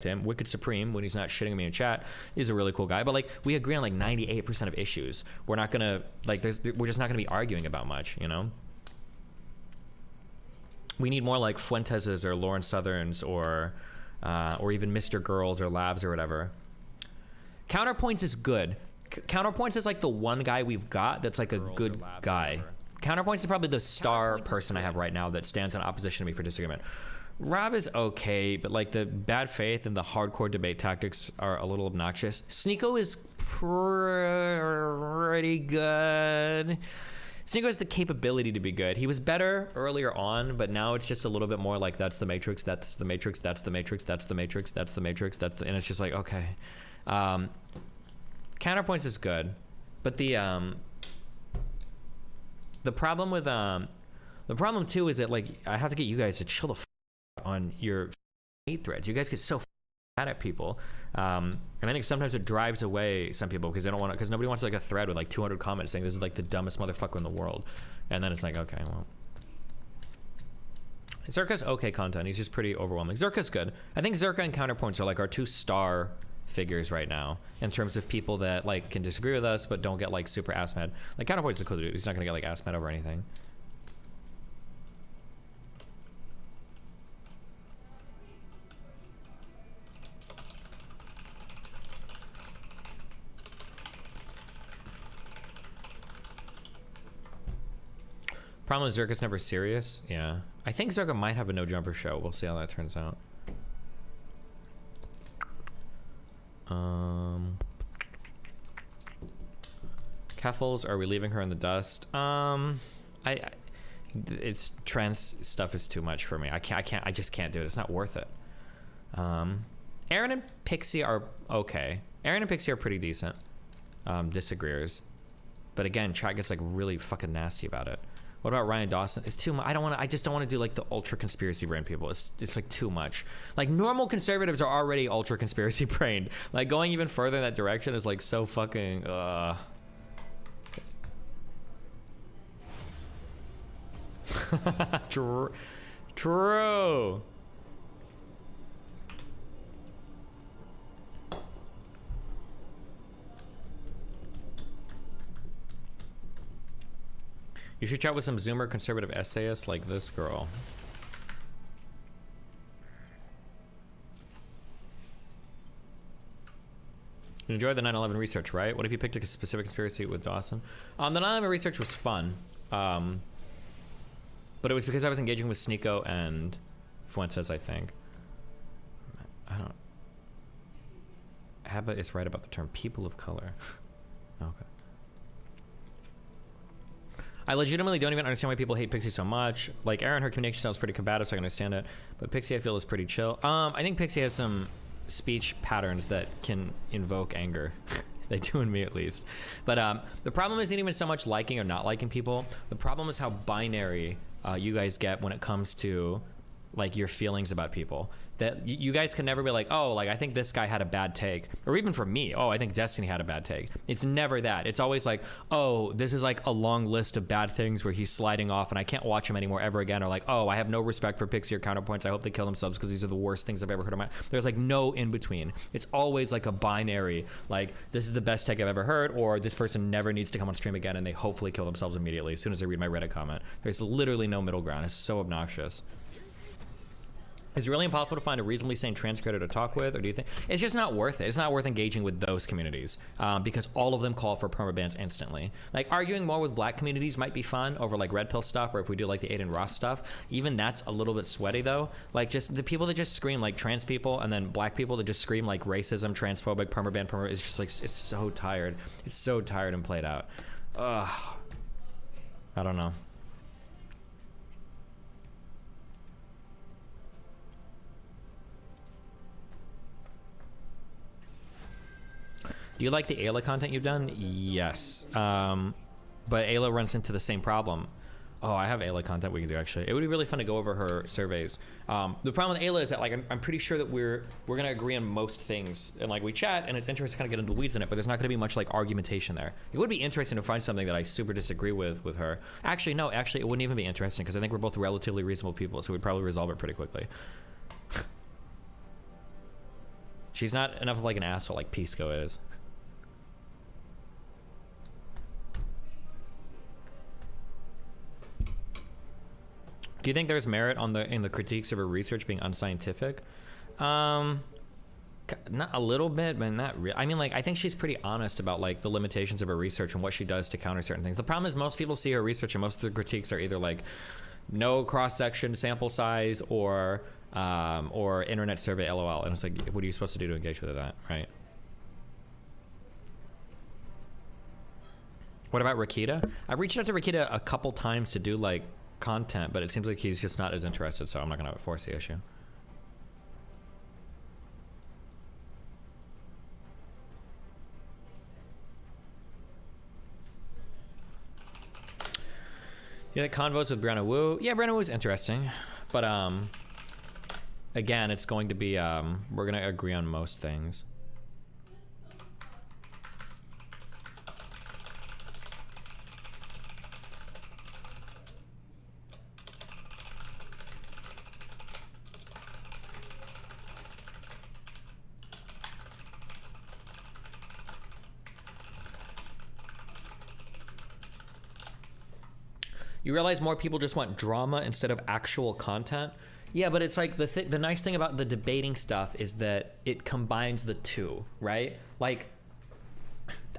him. Wicked Supreme, when he's not shitting me in chat, he's a really cool guy. But like, we agree on like 98% of issues. We're not gonna like, we're just not gonna be arguing about much, you know. We need more like Fuentes's or Lauren Southerns or even Mr. Girls or Labs or whatever. Counterpoints is good. Counterpoints is like the one guy we've got that's like a good guy. Counterpoints is probably the star person I have right now that stands in opposition to me for disagreement. Rob is okay, but like the bad faith and the hardcore debate tactics are a little obnoxious. Sneeko is pretty good. Sneeko has the capability to be good. He was better earlier on, but now it's just a little bit more like that's the Matrix, that's the Matrix, that's the Matrix, that's the Matrix, that's the Matrix, that's the, and it's just like, okay. Counterpoints is good, but the problem with the problem too is that like I have to get you guys to chill the on your hate threads. You guys get so mad at people, and I think sometimes it drives away some people because they don't want to, because nobody wants like a thread with like 200 comments saying this is like the dumbest motherfucker in the world, and then it's like, okay, well, Zerka's okay content. He's just pretty overwhelming. Zerka's good. I think Zerka and Counterpoints are like our two star figures right now in terms of people that like can disagree with us but don't get like super ass mad. Like Counterpoints is a cool dude. He's not gonna get like ass mad over anything. Problem is Zerka's never serious. Yeah, I think Zerka might have a no jumper show. We'll see how that turns out. Keffels, are we leaving her in the dust? It's trans stuff is too much for me. I just can't do it. It's not worth it. Aaron and Pixie are okay. Aaron and Pixie are pretty decent disagreeers, but again, chat gets like really fucking nasty about it. What about Ryan Dawson? It's too much. I just don't want to do like the ultra conspiracy brain people. It's like too much. Like normal conservatives are already ultra conspiracy brained. Like going even further in that direction is like so fucking True. You should chat with some Zoomer conservative essayists like this girl. You enjoyed the 9/11 research, right? What if you picked a specific conspiracy with Dawson? The 9/11 research was fun, but it was because I was engaging with Sneeko and Fuentes, I think. Haba is right about the term people of color. Okay. I legitimately don't even understand why people hate Pixie so much. Like Aaron, her communication style is pretty combative, so I can understand it. But Pixie, I feel, is pretty chill. I think Pixie has some speech patterns that can invoke anger. They do in me, at least. But the problem isn't even so much liking or not liking people. The problem is how binary you guys get when it comes to like your feelings about people. That you guys can never be like, oh, like I think this guy had a bad take, or even for me, oh, I think Destiny had a bad take. It's never that. It's always like, oh, this is like a long list of bad things where he's sliding off and I can't watch him anymore ever again, or like, oh, I have no respect for Pixie or Counterpoints. I hope they kill themselves because these are the worst things I've ever heard of my. There's like no in between. It's always like a binary, like this is the best take I've ever heard, or this person never needs to come on stream again and they hopefully kill themselves immediately as soon as they read my Reddit comment. There's literally no middle ground. It's so obnoxious. Is it really impossible to find a reasonably sane trans creator to talk with, or do you think it's just not worth it? It's not worth engaging with those communities because all of them call for permabans instantly. Like arguing more with black communities might be fun over like red pill stuff, or if we do like the Aiden Ross stuff, even that's a little bit sweaty though. Like just the people that just scream like trans people, and then black people that just scream like racism, transphobic, permaban, it's just like, it's so tired. It's so tired and played out. Ugh. I don't know. Do you like the Ayla content you've done? Yes. But Ayla runs into the same problem. Oh, I have Ayla content we can do actually. It would be really fun to go over her surveys. The problem with Ayla is that like I'm pretty sure that we're gonna agree on most things, and like we chat and it's interesting to kind of get into the weeds in it, but there's not gonna be much like argumentation there. It would be interesting to find something that I super disagree with her. Actually, no, actually it wouldn't even be interesting because I think we're both relatively reasonable people, so we'd probably resolve it pretty quickly. She's not enough of like an asshole like Pisco is. Do you think there's merit in the critiques of her research being unscientific? Not a little bit, but not really. I mean, like, I think she's pretty honest about like the limitations of her research and what she does to counter certain things. The problem is most people see her research and most of the critiques are either like no cross-section sample size or internet survey LOL. And it's like, what are you supposed to do to engage with that, right? What about Rakita? I've reached out to Rakita a couple times to do like content, but it seems like he's just not as interested, so I'm not gonna force the issue. Yeah, the convos with Brenna Wu. Yeah, Brenna Wu is interesting, but again, it's going to be we're gonna agree on most things. You realize more people just want drama instead of actual content? Yeah, but it's like the nice thing about the debating stuff is that it combines the two, right? Like,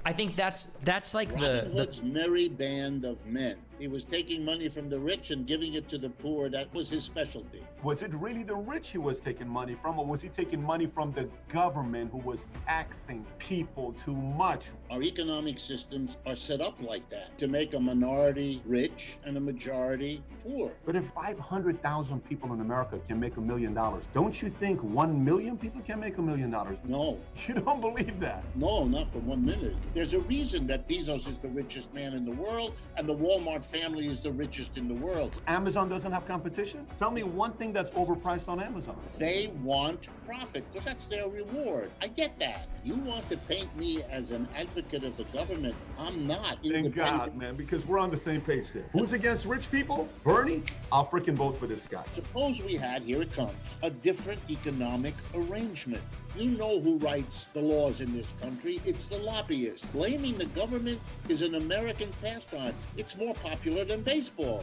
I think that's like Robin Hood's merry band of men. He was taking money from the rich and giving it to the poor. That was his specialty. Was it really the rich he was taking money from, or was he taking money from the government who was taxing people too much? Our economic systems are set up like that, to make a minority rich and a majority poor. But if 500,000 people in America can make $1 million, don't you think 1 million people can make $1 million? No. You don't believe that? No, not for 1 minute. There's a reason that Bezos is the richest man in the world and the Walmart family is the richest in the world. Amazon doesn't have competition? Tell me one thing that's overpriced on Amazon. They want profit because that's their reward. I get that. You want to paint me as an advocate of the government. I'm not. Thank God, man, because we're on the same page there. Who's against rich people? Bernie? I'll freaking vote for this guy. Suppose we had, here it comes, a different economic arrangement. You know who writes the laws in this country. It's the lobbyists. Blaming the government is an American pastime. It's more popular than baseball.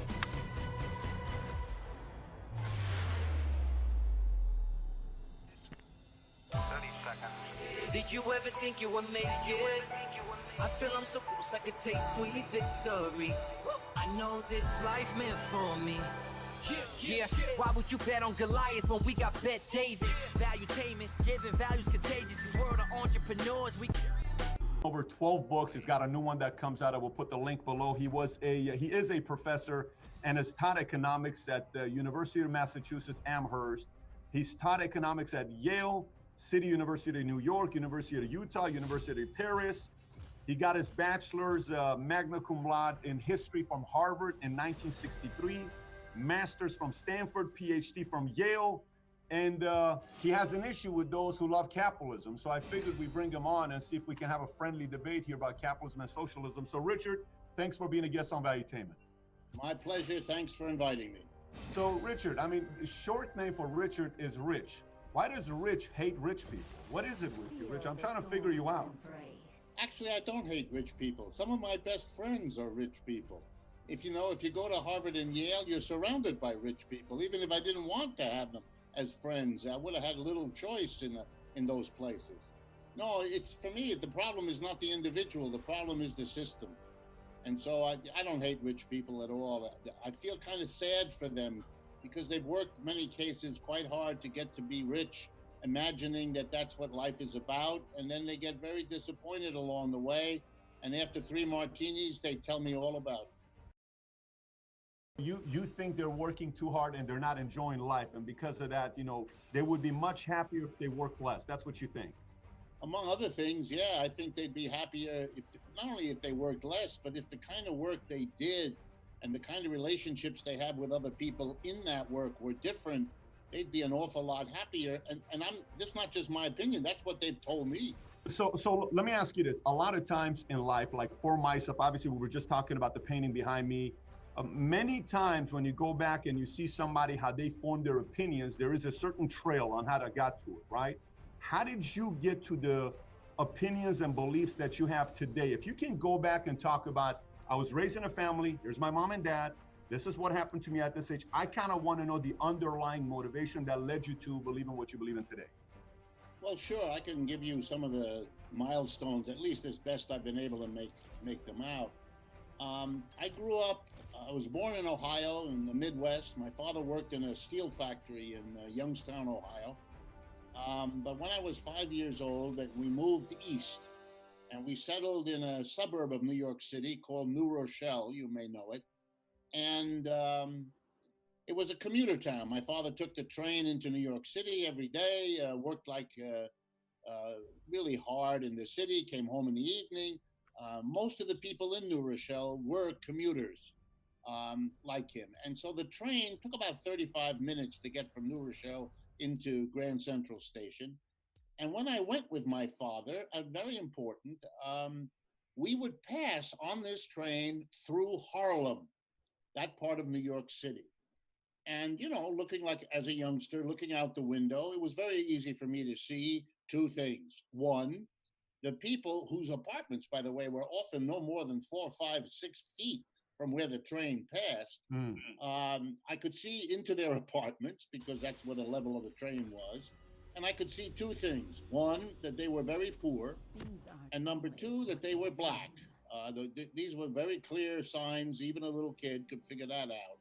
Did you ever think you would make it? I feel I'm so close I could taste sweet victory. I know this life meant for me. Yeah, why would you bet on Goliath when we got Bet David? Valuetainment, giving values contagious. This world of entrepreneurs, we over 12 books. He's got a new one that comes out. I will put the link below. He is a professor and has taught economics at the University of Massachusetts Amherst. He's taught economics at Yale, City University of New York, University of Utah, University of Paris. He got his bachelor's magna cum laude in history from Harvard in 1963. Master's from Stanford, PhD from Yale, and he has an issue with those who love capitalism. So I figured we bring him on and see if we can have a friendly debate here about capitalism and socialism. So Richard, thanks for being a guest on Valuetainment. My pleasure. Thanks for inviting me. So Richard, I mean, the short name for Richard is Rich. Why does Rich hate rich people? What is it with you, Rich? I'm trying to figure you out. Actually, I don't hate rich people. Some of my best friends are rich people. If you go to Harvard and Yale, you're surrounded by rich people. Even if I didn't want to have them as friends, I would have had little choice in those places. No, it's for me, the problem is not the individual. The problem is the system. And so I don't hate rich people at all. I feel kind of sad for them because they've worked many cases quite hard to get to be rich, imagining that that's what life is about. And then they get very disappointed along the way. And after 3 martinis, they tell me all about it. You think they're working too hard and they're not enjoying life, and because of that, they would be much happier if they work less. That's what you think. Among other things, yeah, I think they'd be happier if not only if they worked less, but if the kind of work they did and the kind of relationships they have with other people in that work were different, they'd be an awful lot happier. And this is not just my opinion, that's what they've told me. So let me ask you this. A lot of times in life, like for myself, obviously we were just talking about the painting behind me. Many times when you go back and you see somebody, how they form their opinions, there is a certain trail on how they got to it, right? how did you get to the opinions and beliefs that you have today? If you can go back and talk about, I was raised in a family, here's my mom and dad, this is what happened to me at this age. I kind of want to know the underlying motivation that led you to believe in what you believe in today. Well, sure, I can give you some of the milestones, at least as best I've been able to make them out. I grew up, I was born in Ohio in the Midwest. My father worked in a steel factory in Youngstown, Ohio. But when I was 5 years old, we moved east and we settled in a suburb of New York City called New Rochelle. You may know it. And it was a commuter town. My father took the train into New York City every day, worked like really hard in the city, came home in the evening. Most of the people in New Rochelle were commuters like him. And so the train took about 35 minutes to get from New Rochelle into Grand Central Station. And when I went with my father, very important, we would pass on this train through Harlem, that part of New York City. And, you know, looking like as a youngster, looking out the window, it was very easy for me to see two things. One, the people whose apartments, by the way, were often no more than 4, 5, 6 feet from where the train passed. I could see into their apartments because that's where the level of the train was. And I could see two things. One, that they were very poor. And number two, that they were black. These were very clear signs. Even a little kid could figure that out.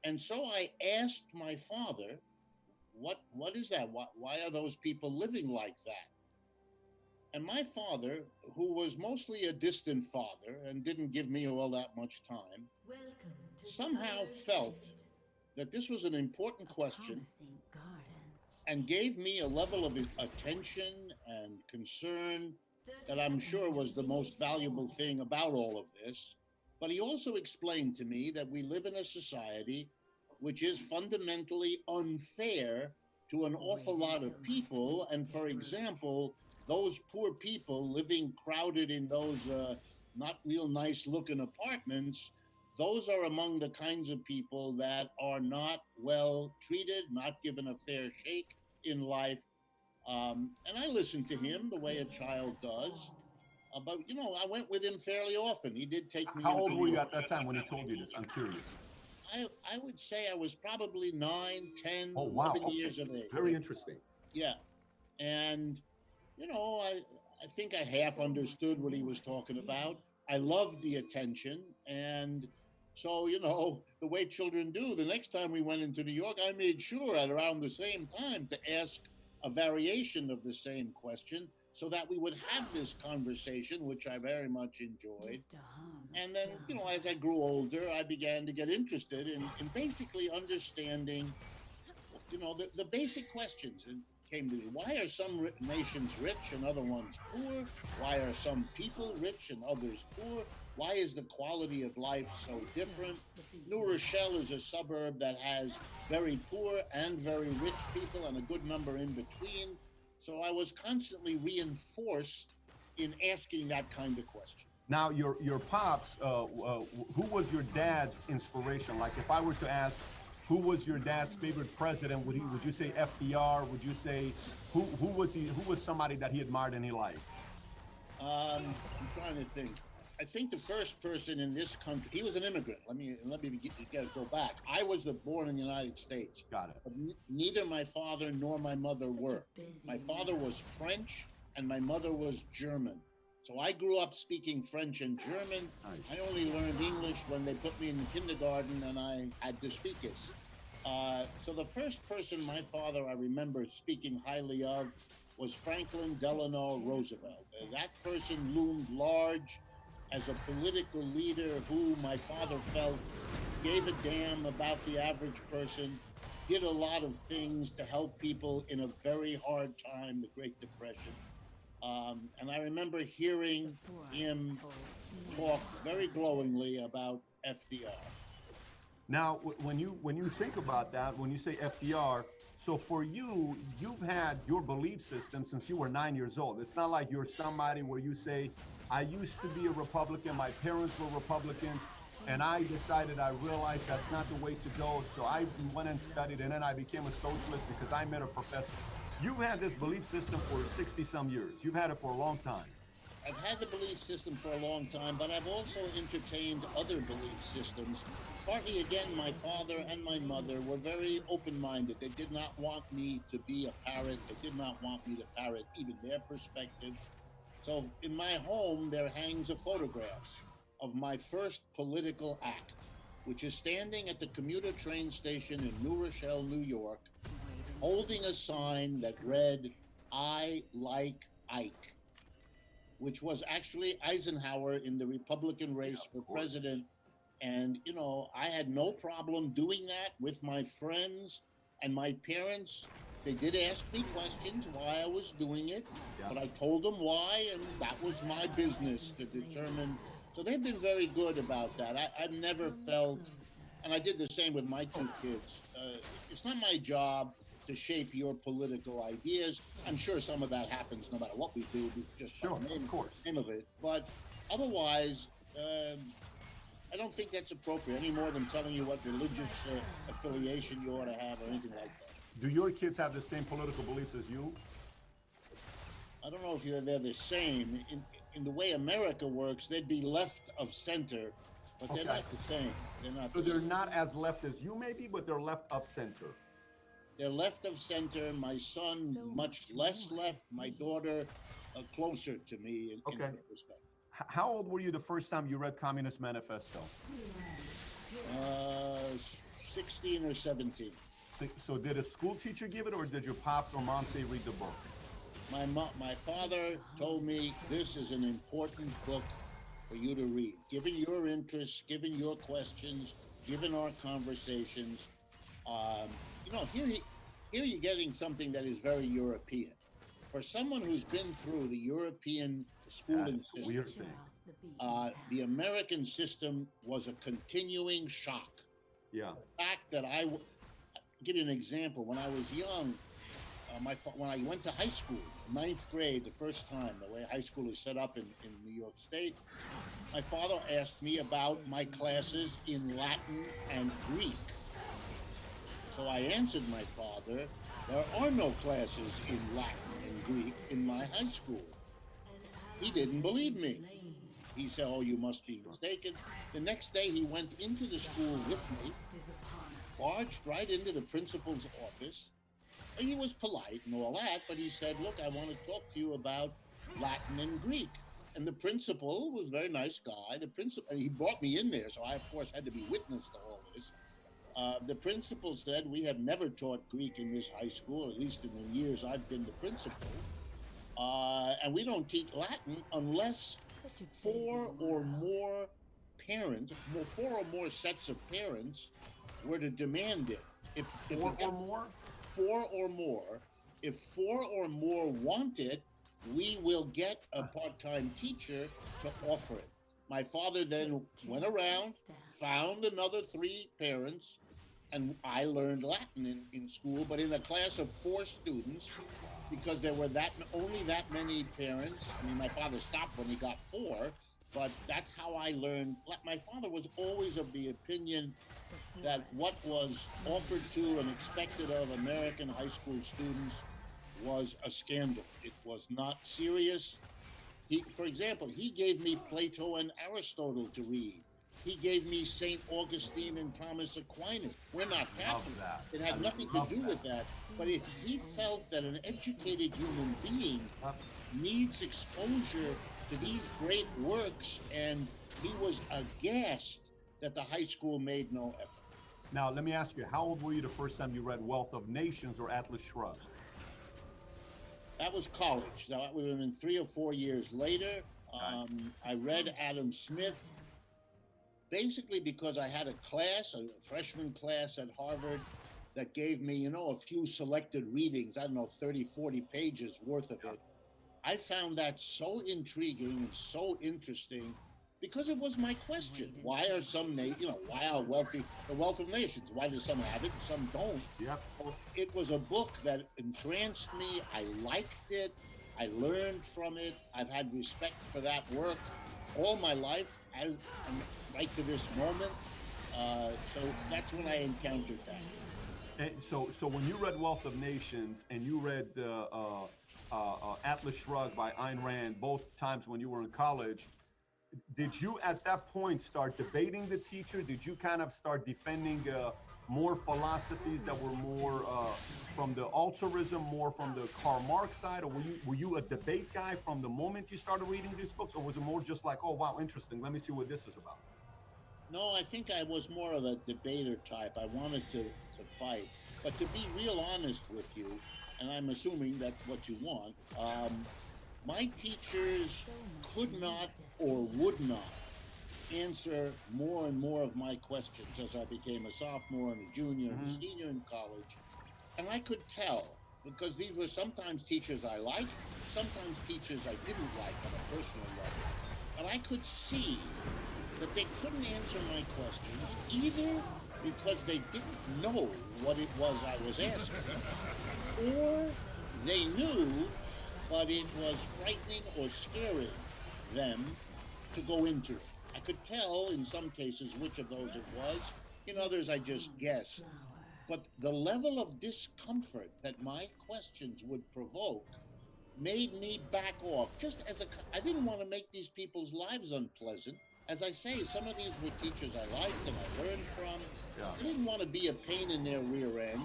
And so I asked my father, what is that? Why are those people living like that? And my father, who was mostly a distant father and didn't give me all that much time, somehow felt that this was an important question and gave me a level of attention and concern that I'm sure was the most valuable thing about all of this. But he also explained to me that we live in a society which is fundamentally unfair to an awful lot of people. And for example, those poor people living crowded in those not real nice looking apartments, those are among the kinds of people that are not well treated, not given a fair shake in life. And I listened to him the way a child does. But, you know, I went with him fairly often. He did take me. How old were you at that time when he told you this? I'm curious. I would say I was probably 9, 10, Oh, wow. 11 years of age. Very interesting. Yeah. And, you know, I think I half understood what he was talking about. I loved the attention. And so, you know, the way children do, the next time we went into New York, I made sure at around the same time to ask a variation of the same question so that we would have this conversation, which I very much enjoyed. And then, you know, as I grew older, I began to get interested in basically understanding, you know, the basic questions. And came to me, why are some nations rich and other ones poor? Why are some people rich and others poor? Why is the quality of life so different? New Rochelle is a suburb that has very poor and very rich people and a good number in between. So I was constantly reinforced in asking that kind of question. Now, your pops, who was your dad's inspiration? Like, if I were to ask, who was your dad's favorite president? Would you say FDR? Would you say who was he? Who was somebody that he admired and he liked? I'm trying to think. I think the first person in this country, he was an immigrant. Let me go back. I was born in the United States. Got it. But neither my father nor my mother were. My father was French and my mother was German. So I grew up speaking French and German. Nice. I only learned English when they put me in kindergarten and I had to speak it. So the first person my father I remember speaking highly of was Franklin Delano Roosevelt. That person loomed large as a political leader who my father felt gave a damn about the average person, did a lot of things to help people in a very hard time, the Great Depression. And I remember hearing him talk very glowingly about FDR. Now, when you think about that, when you say FDR, so for you, you've had your belief system since you were 9 years old. It's not like you're somebody where you say, I used to be a Republican, my parents were Republicans, and I decided, I realized that's not the way to go, so I went and studied, and then I became a socialist because I met a professor. You've had this belief system for 60 some years. You've had it for a long time. I've had the belief system for a long time, but I've also entertained other belief systems. Partly, again, my father and my mother were very open-minded. They did not want me to be a parrot. They did not want me to parrot even their perspective. So in my home, there hangs a photograph of my first political act, which is standing at the commuter train station in New Rochelle, New York, holding a sign that read, "I like Ike," which was actually Eisenhower in the Republican race for president. And, you know, I had no problem doing that with my friends and my parents. They did ask me questions why I was doing it, but I told them why, and that was my business to determine. So they've been very good about that. I've never felt, and I did the same with my two kids. It's not my job to shape your political ideas. I'm sure some of that happens no matter what we do, just Sure, by the of course. name of it. But otherwise, I don't think that's appropriate any more than telling you what religious affiliation you ought to have or anything like that. Do your kids have the same political beliefs as you? I don't know if they're the same. In the way America works, they'd be left of center, but they're Okay. not the same. They're not. So the they're same. not as left as you maybe, but they're left of center. They're left of center. My son, much less left. My daughter, closer to me in Okay. that respect. How old were you the first time you read Communist Manifesto? 16 or 17. So did a school teacher give it, or did your pops or mom say read the book? My father told me this is an important book for you to read. Given your interests, given your questions, given our conversations, you know, here you're getting something that is very European. For someone who's been through the European schooling That's the weird system, thing. the American system was a continuing shock. Yeah. The fact that give you an example. When I was young, when I went to high school, 9th grade, the first time, the way high school is set up in New York State, my father asked me about my classes in Latin and Greek. So I answered my father, there are no classes in Latin and Greek in my high school. He didn't believe me. He said, oh, you must be mistaken. The next day he went into the school with me, barged right into the principal's office. He was polite and all that, but he said, look, I want to talk to you about Latin and Greek. And the principal was a very nice guy. He brought me in there, so I, of course, had to be witness to all this. The principal said, we have never taught Greek in this high school, at least in the years I've been the principal. And we don't teach Latin unless four or more sets of parents were to demand it. If Four or more? 4 or more. If 4 or more want it, we will get a part-time teacher to offer it. My father then went around, found another 3 parents, and I learned Latin in school, but in a class of 4 students, because there were only that many parents. I mean, my father stopped when he got 4, but that's how I learned. My father was always of the opinion that what was offered to and expected of American high school students was a scandal. It was not serious. For example, he gave me Plato and Aristotle to read. He gave me St. Augustine and Thomas Aquinas. We're not Catholic. It had nothing to do with that. But if he felt that an educated human being needs exposure to these great works, and he was aghast that the high school made no effort. Now, let me ask you, how old were you the first time you read Wealth of Nations or Atlas Shrugged? That was college. That would have been 3 or 4 years later. I read Adam Smith, basically because I had a freshman class at Harvard, that gave me, a few selected readings, 30, 40 pages worth of it. I found that so intriguing and so interesting because it was my question. Why are why are the Wealth of Nations? Why do some have it, some don't? Yep. It was a book that entranced me. I liked it. I learned from it. I've had respect for that work all my life, and right to this moment. So that's when I encountered that. And so when you read Wealth of Nations and you read Atlas Shrugged by Ayn Rand, both times when you were in college, did you at that point start debating the teacher? Did you kind of start defending more philosophies that were more from the altruism, more from the Karl Marx side, or were you a debate guy from the moment you started reading these books, or was it more just like, oh wow, interesting, let me see what this is about? No, I think I was more of a debater type. I wanted to fight. But to be real honest with you, and I'm assuming that's what you want, my teachers could not or would not answer more and more of my questions as I became a sophomore and a junior and a senior in college. And I could tell, because these were sometimes teachers I liked, sometimes teachers I didn't like on a personal level. But I could see that they couldn't answer my questions either because they didn't know what it was I was asking, or they knew, but it was frightening or scaring them to go into it. I could tell in some cases which of those it was. In others, I just guessed. But the level of discomfort that my questions would provoke made me back off. I didn't want to make these people's lives unpleasant. As I say, some of these were teachers I liked and I learned from. Yeah. I didn't want to be a pain in their rear end,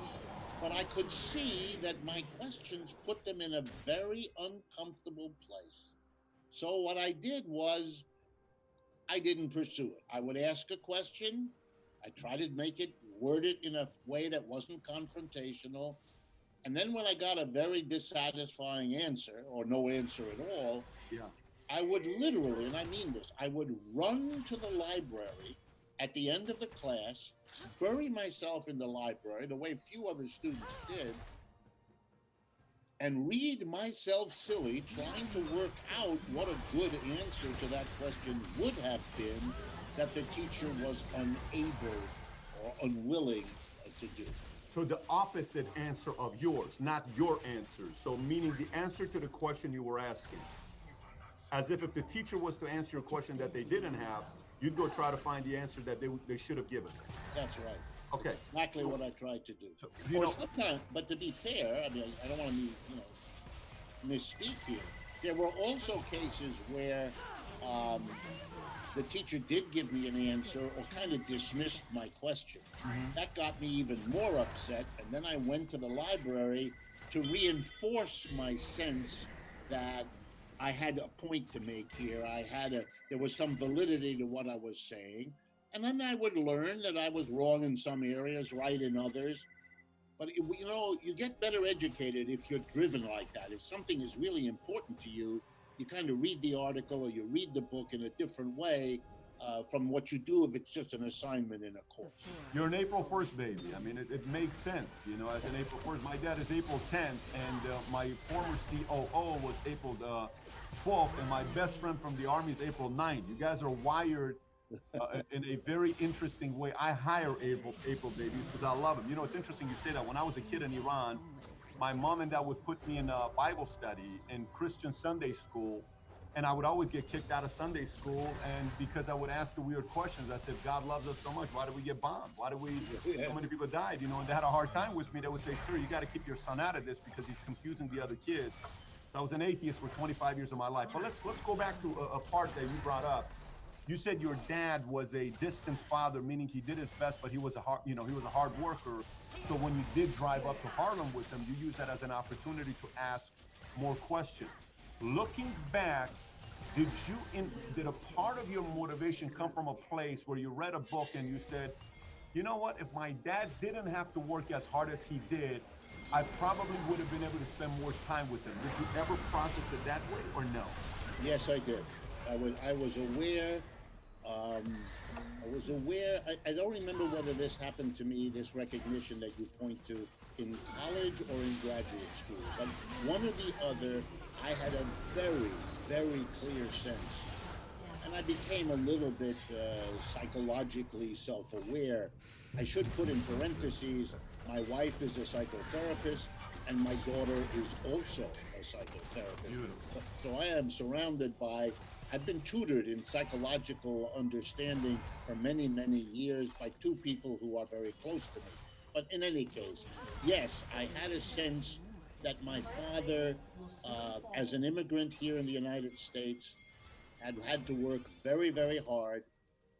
but I could see that my questions put them in a very uncomfortable place. So what I did was, I didn't pursue it. I would ask a question. I tried to make it, word it in a way that wasn't confrontational. And then when I got a very dissatisfying answer, or no answer at all, I would literally, and I mean this, I would run to the library at the end of the class, bury myself in the library, the way few other students did, and read myself silly, trying to work out what a good answer to that question would have been that the teacher was unable or unwilling to do. So the opposite answer of yours, not your answer. So meaning the answer to the question you were asking. As if the teacher was to answer a question that they didn't have, you'd go try to find the answer that they should have given. That's right. Okay. Exactly what I tried to do. So, sometimes, but to be fair, I mean, I don't want to misspeak here. There were also cases where the teacher did give me an answer or kind of dismissed my question. That got me even more upset, and then I went to the library to reinforce my sense that I had a point to make here. There was some validity to what I was saying. And then I would learn that I was wrong in some areas, right in others. But, you get better educated if you're driven like that. If something is really important to you, you kind of read the article or you read the book in a different way from what you do if it's just an assignment in a course. You're an April 1st baby. I mean, it makes sense, as an April 1st. My dad is April 10th, and my former COO was April 12th, and my best friend from the Army is April 9th. You guys are wired in a very interesting way. I hire April babies because I love them. It's interesting you say that. When I was a kid in Iran, my mom and dad would put me in a Bible study in Christian Sunday school, and I would always get kicked out of Sunday school. And because I would ask the weird questions, I said, God loves us so much. Why did we get bombed? Why did so many people died? And they had a hard time with me. They would say, sir, you got to keep your son out of this because he's confusing the other kids. So I was an atheist for 25 years of my life. But let's go back to a part that you brought up. You said your dad was a distant father, meaning he did his best, but he was a hard worker. So when you did drive up to Harlem with him, you used that as an opportunity to ask more questions. Looking back, did a part of your motivation come from a place where you read a book and you said, you know what, if my dad didn't have to work as hard as he did, I probably would have been able to spend more time with him. Did you ever process it that way or no? Yes, I did. I was aware. I don't remember whether this happened to me, this recognition that you point to, in college or in graduate school. But one or the other, I had a very, very clear sense. And I became a little bit psychologically self-aware. I should put in parentheses, my wife is a psychotherapist, and my daughter is also a psychotherapist. So I am surrounded by, I've been tutored in psychological understanding for many, many years by two people who are very close to me. But in any case, yes, I had a sense that my father, as an immigrant here in the United States, had to work very, very hard.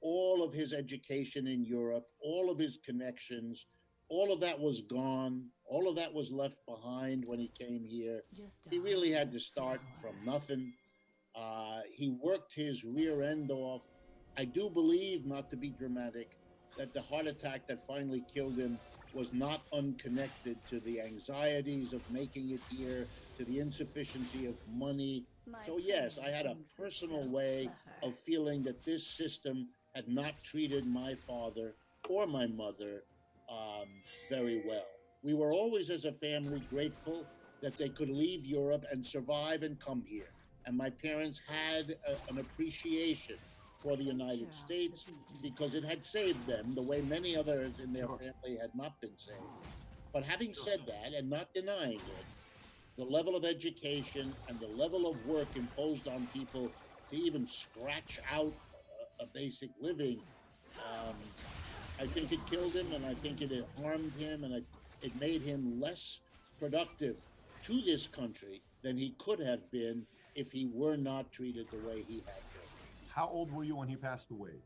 All of his education in Europe, all of his connections, all of that was gone. All of that was left behind when he came here. He really had to start from nothing. He worked his rear end off. I do believe, not to be dramatic, that the heart attack that finally killed him was not unconnected to the anxieties of making it here, to the insufficiency of money. So, yes, I had a personal way of feeling that this system had not treated my father or my mother very well. We were always, as a family, grateful that they could leave Europe and survive and come here. And my parents had an appreciation for the United States because it had saved them the way many others in their family had not been saved. But having said that, and not denying it, the level of education and the level of work imposed on people to even scratch out a basic living, I think it killed him, and I think it harmed him, and it made him less productive to this country than he could have been if he were not treated the way he had been. How old were you when he passed away?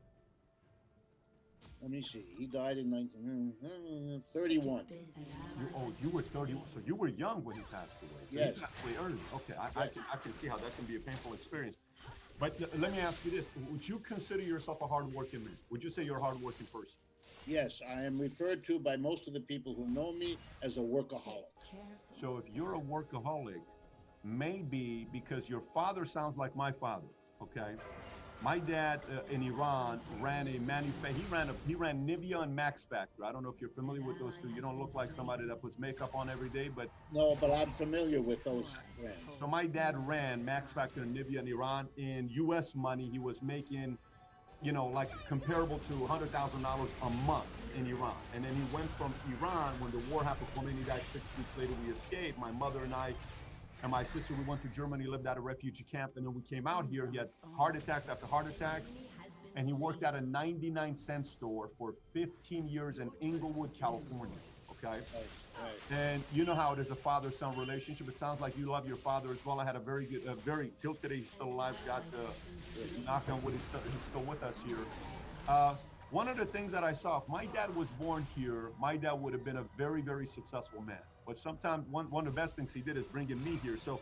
Let me see. He died in 1931. You were 30, so you were young when he passed away. So Yes. You passed away early. Okay, I can see how that can be a painful experience. But let me ask you this. Would you consider yourself a hardworking man? Would you say you're a hardworking person? Yes, I am referred to by most of the people who know me as a workaholic. So if you're a workaholic, maybe because your father sounds like my father, okay? My dad in Iran ran a he ran Nivea and Max Factor. I don't know if you're familiar with those two. You don't look like somebody that puts makeup on every day, but No, but I'm familiar with those brands. so my dad ran Max Factor and Nivea in Iran. In U.S. money, he was making, like comparable to $100,000 a month in Iran. And then he went from Iran when the war happened. Khomeini died 6 weeks later. We escaped. My mother and I and my sister, we went to Germany, lived at a refugee camp, and then we came out here. He had heart attacks after heart attacks, and he worked at a 99-cent store for 15 years in Inglewood, California. Okay. Right. And you know how it is, a father-son relationship. It sounds like you love your father as well. I had a very good, till today he's still alive. Got knock on wood, he's still with us here. One of the things that I saw, if my dad was born here, my dad would have been a very, very successful man. But sometimes one of the best things he did is bringing me here. So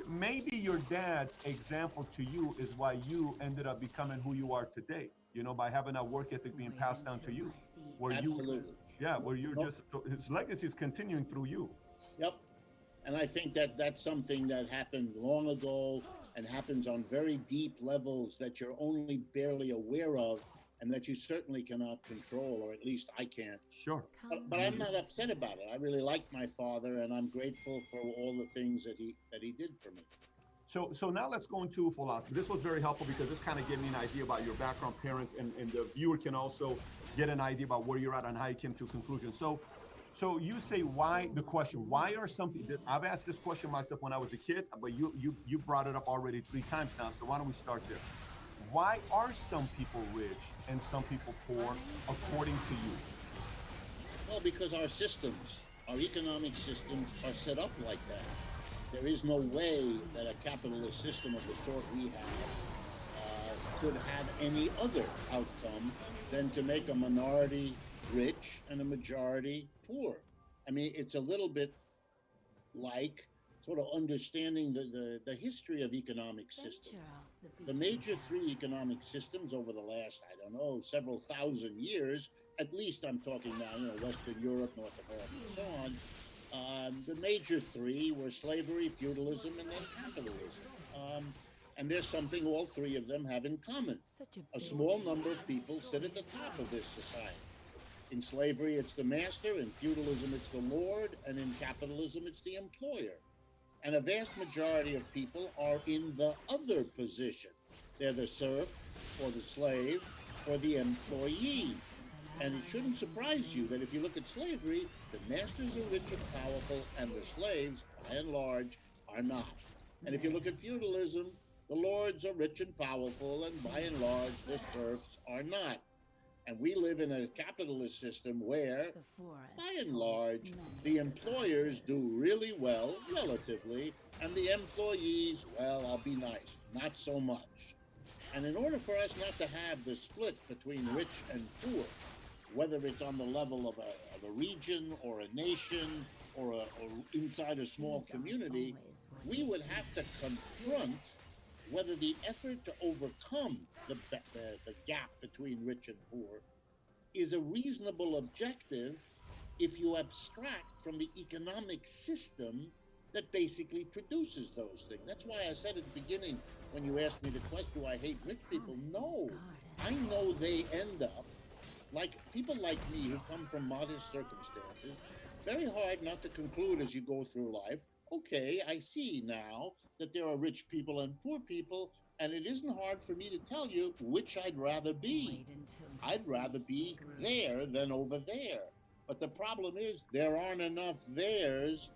maybe your dad's example to you is why you ended up becoming who you are today. By having that work ethic being passed down to you, Absolutely. where you're just, his legacy is continuing through you. Yep. And I think that that's something that happened long ago and happens on very deep levels that you're only barely aware of and that you certainly cannot control, or at least I can't. Sure. But I'm not upset about it. I really like my father, and I'm grateful for all the things that he did for me. So now let's go into philosophy. This was very helpful because this kind of gave me an idea about your background, parents, and the viewer can also get an idea about where you're at and how you came to a conclusion. So you say why are some people, I've asked this question myself when I was a kid, but you brought it up already 3 times now, so why don't we start there? Why are some people rich and some people poor, according to you? Well, because our economic systems are set up like that. There is no way that a capitalist system of the sort we have could have any other outcome than to make a minority rich and a majority poor. I mean, it's a little bit like sort of understanding the history of economic systems. The major 3 economic systems over the last, several thousand years, at least I'm talking now, Western Europe, North America, and so on. The major 3 were slavery, feudalism, and then capitalism. And there's something all 3 of them have in common. A small number of people sit at the top of this society. In slavery, it's the master. In feudalism, it's the lord. And in capitalism, it's the employer. And a vast majority of people are in the other position. They're the serf, or the slave, or the employee. And it shouldn't surprise you that if you look at slavery, the masters are rich and powerful, and the slaves, by and large, are not. And if you look at feudalism, the lords are rich and powerful, and by and large, the serfs are not. And we live in a capitalist system where, by and large, the employers do really well, relatively, and the employees, well, I'll be nice, not so much. And in order for us not to have the split between rich and poor, whether it's on the level of a region or a nation or inside a small community, we would have to confront whether the effort to overcome the gap between rich and poor is a reasonable objective if you abstract from the economic system that basically produces those things. That's why I said at the beginning, when you asked me the question, do I hate rich people? No, I know they end up like people like me who come from modest circumstances. Very hard not to conclude as you go through life, okay, I see now that there are rich people and poor people, and it isn't hard for me to tell you which I'd rather be. I'd rather be there than over there. But the problem is there aren't enough theirs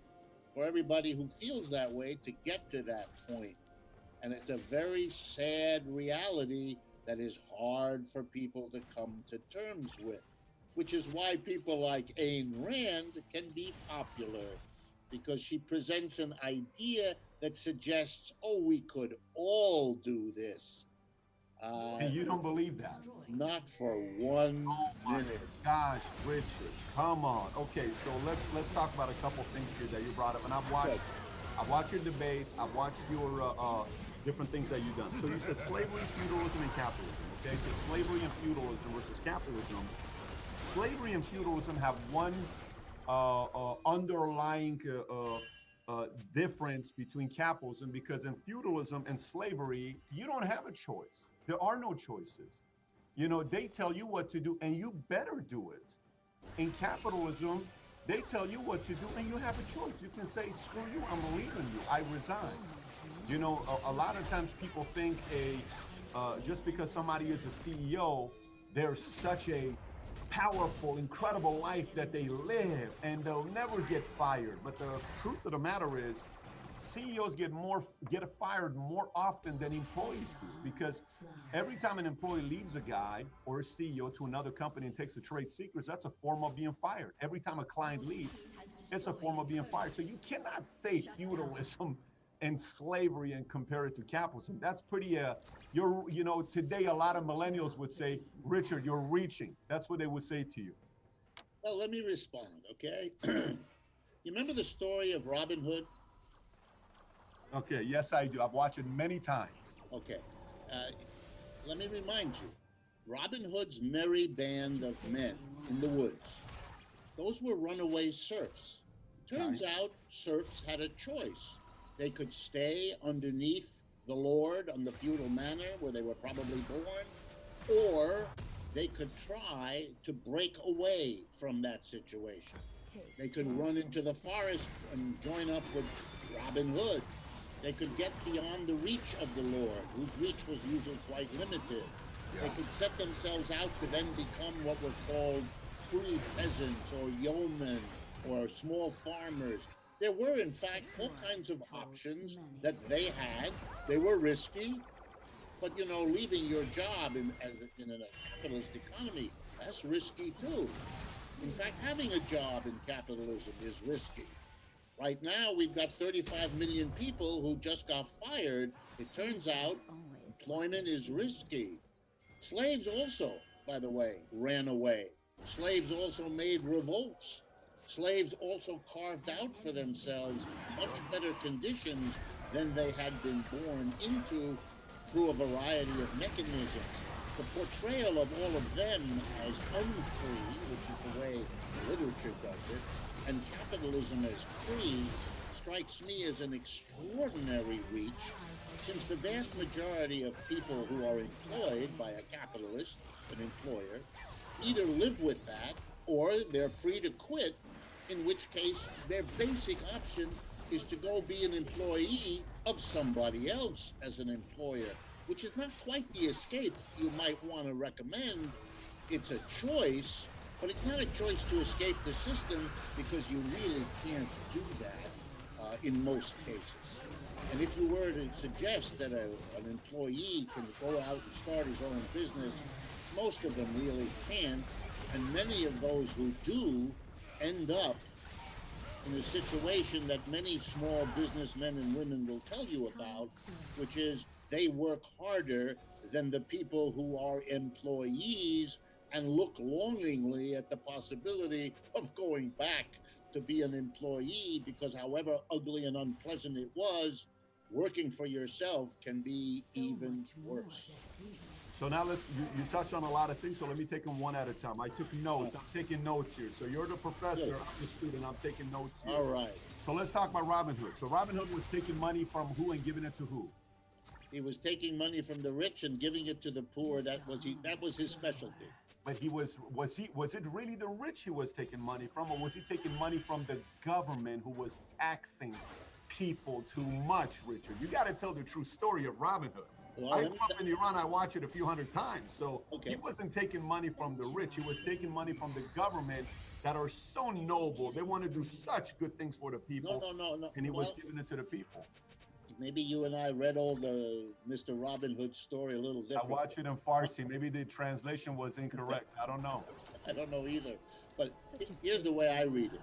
for everybody who feels that way to get to that point. And it's a very sad reality that is hard for people to come to terms with, which is why people like Ayn Rand can be popular, because she presents an idea that suggests, oh, we could all do this. And you don't believe that? Not for 1 minute. Gosh, Richard, come on. Okay, so let's talk about a couple things here that you brought up. And I've watched your debates. I've watched your different things that you've done. So you said slavery, feudalism, and capitalism. Okay, so slavery and feudalism versus capitalism. Slavery and feudalism have one underlying difference between capitalism, because in feudalism and slavery, you don't have a choice. There are no choices. You know, they tell you what to do and you better do it. In capitalism, they tell you what to do and you have a choice. You can say, screw you, I'm leaving you, I resign. You know, a lot of times people think just because somebody is a CEO, they're such a powerful, incredible life that they live and they'll never get fired. But the truth of the matter is, CEOs get fired more often than employees do, because every time an employee leaves a guy or a CEO to another company and takes the trade secrets, that's a form of being fired. Every time a client leaves, it's a form of being fired. So you cannot say feudalism and slavery and compare it to capitalism. That's pretty, today a lot of millennials would say, Richard, you're reaching. That's what they would say to you. Well, let me respond, okay? You remember the story of Robin Hood? Okay, yes, I do. I've watched it many times. Okay. Let me remind you, Robin Hood's merry band of men in the woods, those were runaway serfs. Turns out serfs had a choice. They could stay underneath the lord on the feudal manor where they were probably born, or they could try to break away from that situation. They could run into the forest and join up with Robin Hood. They could get beyond the reach of the lord, whose reach was usually quite limited. They could set themselves out to then become what were called free peasants or yeomen or small farmers. There were, in fact, all kinds of options that they had. They were risky, but, you know, leaving your job in a capitalist economy, that's risky too. In fact, having a job in capitalism is risky. Right now, we've got 35 million people who just got fired. It turns out employment is risky. Slaves also, by the way, ran away. Slaves also made revolts. Slaves also carved out for themselves much better conditions than they had been born into through a variety of mechanisms. The portrayal of all of them as unfree, which is the way the literature does it, and capitalism as free, strikes me as an extraordinary reach, since the vast majority of people who are employed by a capitalist, an employer, either live with that or they're free to quit, in which case their basic option is to go be an employee of somebody else as an employer, which is not quite the escape you might want to recommend. It's a choice, but it's not a choice to escape the system, because you really can't do that in most cases. And if you were to suggest that an employee can go out and start his own business most of them really can't, and many of those who do end up in a situation that many small businessmen and women will tell you about, which is they work harder than the people who are employees and look longingly at the possibility of going back to be an employee because, however ugly and unpleasant it was, working for yourself can be even worse. So now you touched on a lot of things, so let me take them one at a time. I took notes. I'm taking notes here. So you're the professor, Good. I'm the student, I'm taking notes here. All right. So let's talk about Robin Hood. So Robin Hood was taking money from who and giving it to who? He was taking money from the rich and giving it to the poor. That was his specialty. But was it really the rich he was taking money from, or was he taking money from the government who was taxing people too much, Richard? You got to tell the true story of Robin Hood. Well, I grew up in Iran. I watched it a few hundred times. So Okay. he wasn't taking money from the rich. He was taking money from the government that are so noble. They want to do such good things for the people. No. And he was Well, giving it to the people. maybe you and I read all the Mr. Robin Hood story a little I different. watched it in Farsi. Maybe the translation was incorrect. I don't know. I don't know either. But here's the way I read it.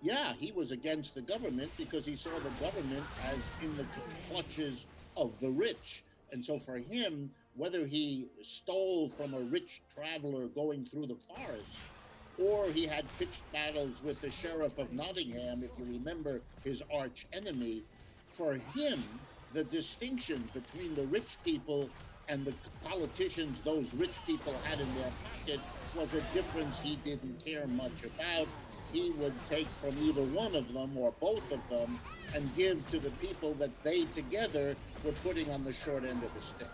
Yeah, he was against the government because he saw the government as in the clutches of the rich. And so for him, whether he stole from a rich traveler going through the forest, or he had pitched battles with the sheriff of Nottingham, if you remember his arch enemy, for him, the distinction between the rich people and the politicians those rich people had in their pocket was a difference he didn't care much about. He would take from either one of them or both of them and give to the people that they together were putting on the short end of the stick.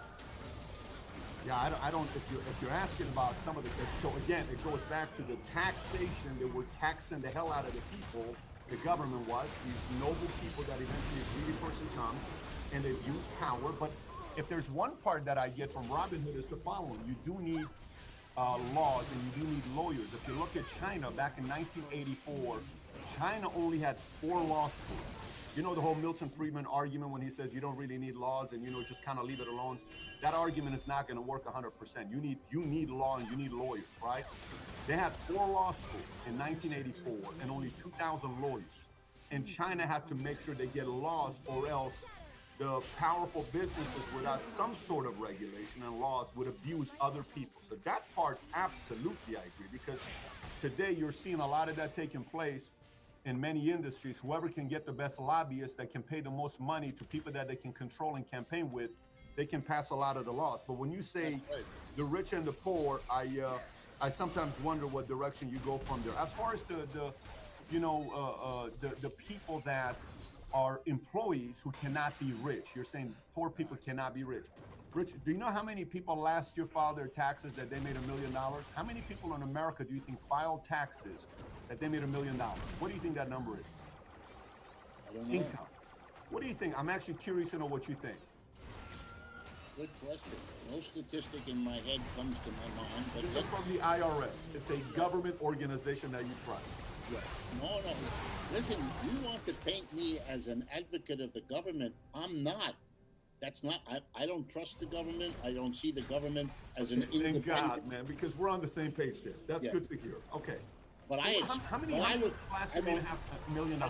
Yeah, I don't. If you're asking about some of the, so again, it goes back to the taxation. They were taxing the hell out of the people. The government was these noble people that eventually a greedy person comes and they've used power. But if there's one part that I get from Robin Hood is the following: you do need laws and you do need lawyers. If you look at China back in 1984, China only had 4 law schools. You know the whole Milton Friedman argument when he says you don't really need laws and just kind of leave it alone. That argument is not going to work 100%. You need law and you need lawyers, right? They had 4 law schools in 1984 and only 2,000 lawyers. And China had to make sure they get laws, or else the powerful businesses without some sort of regulation and laws would abuse other people. So that part, absolutely I agree, because today you're seeing a lot of that taking place in many industries. Whoever can get the best lobbyists that can pay the most money to people that they can control and campaign with, they can pass a lot of the laws. But when you say the rich and the poor, I sometimes wonder what direction you go from there. As far as the people that are employees who cannot be rich, you're saying poor people cannot be rich. Rich, do you know how many people last year filed their taxes that they made $1 million? How many people in America do you think filed taxes that they made $1 million? What do you think that number is? I don't know. Income. What do you think? I'm actually curious to know what you think. Good question. No statistic in my head comes to my mind, but This is from the IRS. It's a government organization that you trust. no. Listen, you want to paint me as an advocate of the government. I'm not. That's not. I don't trust the government. I don't see the government as an Thank independent. God, man, because we're on the same page there. That's Yeah. good to hear. Okay. But So I. how many but I would. last I year made don't- $500,000 million?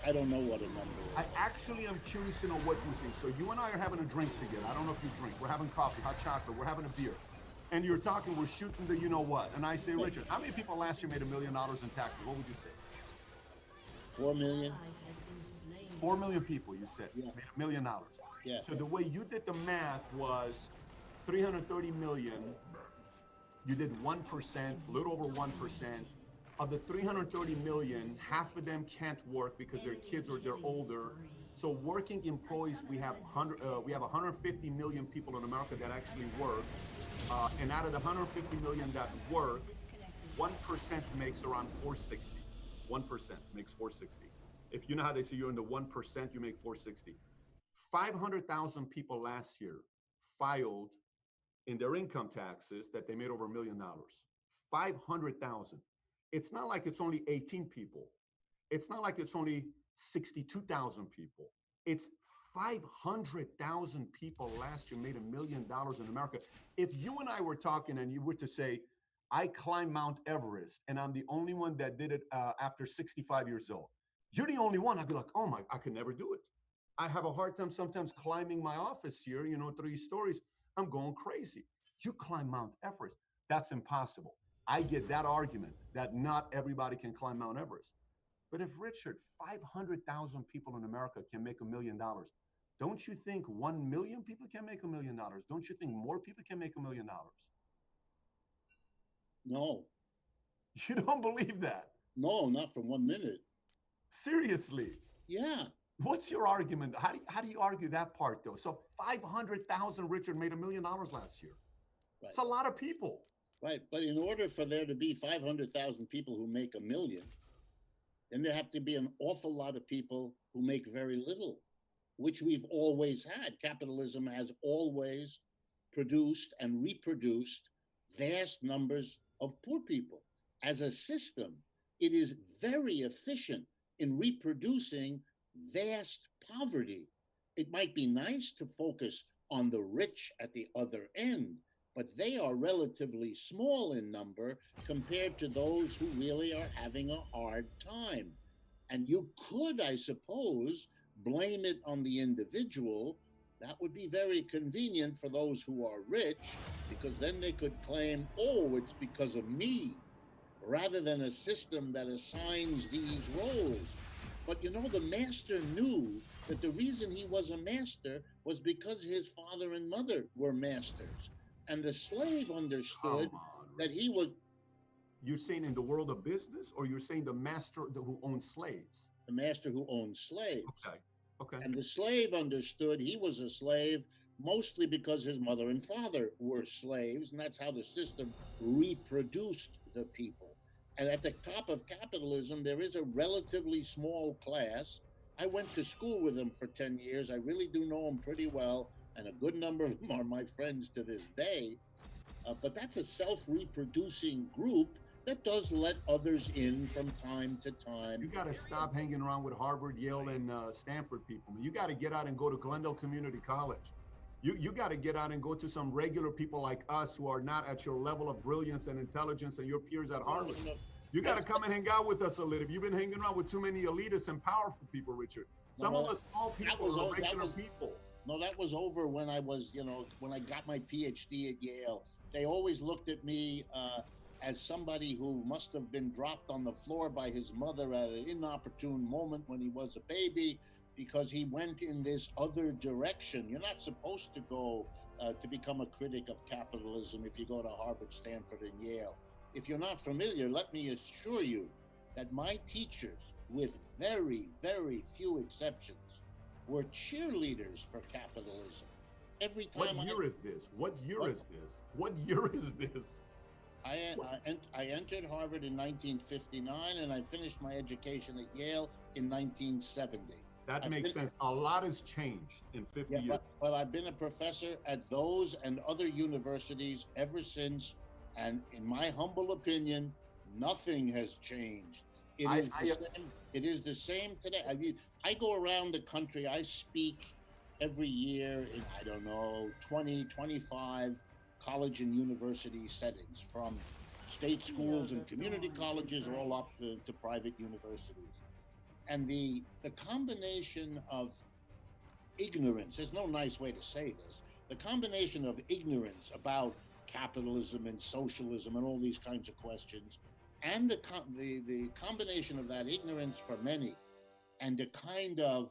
I don't know what a number is. I actually am curious to know what you think. So you and I are having a drink together. I don't know if you drink. We're having coffee, hot chocolate. We're having a beer. And you're talking, we're shooting the you-know-what. And I say, Richard, how many people last year made $1 million in taxes? What would you say? 4 million. 4 million people, you said, Yeah. made $1 million. Yeah. So the way you did the math was 330 million. You did 1%, a little over 1%. Of the 330 million, half of them can't work because they're kids or they're older. So working employees, we have 150 million people in America that actually work. And out of the 150 million that work, 1% makes around 460. 1% makes 460. If you know how they say you're in the 1%, you make 460. 500,000 people last year filed in their income taxes that they made over $1 million. 500,000. It's not like it's only 18 people. It's not like it's only 62,000 people. It's 500,000 people last year made $1 million in America. If you and I were talking and you were to say, I climbed Mount Everest and I'm the only one that did it after 65 years old, you're the only one. I'd be like, oh my, I could never do it. I have a hard time sometimes climbing my office here, 3 stories. I'm going crazy. You climb Mount Everest. That's impossible. I get that argument that not everybody can climb Mount Everest. But if Richard, 500,000 people in America can make $1 million, don't you think 1 million people can make $1 million? Don't you think more people can make $1 million? No. You don't believe that? No, not for 1 minute. Seriously? Yeah. What's your argument? How do you argue that part, though? So 500,000, Richard, made $1 million last year. Right. It's a lot of people. Right. But in order for there to be 500,000 people who make $1 million, then there have to be an awful lot of people who make very little, which we've always had. Capitalism has always produced and reproduced vast numbers of poor people. As a system, it is very efficient in reproducing vast poverty. It might be nice to focus on the rich at the other end, but they are relatively small in number compared to those who really are having a hard time. And you could, I suppose, blame it on the individual. That would be very convenient for those who are rich, because then they could claim, oh, it's because of me, rather than a system that assigns these roles. But the master knew that the reason he was a master was because his father and mother were masters. And the slave understood that he was... You're saying in the world of business, or you're saying the master who owns slaves? The master who owned slaves. Okay. And the slave understood he was a slave mostly because his mother and father were slaves, and that's how the system reproduced the people. And at the top of capitalism, there is a relatively small class. I went to school with them for 10 years. I really do know them pretty well, and a good number of them are my friends to this day. But that's a self-reproducing group that does let others in from time to time. You got to stop hanging around with Harvard, Yale, and Stanford people. You got to get out and go to Glendale Community College. You got to get out and go to some regular people like us who are not at your level of brilliance and intelligence and your peers at Harvard. You got to come and hang out with us a little. You've been hanging around with too many elitists and powerful people, Richard. Some of us small people are regular people. No, that was over when I was, when I got my PhD at Yale. They always looked at me as somebody who must have been dropped on the floor by his mother at an inopportune moment when he was a baby, because he went in this other direction. You're not supposed to go to become a critic of capitalism if you go to Harvard, Stanford, and Yale. If you're not familiar, let me assure you that my teachers, with very, very few exceptions, were cheerleaders for capitalism. Every time. What year is this? What year is this? What year is this? I entered Harvard in 1959, and I finished my education at Yale in 1970. That makes sense. A lot has changed in 50 years. But I've been a professor at those and other universities ever since, and in my humble opinion, nothing has changed. It is the same today. I mean, I go around the country, I speak every year in, 20, 25 college and university settings, from state schools and community colleges all up to private universities. And the combination of ignorance, there's no nice way to say this, the combination of ignorance about capitalism and socialism and all these kinds of questions, and the combination of that ignorance for many, and a kind of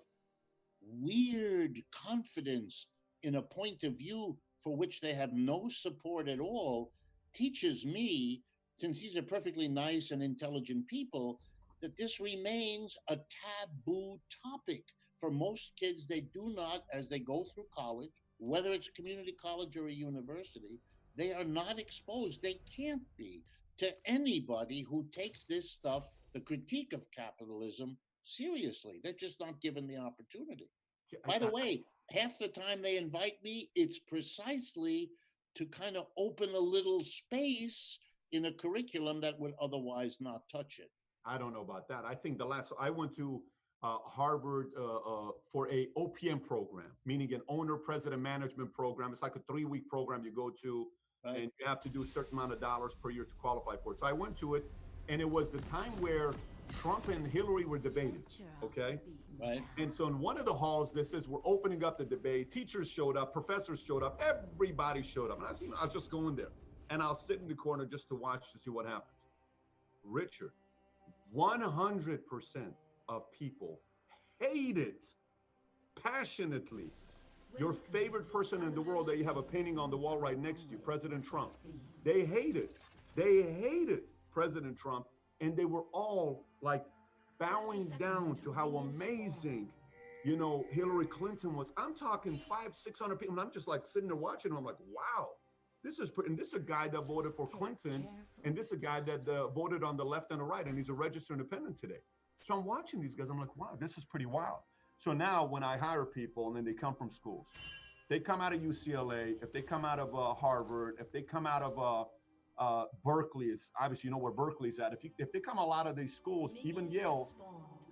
weird confidence in a point of view for which they have no support at all, teaches me, since these are perfectly nice and intelligent people, that this remains a taboo topic for most kids. They do not, as they go through college, whether it's community college or a university, they are not exposed. They can't be to anybody who takes this stuff, the critique of capitalism, seriously. They're just not given the opportunity. By the way, half the time they invite me, it's precisely to kind of open a little space in a curriculum that would otherwise not touch it. I don't know about that. I think I went to Harvard for a OPM program, meaning an owner president management program. It's like a 3-week program you go to, Right. and you have to do a certain amount of dollars per year to qualify for it. So I went to it, and it was the time where Trump and Hillary were debating. Okay. Right. And so in one of the halls, this is, we're opening up the debate. Teachers showed up, professors showed up, everybody showed up. And I was just going there, and I'll sit in the corner just to watch to see what happens. Richard, 100% of people hate it passionately. Your favorite person in the world that you have a painting on the wall right next to you, President Trump. They hate it. They hated President Trump, and they were all like bowing down to how amazing, Hillary Clinton was. I'm talking 500-600 people, and I'm just like sitting there watching, and I'm like, wow, this is pretty. And this is a guy that voted for Clinton, and this is a guy that voted on the left and the right, and he's a registered independent today. So I'm watching these guys, I'm like, wow, this is pretty wild. So now when I hire people and then they come from schools, they come out of UCLA, if they come out of Harvard, if they come out of Berkeley, it's obviously where Berkeley's at. If they come a lot of these schools, even Yale,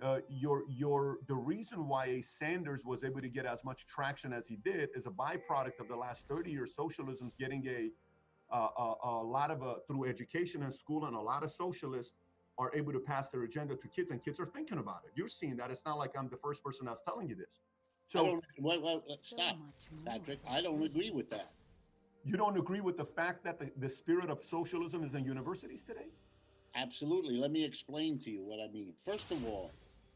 the reason why a Sanders was able to get as much traction as he did is a byproduct of the last 30 years. Socialism's getting a lot of through education and school, and a lot of socialists are able to pass their agenda to kids, and kids are thinking about it. You're seeing that. It's not like I'm the first person that's telling you this. So Stop, Patrick. I don't agree with that. You don't agree with the fact that the spirit of socialism is in universities today? Absolutely. Let me explain to you what I mean. First of all,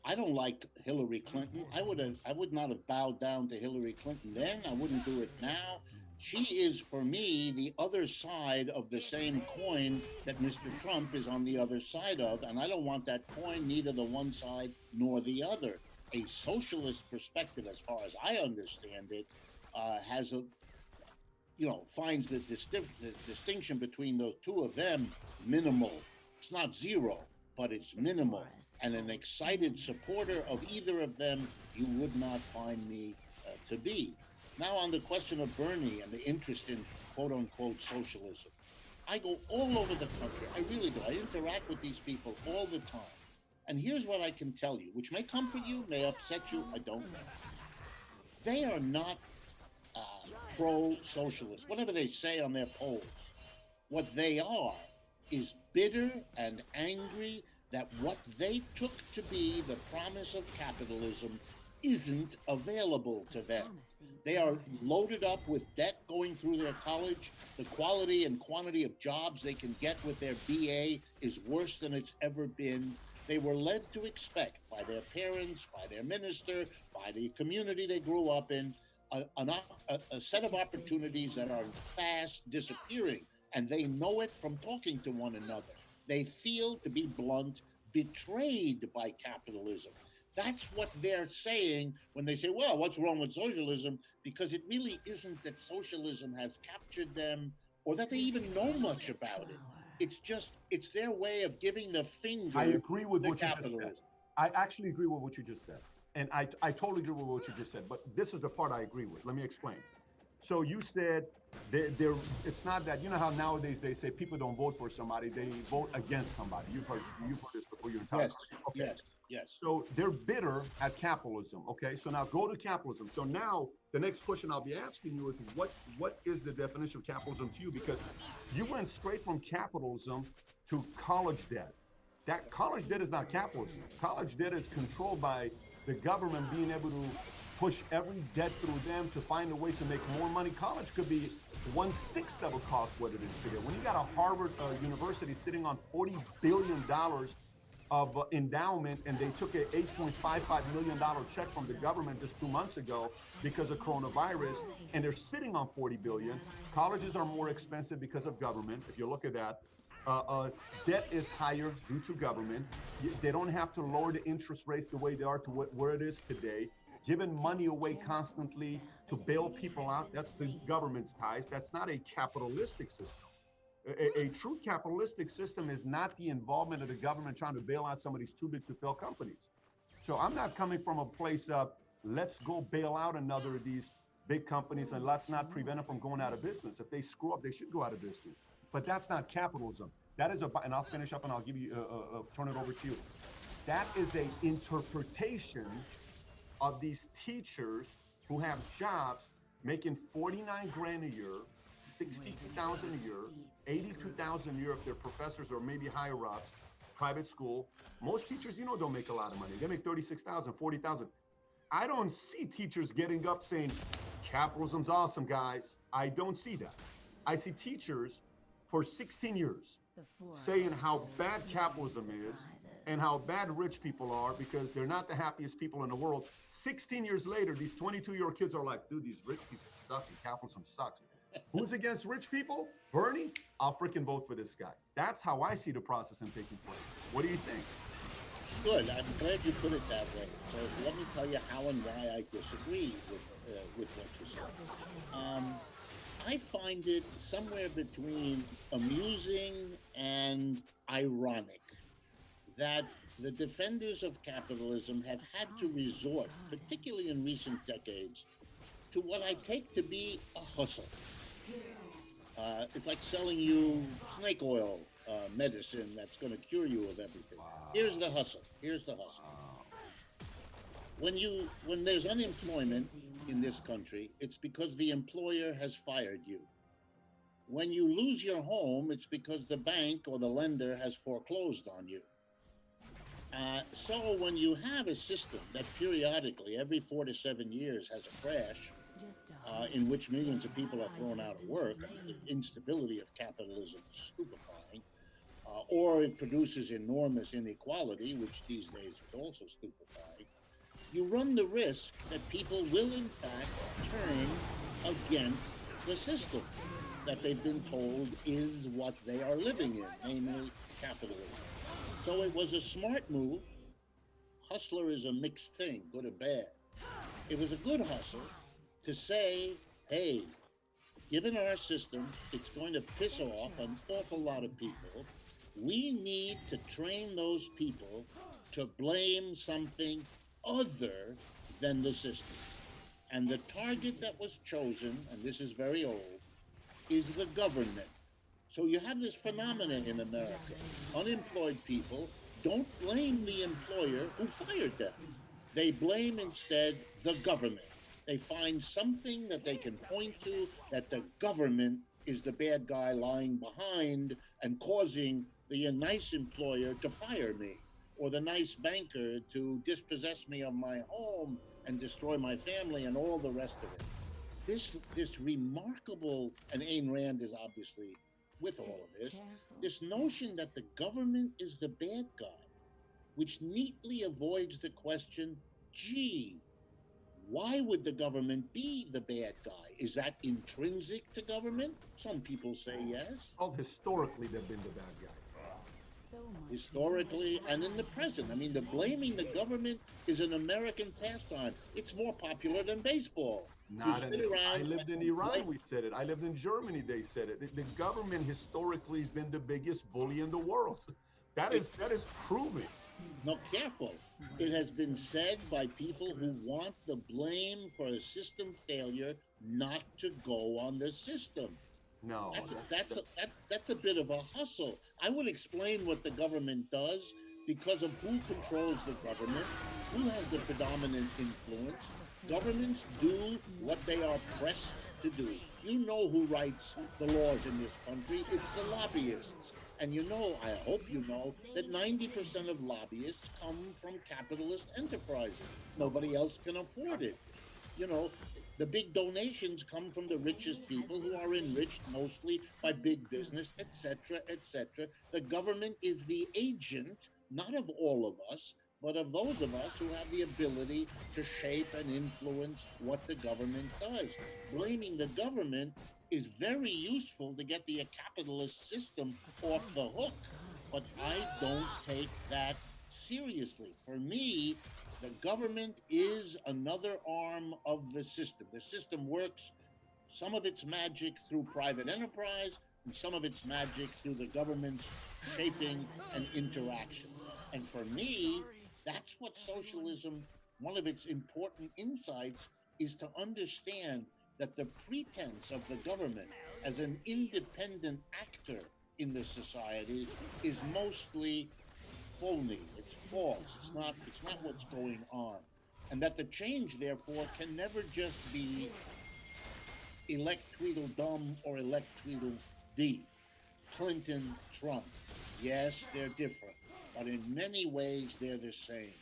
I don't like Hillary Clinton. I would not have bowed down to Hillary Clinton then. I wouldn't do it now. She is, for me, the other side of the same coin that Mr. Trump is on the other side of, and I don't want that coin, neither the one side nor the other. A socialist perspective, as far as I understand it, has finds the distinction between those two of them minimal. It's not zero, but it's minimal. And an excited supporter of either of them, you would not find me to be. Now, on the question of Bernie and the interest in quote-unquote socialism, I go all over the country. I really do. I interact with these people all the time. And here's what I can tell you, which may comfort you, may upset you, I don't know. They are not pro-socialist, whatever they say on their polls. What they are is bitter and angry that what they took to be the promise of capitalism isn't available to them. They are loaded up with debt going through their college. The quality and quantity of jobs they can get with their BA is worse than it's ever been. They were led to expect by their parents, by their minister, by the community they grew up in, a set of opportunities that are fast disappearing. And they know it from talking to one another. They feel, to be blunt, betrayed by capitalism. That's what they're saying when they say, well, what's wrong with socialism? Because it really isn't that socialism has captured them or that they even know much about it. It's their way of giving the finger. I agree with what you just capitalism. said. I actually agree with what you just said. And I totally agree with what you just said. But this is the part I agree with. Let me explain. So you said it's not that, how nowadays they say people don't vote for somebody, they vote against somebody. You've heard this before your entire career. Okay. Yes. So they're bitter at capitalism. Okay. So now go to capitalism. So now the next question I'll be asking you is what is the definition of capitalism to you? Because you went straight from capitalism to college debt. That college debt is not capitalism. College debt is controlled by the government being able to push every debt through them to find a way to make more money. College could be 1/6 of a cost what it is today. When you got a Harvard University sitting on $40 billion of endowment, and they took an $8.55 million check from the government just 2 months ago because of coronavirus, and they're sitting on $40 billion. Colleges are more expensive because of government, if you look at that. Debt is higher due to government. They don't have to lower the interest rates the way they are to where it is today. Giving money away constantly to bail people out, that's the government's ties. That's not a capitalistic system. A true capitalistic system is not the involvement of the government trying to bail out some of these too big to fail companies. So I'm not coming from a place of let's go bail out another of these big companies and let's not prevent them from going out of business. If they screw up, they should go out of business. But that's not capitalism. That is and I'll finish up and I'll give you turn it over to you. That is a interpretation of these teachers who have jobs making 49 grand a year, 62,000 a year, 82,000 a year if they're professors or maybe higher ups, private school. Most teachers, don't make a lot of money. They make 36,000, 40,000. I don't see teachers getting up saying, capitalism's awesome, guys. I don't see that. I see teachers for 16 years saying how bad capitalism is and how bad rich people are because they're not the happiest people in the world. 16 years later, these 22-year-old kids are like, dude, these rich people suck and capitalism sucks. Who's against rich people? Bernie? I'll freaking vote for this guy. That's how I see the process in taking place. What do you think? Good. I'm glad you put it that way. So let me tell you how and why I disagree with what you said. I find it somewhere between amusing and ironic that the defenders of capitalism have had to resort, particularly in recent decades, to what I take to be a hustle. It's like selling you snake oil medicine that's going to cure you of everything. Here's the hustle. When there's unemployment in this country, it's because the employer has fired you. When you lose your home, it's because the bank or the lender has foreclosed on you. So when you have a system that periodically, every 4 to 7 years, has a crash, in which millions of people are thrown out of work, the instability of capitalism is stupefying, or it produces enormous inequality, which these days is also stupefying, you run the risk that people will in fact turn against the system that they've been told is what they are living in, namely capitalism. So it was a smart move. Hustler is a mixed thing, good or bad. It was a good hustle to say, hey, given our system, it's going to piss off an awful lot of people. We need to train those people to blame something other than the system. And the target that was chosen, and this is very old, is the government. So you have this phenomenon in America. Unemployed people don't blame the employer who fired them. They blame instead the government. They find something that they can point to that the government is the bad guy lying behind and causing the nice employer to fire me, or the nice banker to dispossess me of my home and destroy my family and all the rest of it. This remarkable, and Ayn Rand is obviously with all of this notion that the government is the bad guy, which neatly avoids the question, gee, why would the government be the bad guy? Is that intrinsic to government? Some people say yes. Well, historically, they've been the bad guy. Historically and in the present. I mean, the blaming the government is an American pastime. It's more popular than baseball. I lived in Iran, we said it. I lived in Germany, they said it. The government historically has been the biggest bully in the world. That is proven. No, careful. It has been said by people who want the blame for a system failure not to go on the system. No, that's a bit of a hustle. I would explain what the government does because of who controls the government, who has the predominant influence. Governments do what they are pressed to do. You know who writes the laws in this country. It's the lobbyists. And you know, I hope you know, that 90% of lobbyists come from capitalist enterprises. Nobody else can afford it. You know, the big donations come from the richest people who are enriched mostly by big business, etc., etc. The government is the agent, not of all of us, but of those of us who have the ability to shape and influence what the government does. Blaming the government is very useful to get the capitalist system off the hook, but I don't take that seriously. For me, the government is another arm of the system. The system works, some of its magic through private enterprise, and some of its magic through the government's shaping and interaction. And for me, that's what socialism, one of its important insights, is to understand that the pretense of the government as an independent actor in the society is mostly phony. It's false. It's not what's going on. And that the change, therefore, can never just be elect Tweedledum or elect Tweedledee. Clinton, Trump. Yes, they're different, but in many ways they're the same.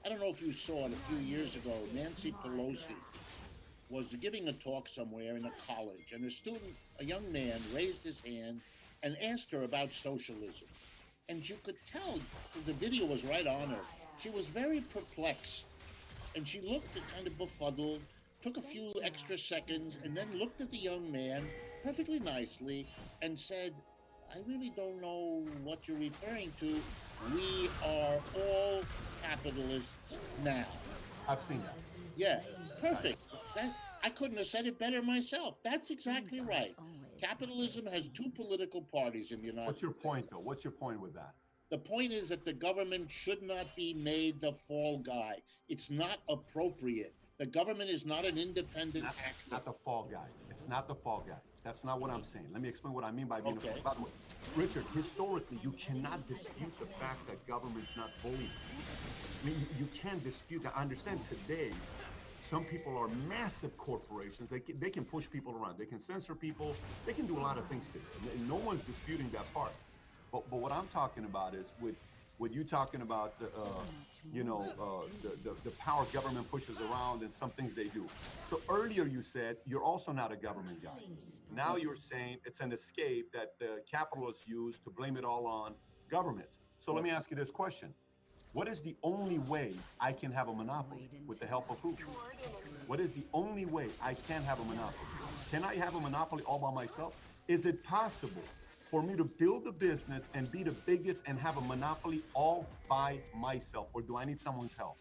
I don't know if you saw it a few years ago. Nancy Pelosi was giving a talk somewhere in a college, and a young man, raised his hand and asked her about socialism. And you could tell, the video was right on her, she was very perplexed. And she looked kind of befuddled, took a few extra seconds, and then looked at the young man perfectly nicely and said, I really don't know what you're referring to. We are all capitalists now. I've seen that. Yeah, perfect. I couldn't have said it better myself. That's exactly right. Capitalism has two political parties in the United States. What's your point, though? What's your point with that? The point is that the government should not be made the fall guy. It's not appropriate. The government is not an independent actor. Not the fall guy. It's not the fall guy. That's not what I'm saying. Let me explain what I mean by being Okay. a fall. By the way, Richard, historically, you cannot dispute the fact that government's not bullying. I mean, you can't dispute that. I understand today, some people are massive corporations. They can push people around. They can censor people. They can do a lot of things today. No one's disputing that part. But what I'm talking about is with you talking about the power government pushes around and some things they do. So earlier you said you're also not a government guy. Now you're saying it's an escape that the capitalists use to blame it all on governments. So let me ask you this question. What is the only way I can have a monopoly? With the help of who? What is the only way I can have a monopoly? Can I have a monopoly all by myself? Is it possible for me to build a business and be the biggest and have a monopoly all by myself? Or do I need someone's help?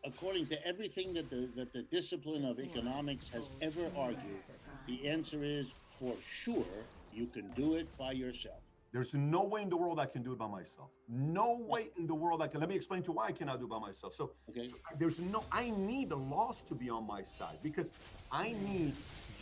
According to everything that the discipline of economics has ever argued, the answer is for sure you can do it by yourself. There's no way in the world I can do it by myself. No way in the world I can. Let me explain to you why I cannot do it by myself. So, Okay. I need the laws to be on my side because I need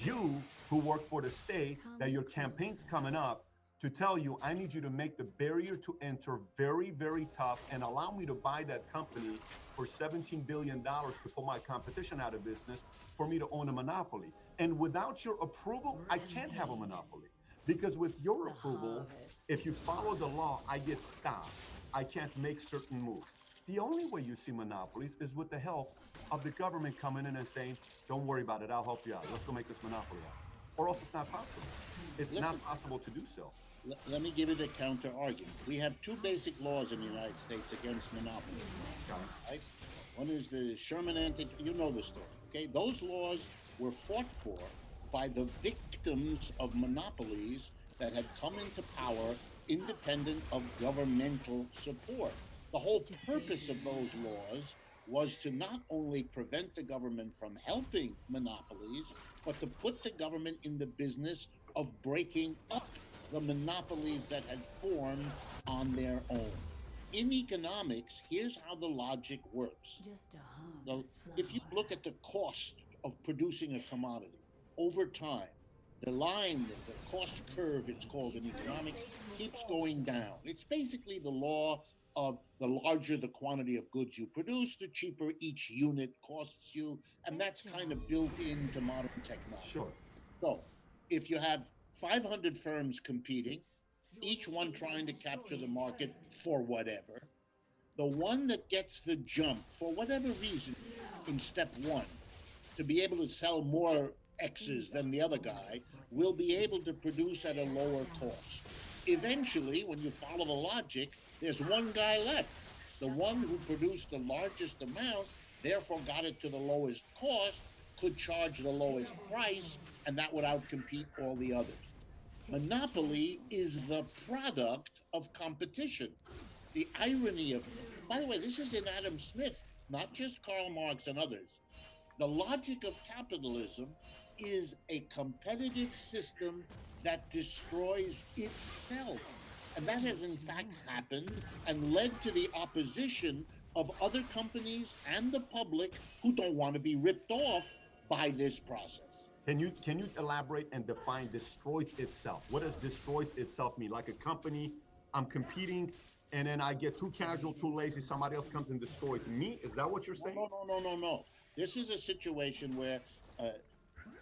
you who work for the state, that your campaign's coming up, to tell you, I need you to make the barrier to enter very, very tough and allow me to buy that company for $17 billion to put my competition out of business for me to own a monopoly. And without your approval, I can't have a monopoly. Because with your approval, if you follow the law, I get stopped. I can't make certain moves. The only way you see monopolies is with the help of the government coming in and saying, don't worry about it, I'll help you out. Let's go make this monopoly out. Or else it's not possible. It's not possible to do so. Let me give you the counter argument. We have two basic laws in the United States against monopoly. Right? One is the Sherman you know the story, okay? Those laws were fought for by the victims of monopolies that had come into power independent of governmental support. The whole purpose of those laws was to not only prevent the government from helping monopolies, but to put the government in the business of breaking up the monopolies that had formed on their own. In economics, here's how the logic works. So if you look at the cost of producing a commodity over time, the line, the cost curve, it's called in economics, keeps going down. It's basically the law of the larger the quantity of goods you produce, the cheaper each unit costs you, and that's kind of built into modern technology. Sure. So if you have 500 firms competing, each one trying to capture the market for whatever, the one that gets the jump, for whatever reason, in step one, to be able to sell more X's than the other guy, will be able to produce at a lower cost. Eventually, when you follow the logic, there's one guy left. The one who produced the largest amount, therefore got it to the lowest cost, could charge the lowest price, and that would outcompete all the others. Monopoly is the product of competition. The irony of, by the way, this is in Adam Smith, not just Karl Marx and others. The logic of capitalism is a competitive system that destroys itself. And that has in fact happened and led to the opposition of other companies and the public who don't want to be ripped off by this process. Can you elaborate and define destroys itself? What does destroys itself mean? Like a company, I'm competing and then I get too casual, too lazy, somebody else comes and destroys me? Is that what you're saying? No. This is a situation where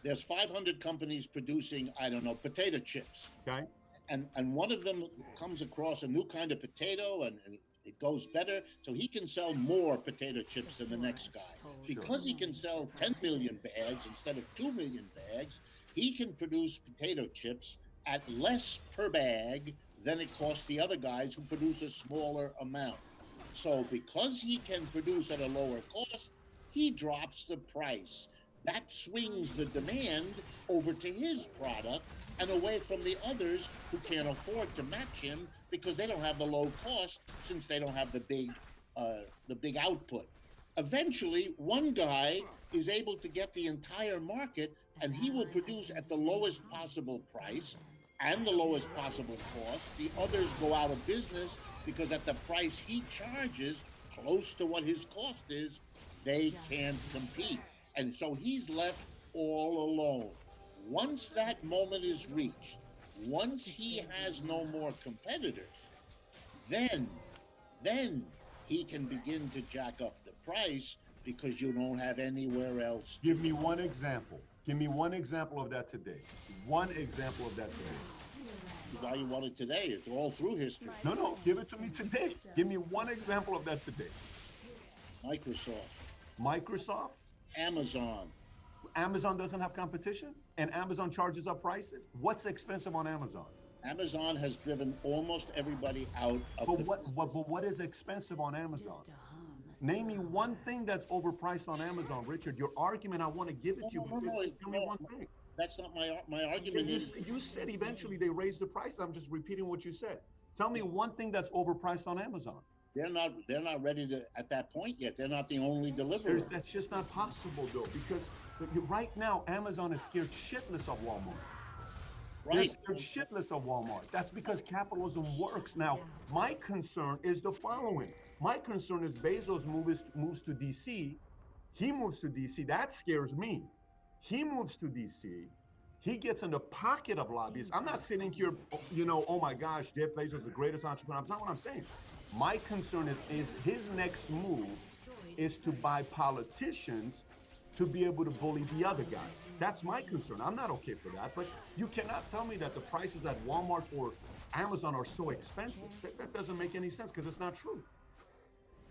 there's 500 companies producing, I don't know, potato chips. Okay. And one of them comes across a new kind of potato and it goes better, so he can sell more potato chips than the next guy. Because he can sell 10 million bags instead of 2 million bags, he can produce potato chips at less per bag than it costs the other guys who produce a smaller amount. So because he can produce at a lower cost, he drops the price. That swings the demand over to his product and away from the others who can't afford to match him because they don't have the low cost since they don't have the big output. Eventually, one guy is able to get the entire market and he will produce at the lowest possible price and the lowest possible cost. The others go out of business because at the price he charges, close to what his cost is, they can't compete. And so he's left all alone. Once that moment is reached, once he has no more competitors, then he can begin to jack up the price because you don't have anywhere else. Give me one example. Give me one example of that today. One example of that today. Why you want it today? It's all through history. No, give it to me today. Give me one example of that today. Microsoft? Amazon. Amazon doesn't have competition and Amazon charges up prices? What's expensive on Amazon? Amazon has driven almost everybody out of But what is expensive on Amazon? Name me one thing that's overpriced on Amazon, Richard. Your argument, I want to give it to you. Tell me one thing. That's not my argument. You said eventually they raised the price. I'm just repeating what you said. Tell me one thing that's overpriced on Amazon. They're not ready to at that point yet. They're not the only deliverer. That's just not possible though, because right now Amazon is scared shitless of Walmart. Right. They're scared shitless of Walmart. That's because capitalism works. Now, my concern is the following. My concern is Bezos moves to DC. He moves to DC. That scares me. He moves to DC. He gets in the pocket of lobbyists. I'm not sitting here, oh my gosh, Jeff Bezos is the greatest entrepreneur. That's not what I'm saying. My concern is his next move is to buy politicians to be able to bully the other guys. That's my concern. I'm not okay for that, but you cannot tell me that the prices at Walmart or Amazon are so expensive. That doesn't make any sense because it's not true.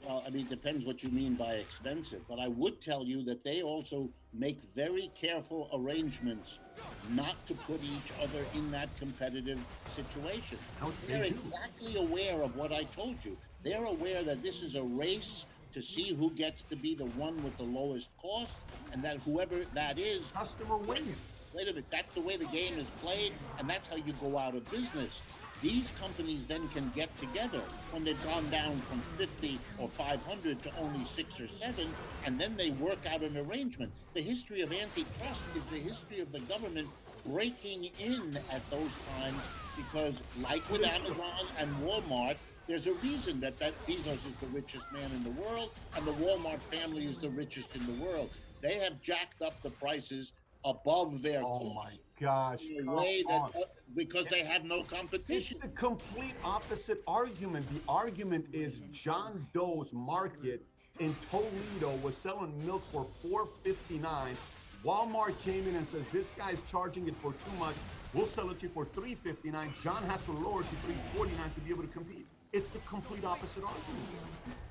Well, I mean, it depends what you mean by expensive, but I would tell you that they also make very careful arrangements not to put each other in that competitive situation. They're exactly aware of what I told you. They're aware that this is a race to see who gets to be the one with the lowest cost, and that whoever that is, customer wins. Wait a minute, that's the way the game is played, and that's how you go out of business. These companies then can get together when they've gone down from 50 or 500 to only 6 or 7, and then they work out an arrangement. The history of antitrust is the history of the government breaking in at those times because, like with Amazon and Walmart, there's a reason that Bezos is the richest man in the world and the Walmart family is the richest in the world. They have jacked up the prices above their cost. Oh my gosh. Because they have no competition. It's the complete opposite argument. The argument is John Doe's market in Toledo was selling milk for $4.59. Walmart came in and says, this guy's charging it for too much. We'll sell it to you for $3.59. John had to lower it to $3.49 to be able to compete. It's the complete opposite argument.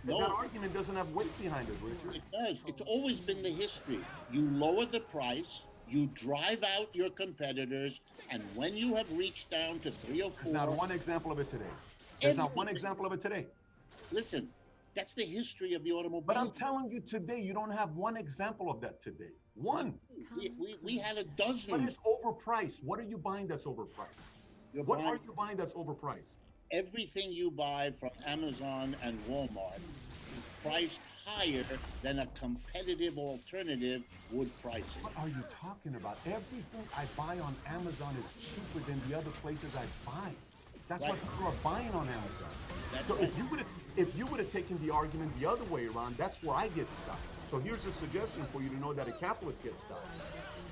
No. That argument doesn't have weight behind it, Richard. It does. It's always been the history. You lower the price, you drive out your competitors, and when you have reached down to 3 or 4... There's not one example of it today. There's not one example of it today. Listen, that's the history of the automobile. But I'm telling you today, you don't have one example of that today. One. We had a dozen. What is overpriced? What are you buying that's overpriced? What are you buying that's overpriced? Everything you buy from Amazon and Walmart is priced higher than a competitive alternative would price it. What are you talking about? Everything I buy on Amazon is cheaper than the other places I buy. That's why people are buying on Amazon. So if you would have taken the argument the other way around, that's where I get stuck. So here's a suggestion for you to know that a capitalist gets stuck.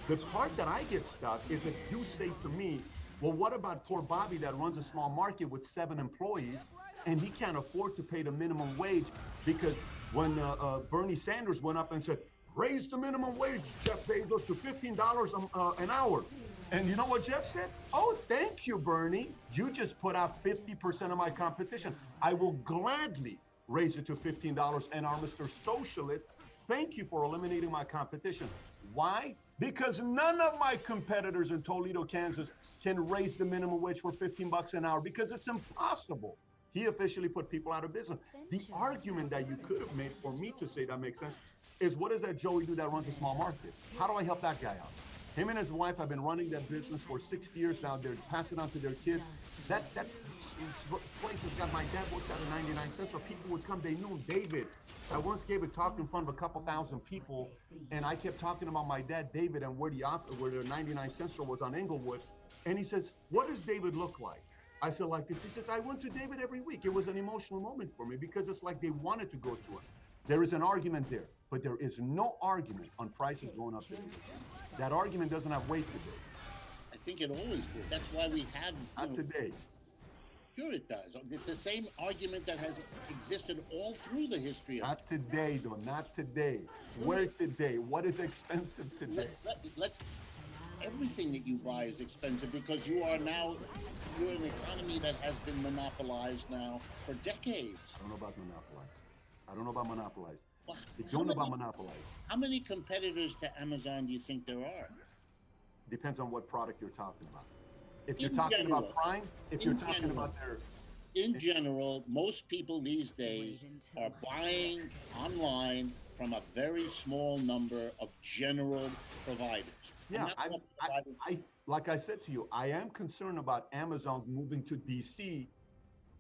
The part that I get stuck is if you say to me, well, what about poor Bobby that runs a small market with 7 employees and he can't afford to pay the minimum wage because when Bernie Sanders went up and said, raise the minimum wage, Jeff Bezos, to $15 an hour. And you know what Jeff said? Oh, thank you, Bernie. You just put out 50% of my competition. I will gladly raise it to $15 an hour, Mr. Socialist. Thank you for eliminating my competition. Why? Because none of my competitors in Toledo, Kansas can raise the minimum wage for 15 bucks an hour because it's impossible. He officially put people out of business. The argument that you could have made for me to say that makes sense is, what does that Joey do that runs a small market? How do I help that guy out? Him and his wife have been running that business for 6 years now. They're passing on to their kids. That place has got, my dad worked at a 99 cents store. People would come, they knew David. I once gave a talk in front of a couple thousand people, and I kept talking about my dad, David, and where the 99 cent store was on Englewood. And he says, what does David look like? I said, like this. He says, I went to David every week. It was an emotional moment for me because it's like they wanted to go to him. There is an argument there, but there is no argument on prices going up today. That argument doesn't have weight today. I think it always did. That's why we have. Not today. Sure, it does. It's the same argument that has existed all through the history of. Not today, though. Not today. Where today? What is expensive today? Let's. Everything that you buy is expensive because you're an economy that has been monopolized now for decades. I don't know about monopolized. Well, I don't know about monopolized. How many competitors to Amazon do you think there are? Depends on what product you're talking about. If you're In talking general. about Prime, if you're talking general. about their... In general, most people these days are buying online from a very small number of general providers. Yeah, And that's what providers- I like I said to you, I am concerned about Amazon moving to DC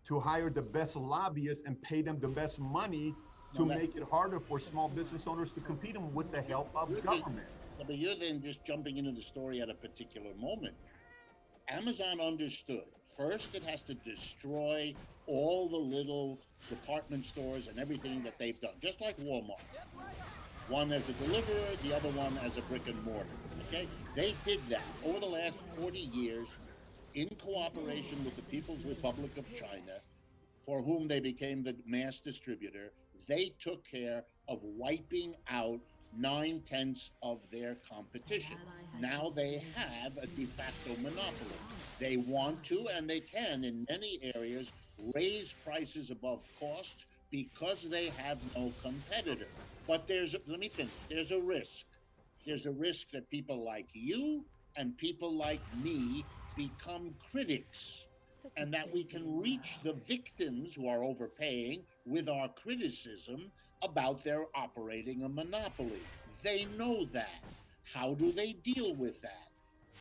to hire the best lobbyists and pay them the best money to make it harder for small business owners to compete them with the help of government. But you're then just jumping into the story at a particular moment. Amazon understood. First, it has to destroy all the little department stores and everything that they've done, just like Walmart. One as a deliverer, the other one as a brick and mortar. Okay? They did that over the last 40 years in cooperation with the People's Republic of China, for whom they became the mass distributor. They took care of wiping out 9/10 of their competition. Now they have a de facto monopoly. They want to, and they can in many areas, raise prices above cost because they have no competitor. But let me finish, there's a risk. There's a risk that people like you and people like me become critics, and that we can reach the victims who are overpaying with our criticism about their operating a monopoly. They know that. How do they deal with that?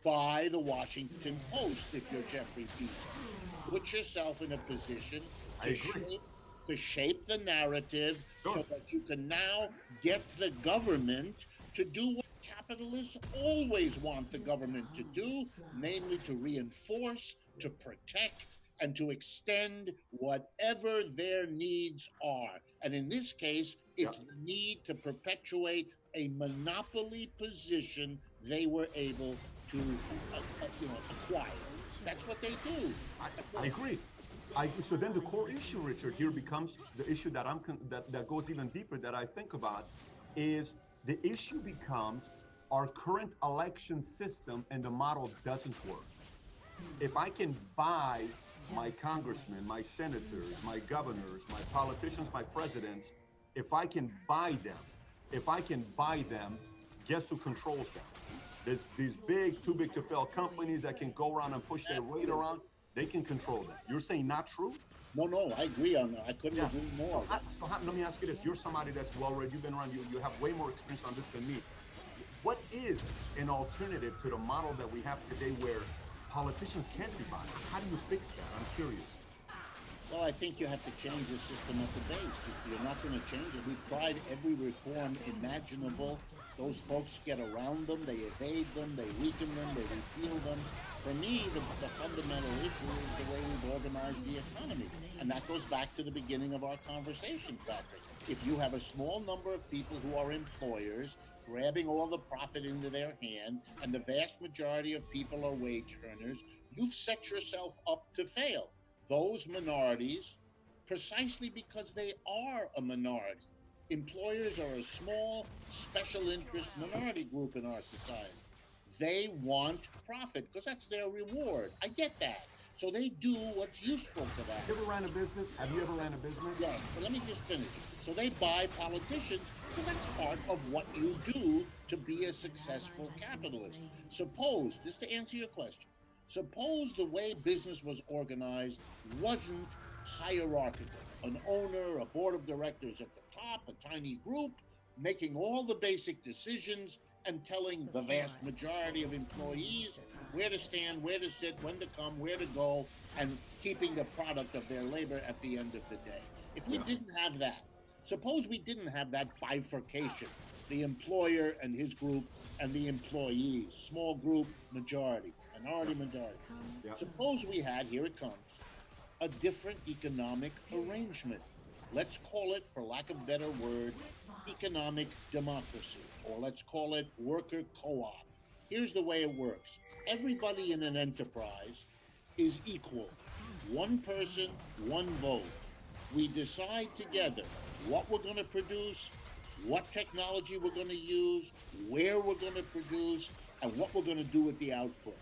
Buy the Washington Post if you're Jeffrey Bezos. Put yourself in a position to shape the narrative so that you can now get the government to do what capitalists always want the government to do, namely to reinforce, to protect, and to extend whatever their needs are. And in this case, it's the need to perpetuate a monopoly position they were able to acquire. That's what they do. I agree. So then the core issue, Richard, here becomes the issue that that goes even deeper that I think about is the issue becomes our current election system and the model doesn't work. If I can buy my congressmen, my senators, my governors, my politicians, my presidents, if I can buy them, guess who controls them? There's these big, too big to fail companies that can go around and push their weight around. They can control them. You're saying not true? No, I agree on that. I couldn't agree more. So let me ask you this. You're somebody that's well-read. You've been around. You have way more experience on this than me. What is an alternative to the model that we have today where politicians can't be bought? How do you fix that? I'm curious. Well, I think you have to change the system at the base. You're not going to change it. We've tried every reform imaginable. Those folks get around them, they evade them, they weaken them, they repeal them. For me, the fundamental issue is the way we've organized the economy. And that goes back to the beginning of our conversation, Patrick. If you have a small number of people who are employers, grabbing all the profit into their hand, and the vast majority of people are wage earners, you've set yourself up to fail. Those minorities precisely because they are a minority. Employers are a small, special interest minority group in our society. They want profit because that's their reward. I get that. So they do what's useful to them. You ever ran a business? Have you ever ran a business? Yeah, but let me just finish. So they buy politicians because that's part of what you do to be a successful capitalist. Suppose, just to answer your question, suppose the way business was organized wasn't hierarchical. An owner, a board of directors at the top, a tiny group, making all the basic decisions and telling the vast majority of employees where to stand, where to sit, when to come, where to go, and keeping the product of their labor at the end of the day. If we didn't have that, suppose we didn't have that bifurcation, the employer and his group and the employees, small group, majority, minority, majority. Yeah. Suppose we had, here it comes, a different economic arrangement. Let's call it, for lack of a better word, economic democracy, or let's call it worker co-op. Here's the way it works. Everybody in an enterprise is equal. One person, one vote. We decide together what we're going to produce, what technology we're going to use, where we're going to produce, and what we're going to do with the output.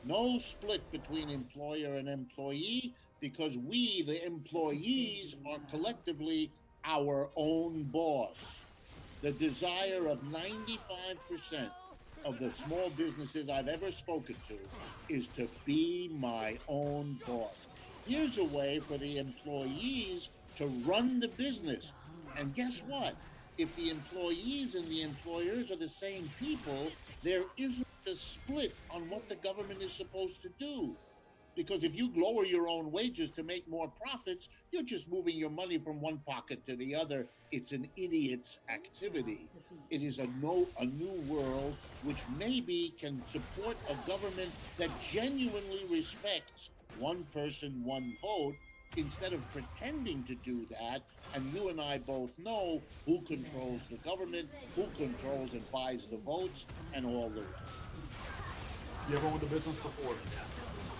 No split between employer and employee, because we, the employees, are collectively our own boss. The desire of 95% of the small businesses I've ever spoken to is to be my own boss. Here's a way for the employees to run the business. And guess what? If the employees and the employers are the same people, there isn't a split on what the government is supposed to do. Because if you lower your own wages to make more profits, you're just moving your money from one pocket to the other. It's an idiot's activity. It is a new world which maybe can support a government that genuinely respects one person, one vote, instead of pretending to do that. And you and I both know who controls the government, who controls and buys the votes, and all the rest. You ever owned a business before?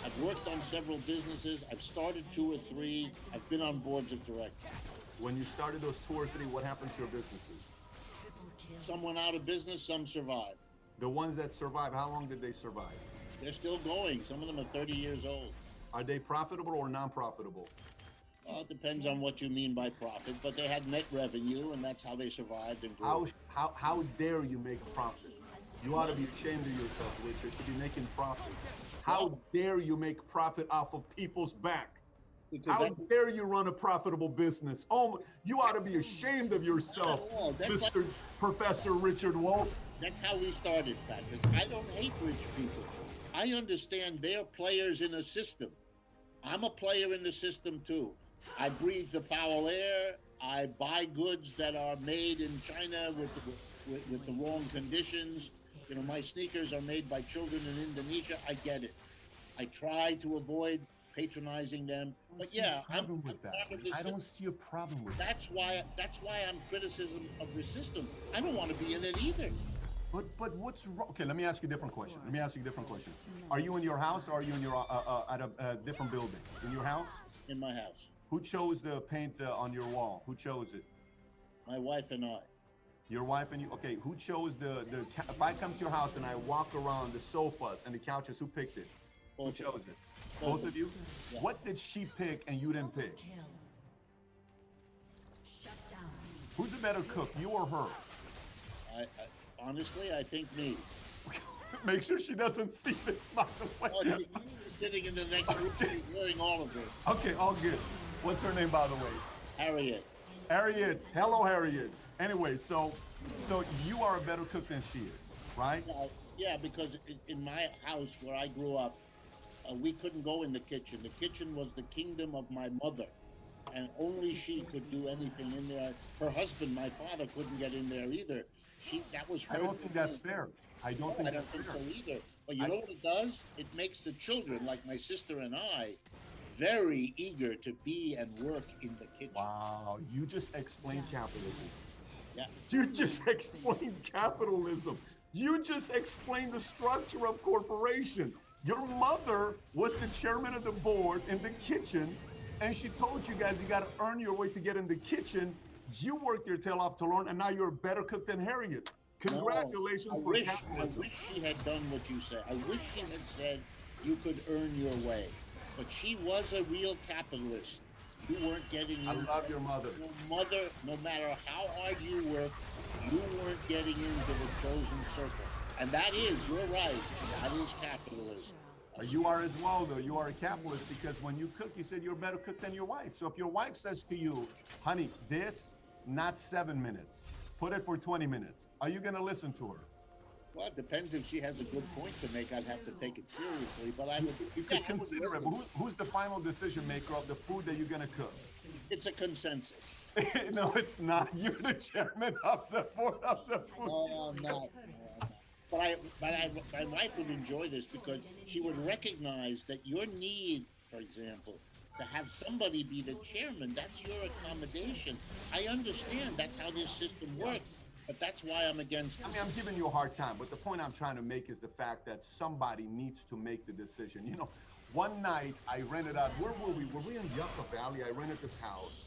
I've worked on several businesses. I've started 2 or 3. I've been on boards of directors. When you started those 2 or 3, what happened to your businesses? Some went out of business, some survived. The ones that survived, how long did they survive? They're still going. Some of them are 30 years old. Are they profitable or non-profitable? Well, it depends on what you mean by profit, but they had net revenue, and that's how they survived and grew. How dare you make profit? You ought to be ashamed of yourself, Richard, to be making profit. How dare you make profit off of people's back? How dare you run a profitable business? Oh, you ought to be ashamed of yourself, Mr. Professor Richard Wolff. That's how we started, Patrick. I don't hate rich people. I understand they're players in a system. I'm a player in the system too. I breathe the foul air. I buy goods that are made in China with the wrong conditions. You know, my sneakers are made by children in Indonesia. I get it. I try to avoid patronizing them. But yeah, I'm part of this. I don't see a problem with that. That's why I'm criticism of the system. I don't want to be in it either. But what's wrong? Okay, let me ask you a different question. Are you in your house or are you in your at a different building? In your house? In my house. Who chose the paint on your wall? Who chose it? My wife and I. Your wife and you? Okay, who chose the if I come to your house and I walk around the sofas and the couches, who picked it? Who chose it? Both of you? Yeah. What did she pick and you didn't pick? Who's a better cook, you or her? Honestly, I think me. Make sure she doesn't see this, by the way. Oh, she's sitting in the next room, she's hearing all of this. Okay, all good. What's her name, by the way? Harriet. Harriet. Hello, Harriet. Anyway, so you are a better cook than she is, right? Yeah, because in my house where I grew up, we couldn't go in the kitchen. The kitchen was the kingdom of my mother, and only she could do anything in there. Her husband, my father, couldn't get in there either. That was her. I don't think that's fair. I don't think so either. But you know what it does? It makes the children, like my sister and I, very eager to be and work in the kitchen. Wow, you just explained capitalism. Yeah. You just explained capitalism. You just explained the structure of corporation. Your mother was the chairman of the board in the kitchen, And she told you guys you got to earn your way to get in the kitchen. You worked your tail off to learn, and now you're a better cook than Harriet. Congratulations for capitalism. I wish she had done what you said. I wish she had said you could earn your way. But she was a real capitalist. You weren't getting in. I love your mother. Your mother, no matter how hard you worked, you weren't getting into the chosen circle. And that is, you're right, that is capitalism. You are as well, though. You are a capitalist because when you cook, you said you're a better cook than your wife. So if your wife says to you, honey, this, not 7 minutes, put it for 20 minutes, are you going to listen to her? Well, it depends. If she has a good point to make, I'd have to take it seriously. But I would. You could consider it. But who's the final decision maker of the food that you're going to cook? It's a consensus. No, it's not. You're the chairman of the board of the food. No, I'm not. But my wife would enjoy this because she would recognize that your need, for example, to have somebody be the chairman, that's your accommodation. I understand that's how this system works, but that's why I'm against it. I mean, I'm giving you a hard time, but the point I'm trying to make is the fact that somebody needs to make the decision. You know, one night I rented out, where were we? Were we in Yucca Valley? I rented this house.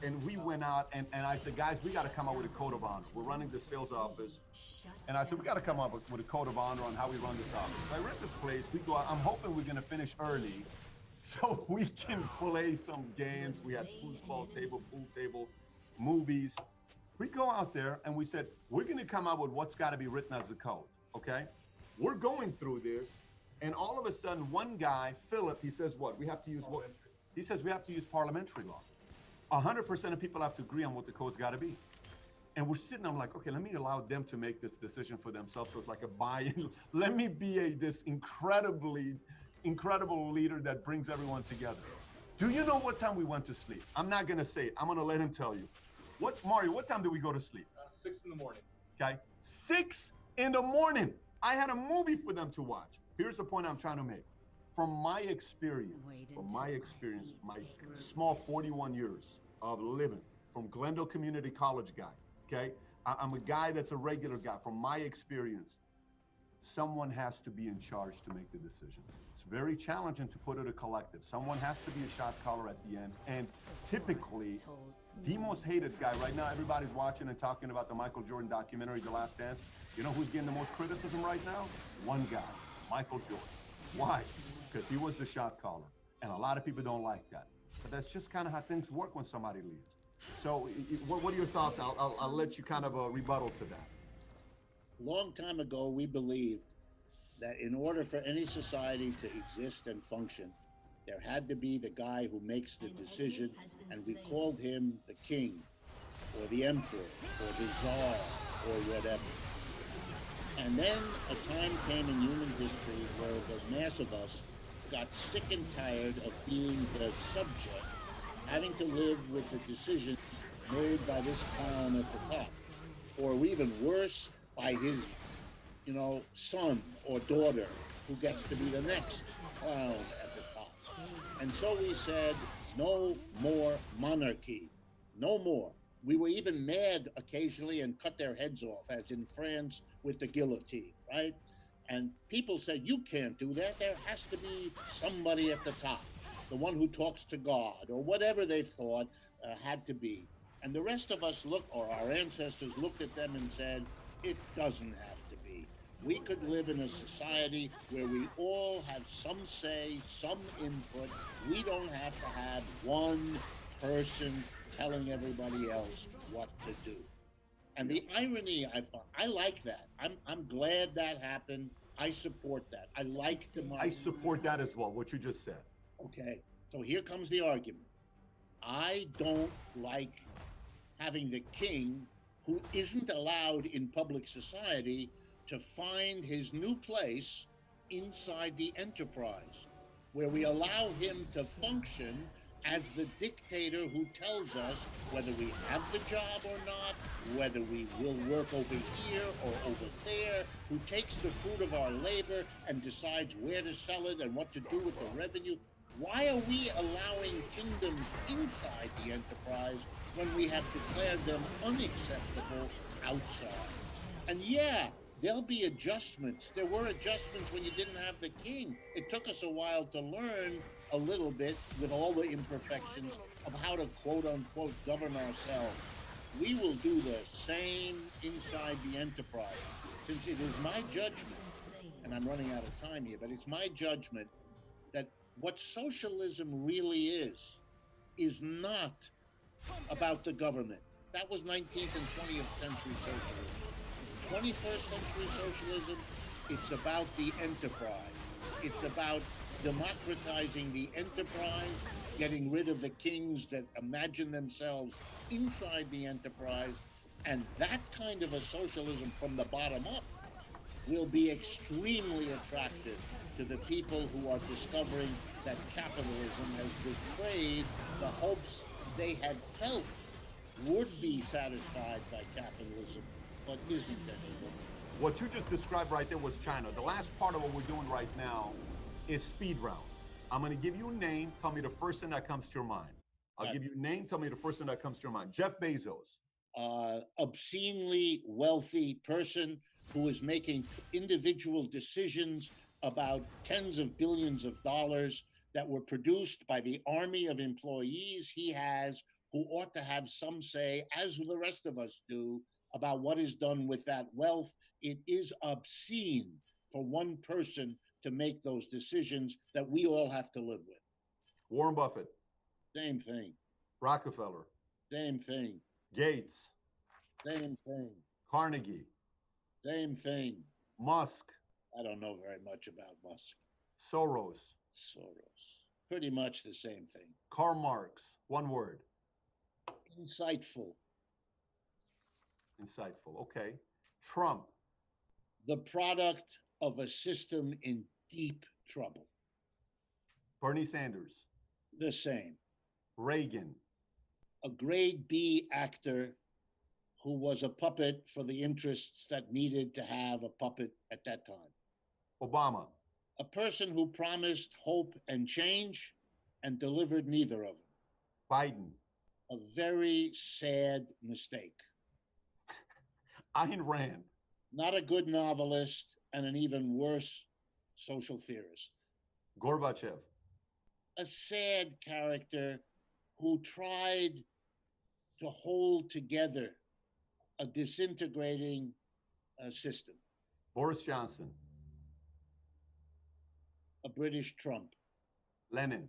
And we went out and I said, guys, we got to come up with a code of honor. We're running the sales office. And I said, we got to come up with a code of honor on how we run this office. So I rent this place. We go out. I'm hoping we're going to finish early so we can play some games. We had foosball table, pool table, movies. We go out there and we said, we're going to come up with what's got to be written as a code. Okay. We're going through this. And all of a sudden, one guy, Philip, he says, what? We have to use what? He says, we have to use parliamentary law. 100% of people have to agree on what the code's got to be. And we're sitting, I'm like, okay, let me allow them to make this decision for themselves. So it's like a buy-in. Let me be this incredible leader that brings everyone together. Do you know what time we went to sleep? I'm not going to say it. I'm going to let him tell you. Mario, what time did we go to sleep? 6 in the morning. Okay. 6 in the morning. I had a movie for them to watch. Here's the point I'm trying to make. From my experience, my small 41 years of living, from Glendale Community College guy, okay? I'm a guy that's a regular guy. From my experience, someone has to be in charge to make the decisions. It's very challenging to put it a collective. Someone has to be a shot caller at the end. And typically, the most hated guy right now, everybody's watching and talking about the Michael Jordan documentary, The Last Dance. You know who's getting the most criticism right now? One guy, Michael Jordan. Why? Because he was the shot caller. And a lot of people don't like that. But that's just kind of how things work when somebody leads. So what are your thoughts? I'll let you kind of rebuttal to that. A long time ago, we believed that in order for any society to exist and function, there had to be the guy who makes the decision, and we called him the king, or the emperor, or the czar, or whatever. And then a time came in human history where the mass of us got sick and tired of being the subject, having to live with the decisions made by this clown at the top, or even worse, by his, son or daughter, who gets to be the next clown at the top. And so we said, no more monarchy, no more. We were even mad occasionally and cut their heads off, as in France with the guillotine, right? And people said, you can't do that. There has to be somebody at the top, the one who talks to God, or whatever they thought had to be. And the rest of us or our ancestors looked at them and said, it doesn't have to be. We could live in a society where we all have some say, some input. We don't have to have one person telling everybody else what to do. And the irony I like that. I'm glad that happened. I support that. I like democracy. I support that as well, what you just said. Okay, so here comes the argument. I don't like having the king, who isn't allowed in public society, to find his new place inside the enterprise, where we allow him to function as the dictator who tells us whether we have the job or not, whether we will work over here or over there, who takes the fruit of our labor and decides where to sell it and what to do with the revenue. Why are we allowing kingdoms inside the enterprise when we have declared them unacceptable outside? And yeah, There'll be adjustments. There were adjustments when you didn't have the king. It took us a while to learn a little bit with all the imperfections of how to quote unquote govern ourselves. We will do the same inside the enterprise. Since it is my judgment, and I'm running out of time here, but it's my judgment that what socialism really is not about the government. That was 19th and 20th century socialism. 21st century socialism, it's about the enterprise. It's about democratizing the enterprise, getting rid of the kings that imagine themselves inside the enterprise. And that kind of a socialism from the bottom up will be extremely attractive to the people who are discovering that capitalism has betrayed the hopes they had felt would be satisfied by capitalism, but isn't anymore. What you just described right there was China. The last part of what we're doing right now is speed round. I'm going to give you a name. Tell me the first thing that comes to your mind. I'll give you a name. Tell me the first thing that comes to your mind. Jeff Bezos. Obscenely wealthy person who is making individual decisions about tens of billions of dollars that were produced by the army of employees he has, who ought to have some say, as the rest of us do, about what is done with that wealth. It is obscene for one person to make those decisions that we all have to live with. Warren Buffett. Same thing. Rockefeller. Same thing. Gates. Same thing. Carnegie. Same thing. Musk. I don't know very much about Musk. Soros. Soros. Pretty much the same thing. Karl Marx. One word. Insightful. Insightful. Okay. Trump. The product of a system in deep trouble. Bernie Sanders. The same. Reagan. A grade B actor who was a puppet for the interests that needed to have a puppet at that time. Obama. A person who promised hope and change and delivered neither of them. Biden. A very sad mistake. Ayn Rand. Not a good novelist and an even worse social theorist. Gorbachev. A sad character who tried to hold together a disintegrating system. Boris Johnson. A British Trump. Lenin.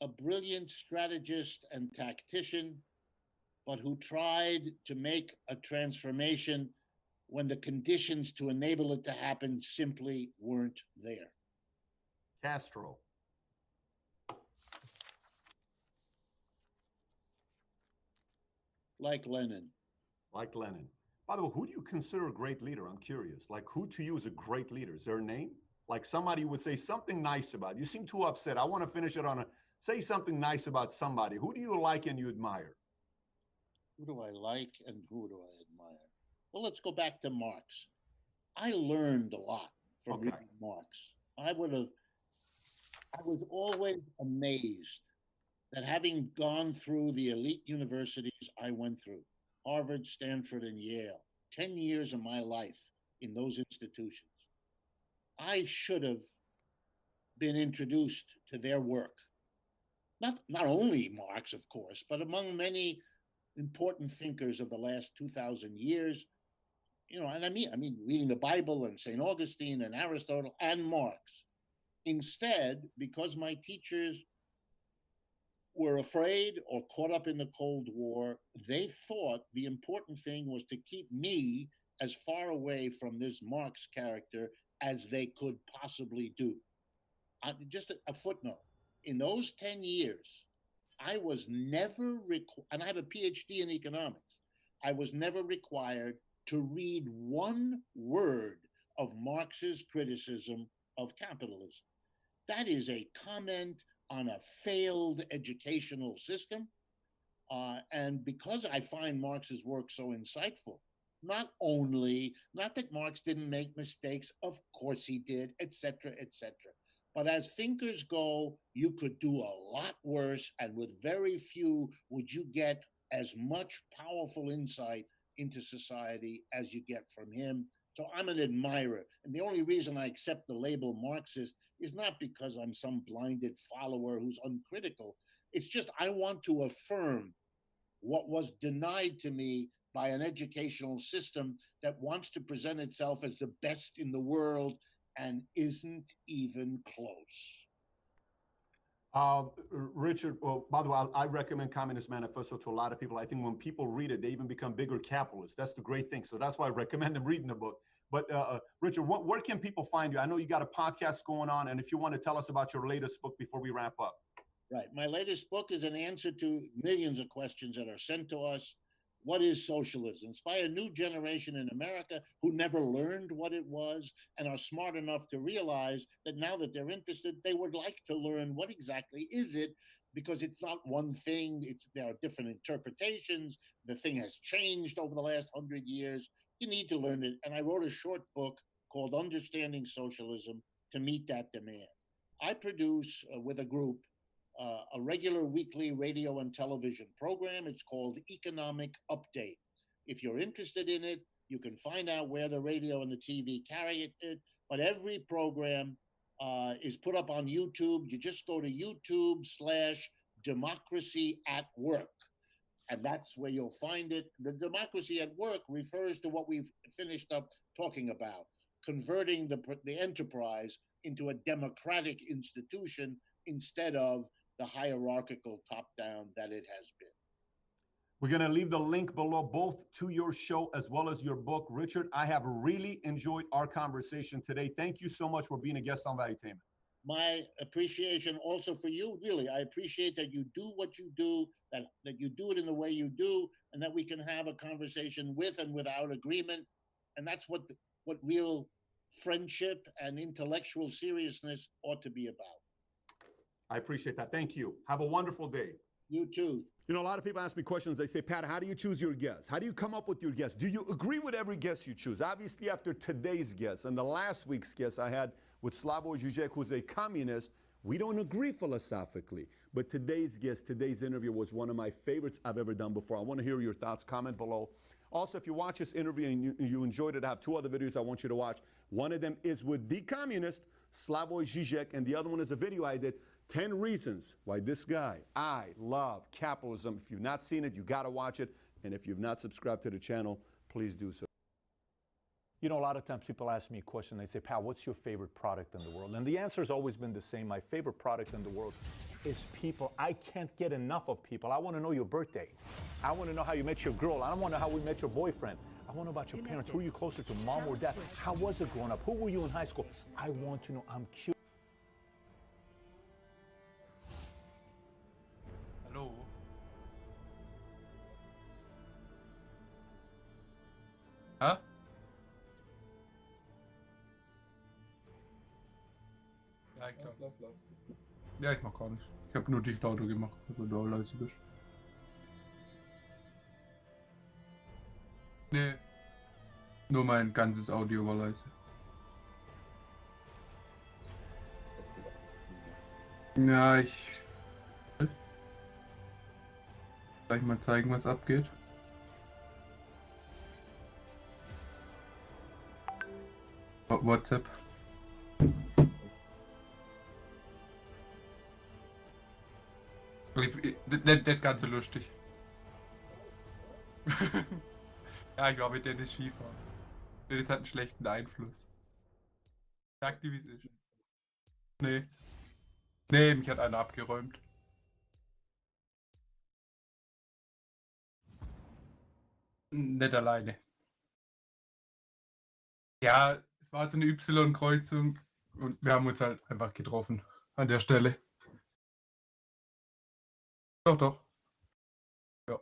A brilliant strategist and tactician, but who tried to make a transformation when the conditions to enable it to happen simply weren't there. Castro. Like Lenin. Like Lenin. By the way, who do you consider a great leader? I'm curious. Like, who to you is a great leader? Is there a name? Like somebody you would say something nice about. You seem too upset. I want to finish it on say something nice about somebody. Who do you like and you admire? Who do I like and who do I admire? Well, let's go back to Marx. I learned a lot from reading Marx. I was always amazed that having gone through the elite universities I went through, Harvard, Stanford, and Yale, 10 years of my life in those institutions, I should have been introduced to their work. Not only Marx, of course, but among many important thinkers of the last 2,000 years, and I mean reading the Bible and St. Augustine and Aristotle and Marx. Instead, because my teachers were afraid or caught up in the Cold War, they thought the important thing was to keep me as far away from this Marx character as they could possibly do. Just a footnote. In those 10 years, I was never required, and I have a PhD in economics, I was never required to read one word of Marx's criticism of capitalism. That is a comment on a failed educational system. And because I find Marx's work so insightful, not that Marx didn't make mistakes, of course he did, et cetera, but as thinkers go, you could do a lot worse, and with very few would you get as much powerful insight into society as you get from him. So I'm an admirer. And the only reason I accept the label Marxist is not because I'm some blinded follower who's uncritical. It's just I want to affirm what was denied to me by an educational system that wants to present itself as the best in the world and isn't even close. Richard, well, by the way, I recommend Communist Manifesto to a lot of people. I think when people read it, they even become bigger capitalists. That's the great thing. So that's why I recommend them reading the book. But Richard, where can people find you? I know you got a podcast going on, and if you want to tell us about your latest book before we wrap up. Right. My latest book is an answer to millions of questions that are sent to us. What is socialism? It's by a new generation in America who never learned what it was and are smart enough to realize that now that they're interested, they would like to learn what exactly is it, because it's not one thing. There are different interpretations. The thing has changed over the last 100 years. You need to learn it. And I wrote a short book called Understanding Socialism to meet that demand. I produce with a group a regular weekly radio and television program. It's called Economic Update. If you're interested in it, you can find out where the radio and the TV carry it. But every program is put up on YouTube. You just go to YouTube/Democracy at Work. And that's where you'll find it. The Democracy at Work refers to what we've finished up talking about, converting the enterprise into a democratic institution instead of the hierarchical top-down that it has been. We're going to leave the link below, both to your show as well as your book. Richard, I have really enjoyed our conversation today. Thank you so much for being a guest on Valuetainment. My appreciation also for you, really. I appreciate that you do what you do, that you do it in the way you do, and that we can have a conversation with and without agreement. And that's what real friendship and intellectual seriousness ought to be about. I appreciate that. Thank you. Have a wonderful day. You too. You know, a lot of people ask me questions. They say, Pat, how do you choose your guests? How do you come up with your guests? Do you agree with every guest you choose? Obviously, after today's guest and the last week's guest I had with Slavoj Žižek, who's a communist, we don't agree philosophically. But today's guest, today's interview was one of my favorites I've ever done before. I want to hear your thoughts. Comment below. Also, if you watch this interview and you enjoyed it, I have two other videos I want you to watch. One of them is with the communist, Slavoj Žižek, and the other one is a video I did, 10 reasons why this guy, I love capitalism. If you've not seen it, you got to watch it. And if you've not subscribed to the channel, please do so. You know, a lot of times people ask me a question. They say, Pal, what's your favorite product in the world? And the answer has always been the same. My favorite product in the world is people. I can't get enough of people. I want to know your birthday. I want to know how you met your girl. I don't want to know how we met your boyfriend. I want to know about your parents. Who are you closer to, mom or dad? How was it growing up? Who were you in high school? I want to know. I'm curious. Hallo? Hä? Ja, ich glaube. Ja, ich mach gar nicht. Ich habe nur dich lauter gemacht, weil du auch leise bist. Nee. Nur mein ganzes Audio war leise. Ja, Soll ich mal zeigen, was abgeht? WhatsApp. Nicht ganz so lustig. Ja, ich war mit Dennis Skifahren. Dennis hat einen schlechten Einfluss. Sag dir, wie es ist. Nee. Nee, mich hat einer abgeräumt. Nicht alleine. Ja, es war so eine Y-Kreuzung und wir haben uns halt einfach getroffen an der Stelle. Doch, doch. Ja.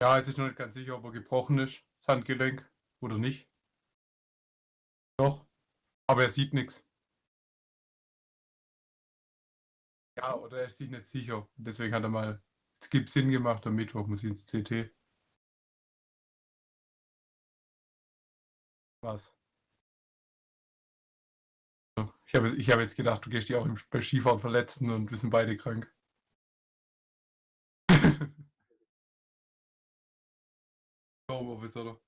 Ja, jetzt ist noch nicht ganz sicher, ob er gebrochen ist, das Handgelenk, oder nicht. Doch. Aber er sieht nichts. Ja, oder er ist sich nicht sicher. Deswegen hat er mal, es gibt Sinn gemacht, am Mittwoch muss ich ins CT. Was? Ich habe jetzt gedacht, du gehst dich auch beim Skifahren verletzen und wir sind beide krank. Homeoffice, oder?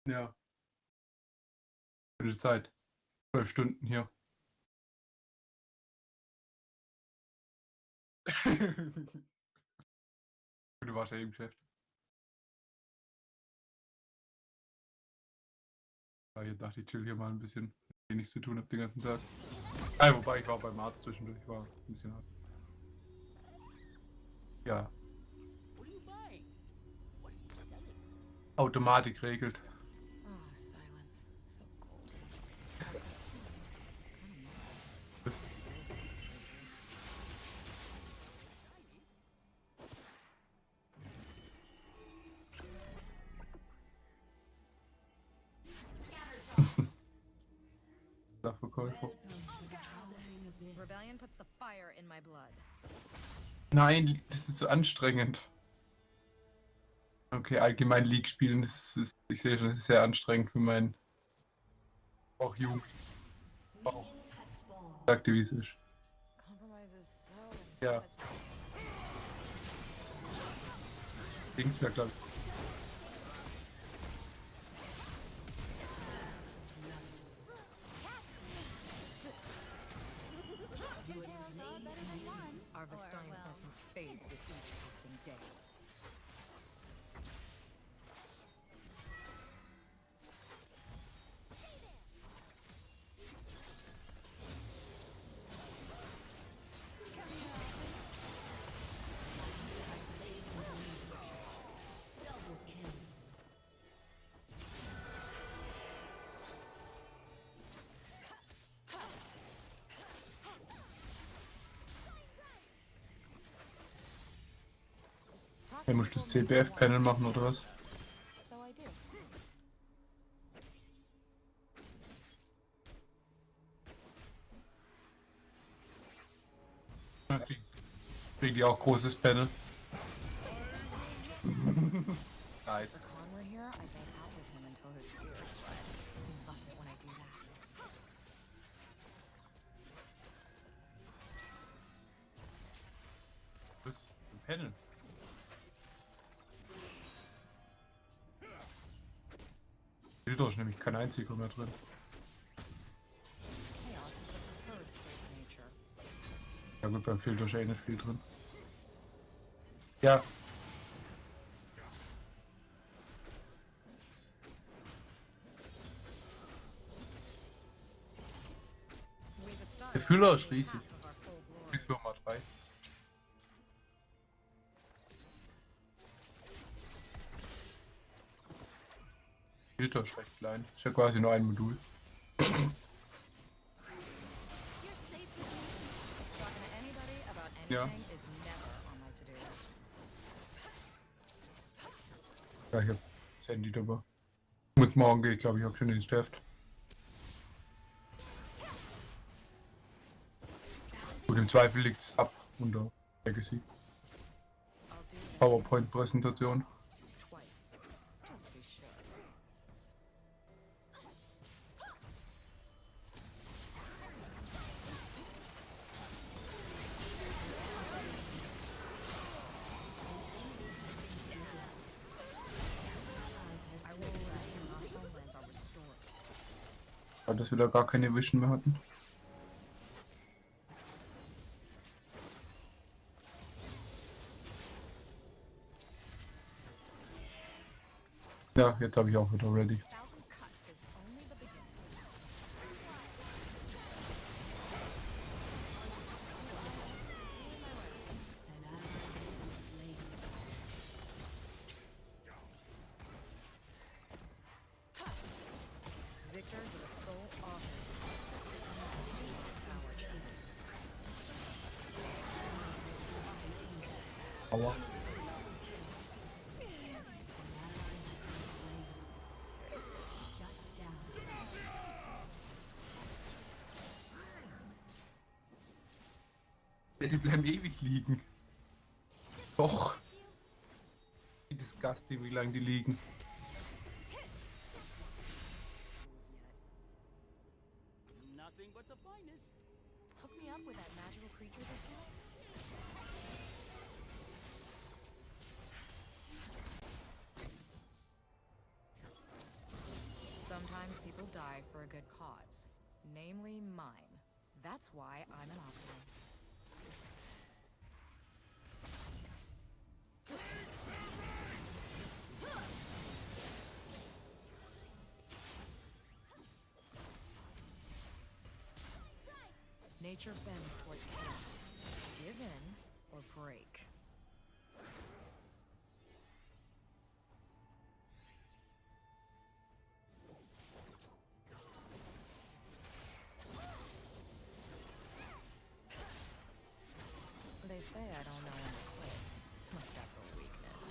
Ja. Gute Zeit. 12 Stunden hier. Du warst ja im Geschäft. Ja, ich dachte, ich chill hier mal ein bisschen. Wenn ich nichts zu tun habe den ganzen Tag. Wobei ich war beim Arzt zwischendurch, war ein bisschen hart. Ja. Automatik regelt. Oh, silence. So cold. Verkäufer. Rebellion puts the fire in my blood. Nein, das ist so anstrengend. Okay, allgemein League spielen, ich sehe schon, das ist sehr anstrengend für meinen auch Jugend. Auch sagt ihr, wie es ist. Compromise is so Ja. unsatisfying. Ging's mir, glaube ich. Our Vestine essence fades with each passing day. Ja, musst du das CBF-Panel machen oder was? So I do. Ja, kriegen die auch großes Panel. Nice. The Khan were here, I'd make out with him until his ears bled. He loves it when I do that. Panel. Bilder ist nämlich kein einziger mehr drin. Chaos is the preferred state of nature. Ja gut, beim Filter ist ja eh nicht viel drin. Ja. We've established Der Füller ist the riesig. half of our full glory. Die Firma 3. Filter ist recht klein. Ist ja quasi nur ein Modul. Talking to anybody about Ja. anything is never on my to-do list. Ja, ich hab das Handy dabei. Muss morgen gehen, glaube ich, auch schon ins Geschäft. Gut, im Zweifel liegt's ab unter Legacy. I'll do that PowerPoint-Präsentation. twice, just to be sure. I will rest when our homelands are restored. Weil das wieder gar keine Vision mehr hatten. Ja, jetzt habe ich auch wieder ready. Thousand cuts is only the beginning. Victors are the sole authors of history. Our children. Aua. Ja, die bleiben ewig liegen. Doch. Wie disgusting, wie lange die liegen. Nothing but the finest. Hook me up with that magical creature discount. sometimes people die for a good cause, namely mine. That's why I'm an optimist. Nature bends toward chaos. Give in or break. They say I don't know when to quit. Like that's a weakness.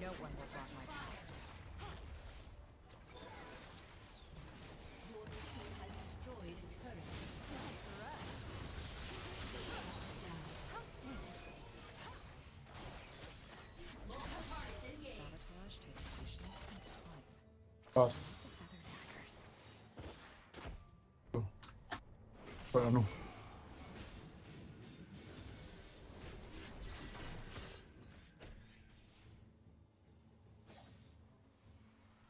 No one will block my power. Sabotage takes patience and time. Krass. Lots of feather daggers. Keine Ahnung.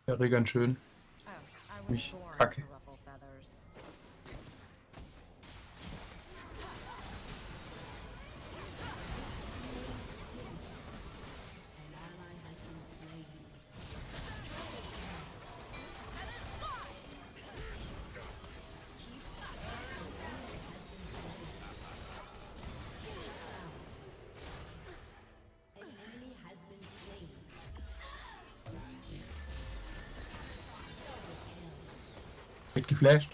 Wäre ganz schön. Oh, I was Mich born kacke. to ruffle feathers. Wird geflasht.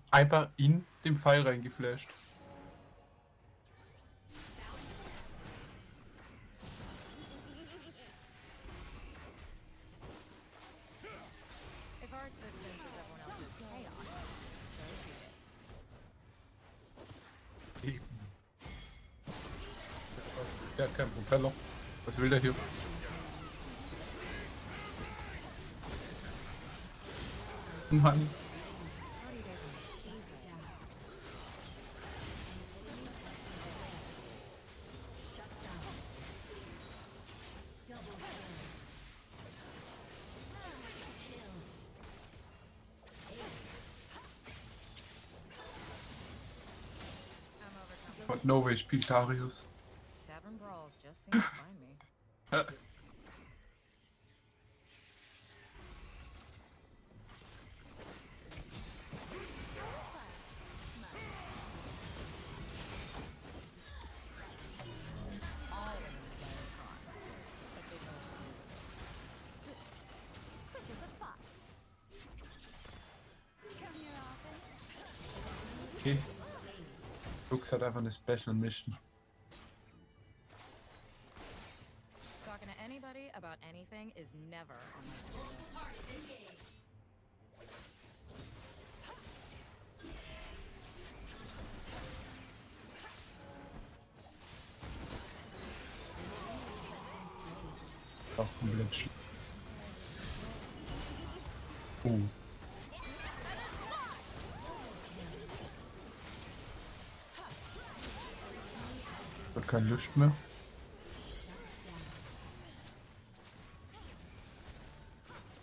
Einfach in den Pfeil reingeflasht. If our existence is everyone else's chaos, so be it. Eben. Der hat keinen Propeller. Was will der hier? Mann. I'm overcome. Und no way spielt Darius. Tavern brawls just seem to find me. All enemies are in con. But they don't move. Quick as a fox. Come here often. Okay. Lux hat einfach eine Special Mission. Talking to anybody about anything is never on my to-do list. Auch komplett sch Wird keine Lust mehr.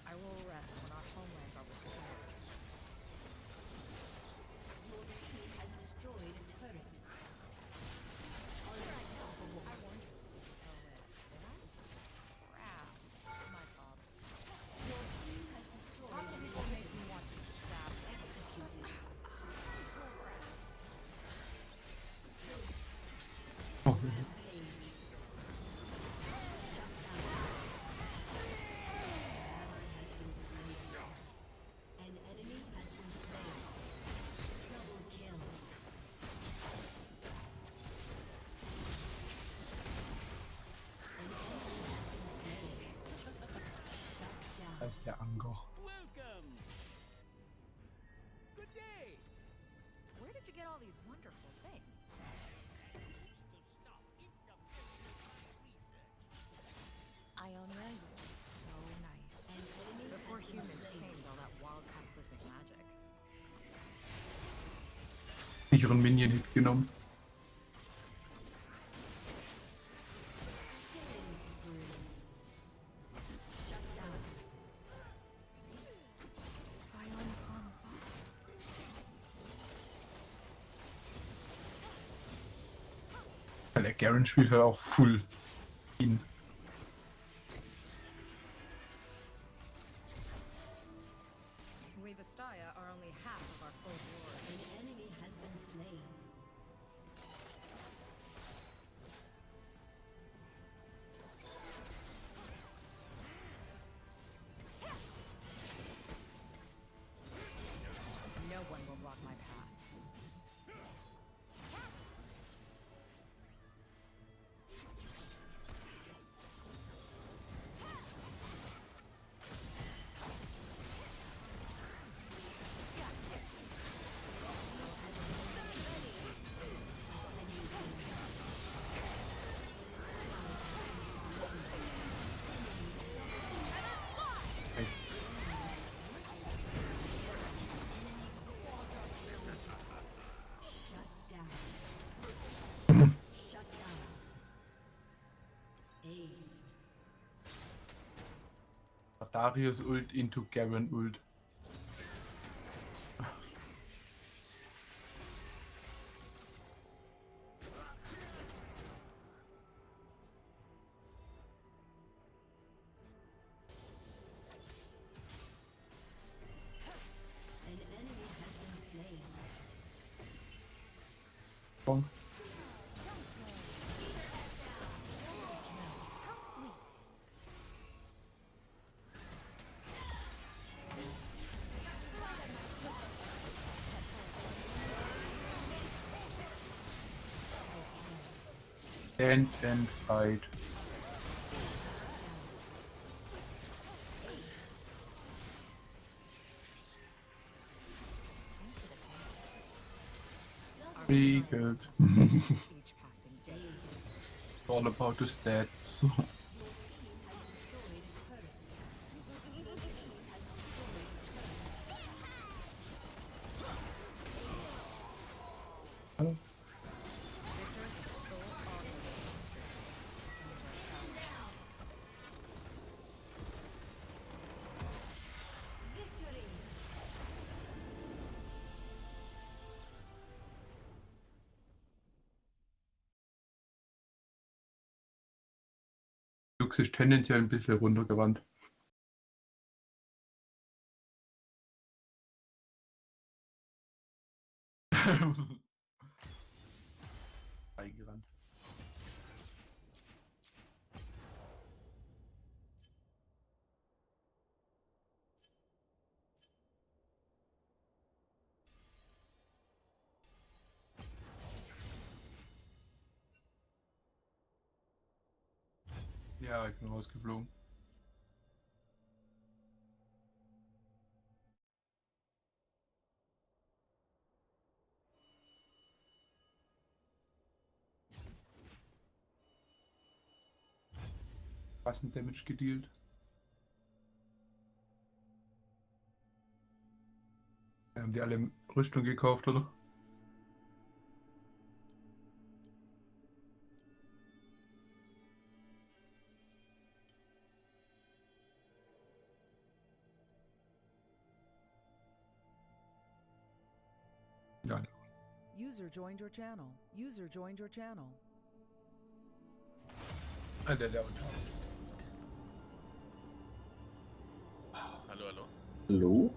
I will rest when our homelands are restored. Crap. My fault. Talking to people makes me want to stab them. Oh. Da ist der Anker. get all these wonderful things? Ionia used to be so nice. Before humans tamed all that wild cataclysmic magic. Sicheren Minion-Hit genommen. Ion upon fire. Weil der Garen spielt halt auch full ihn. We Vestaya are only half of our full glory. An enemy has been slain. No one will block my path. Shut down. Aced. Darius ult into Garen ult. An enemy has been slain. Bong. How sweet. And fight. Very good. Each passing day. All about the stats. Victors of Soul Armor's history. Lux ist tendenziell ein bisschen runtergerannt. Eingerannt. Ja, ich bin rausgeflogen. Was ein Damage gedealt. Haben die alle Rüstung gekauft, oder? Ja. User joined your channel. User joined your channel. Der unter. Hallo, hallo. Hallo?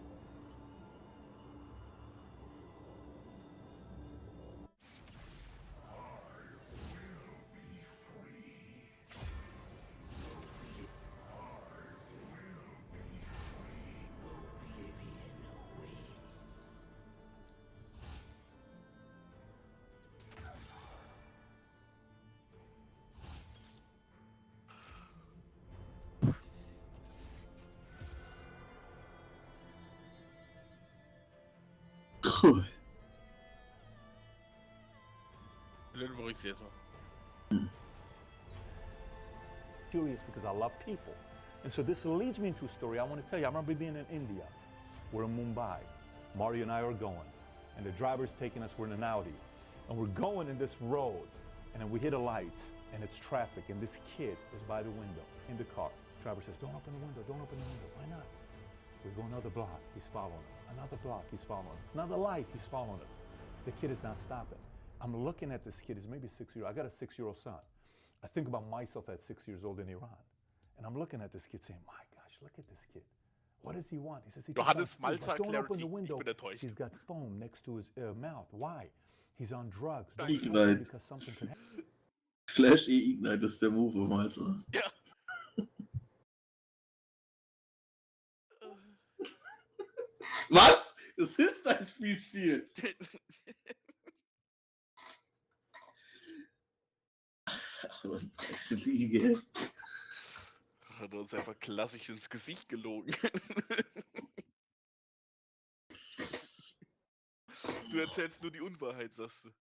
jetzt mal. Curious because I love people. And so this leads me into a story I want to tell you. I remember being in India. We're in Mumbai. Mario and I are going. And the driver's taking us, we're in an Audi. And we're going in this road. And then we hit a light. And it's traffic. And this kid is by the window in the car. Driver says, don't open the window, don't open the window. Why not? We go another block, he's following us. Another block, he's following us. Another light, he's following us. The kid is not stopping. I'm looking at this kid, he's maybe 6 years old. I got a 6-year-old son. I think about myself at 6 years old in Iran. And I'm looking at this kid saying, my gosh, look at this kid. What does he want? He says, he just Johannes wants food, Malzer but don't open the Clarity. window. Ich bin enttäuscht. He's got foam next to his mouth. Why? He's on drugs. Don't Ignite. touch him because something could happen. Flash E-Ignite ist der Move auf Malzer. Ja. Was? Das ist dein Spielstil. Ach, man, Liege. Hat er uns einfach klassisch ins Gesicht gelogen. Du erzählst nur die Unwahrheit, sagst du.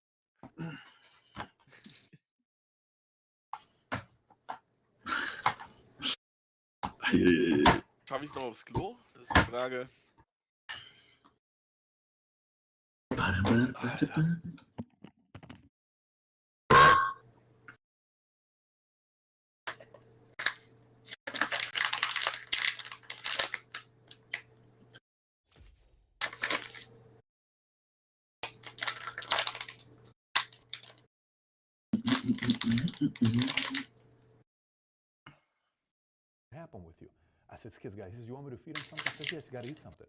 Schaffe ich noch aufs Klo? Das ist die Frage. Alter. Happen with you? I said, this kid's guy, he says, you want me to feed him something? I said, yes, you gotta eat something.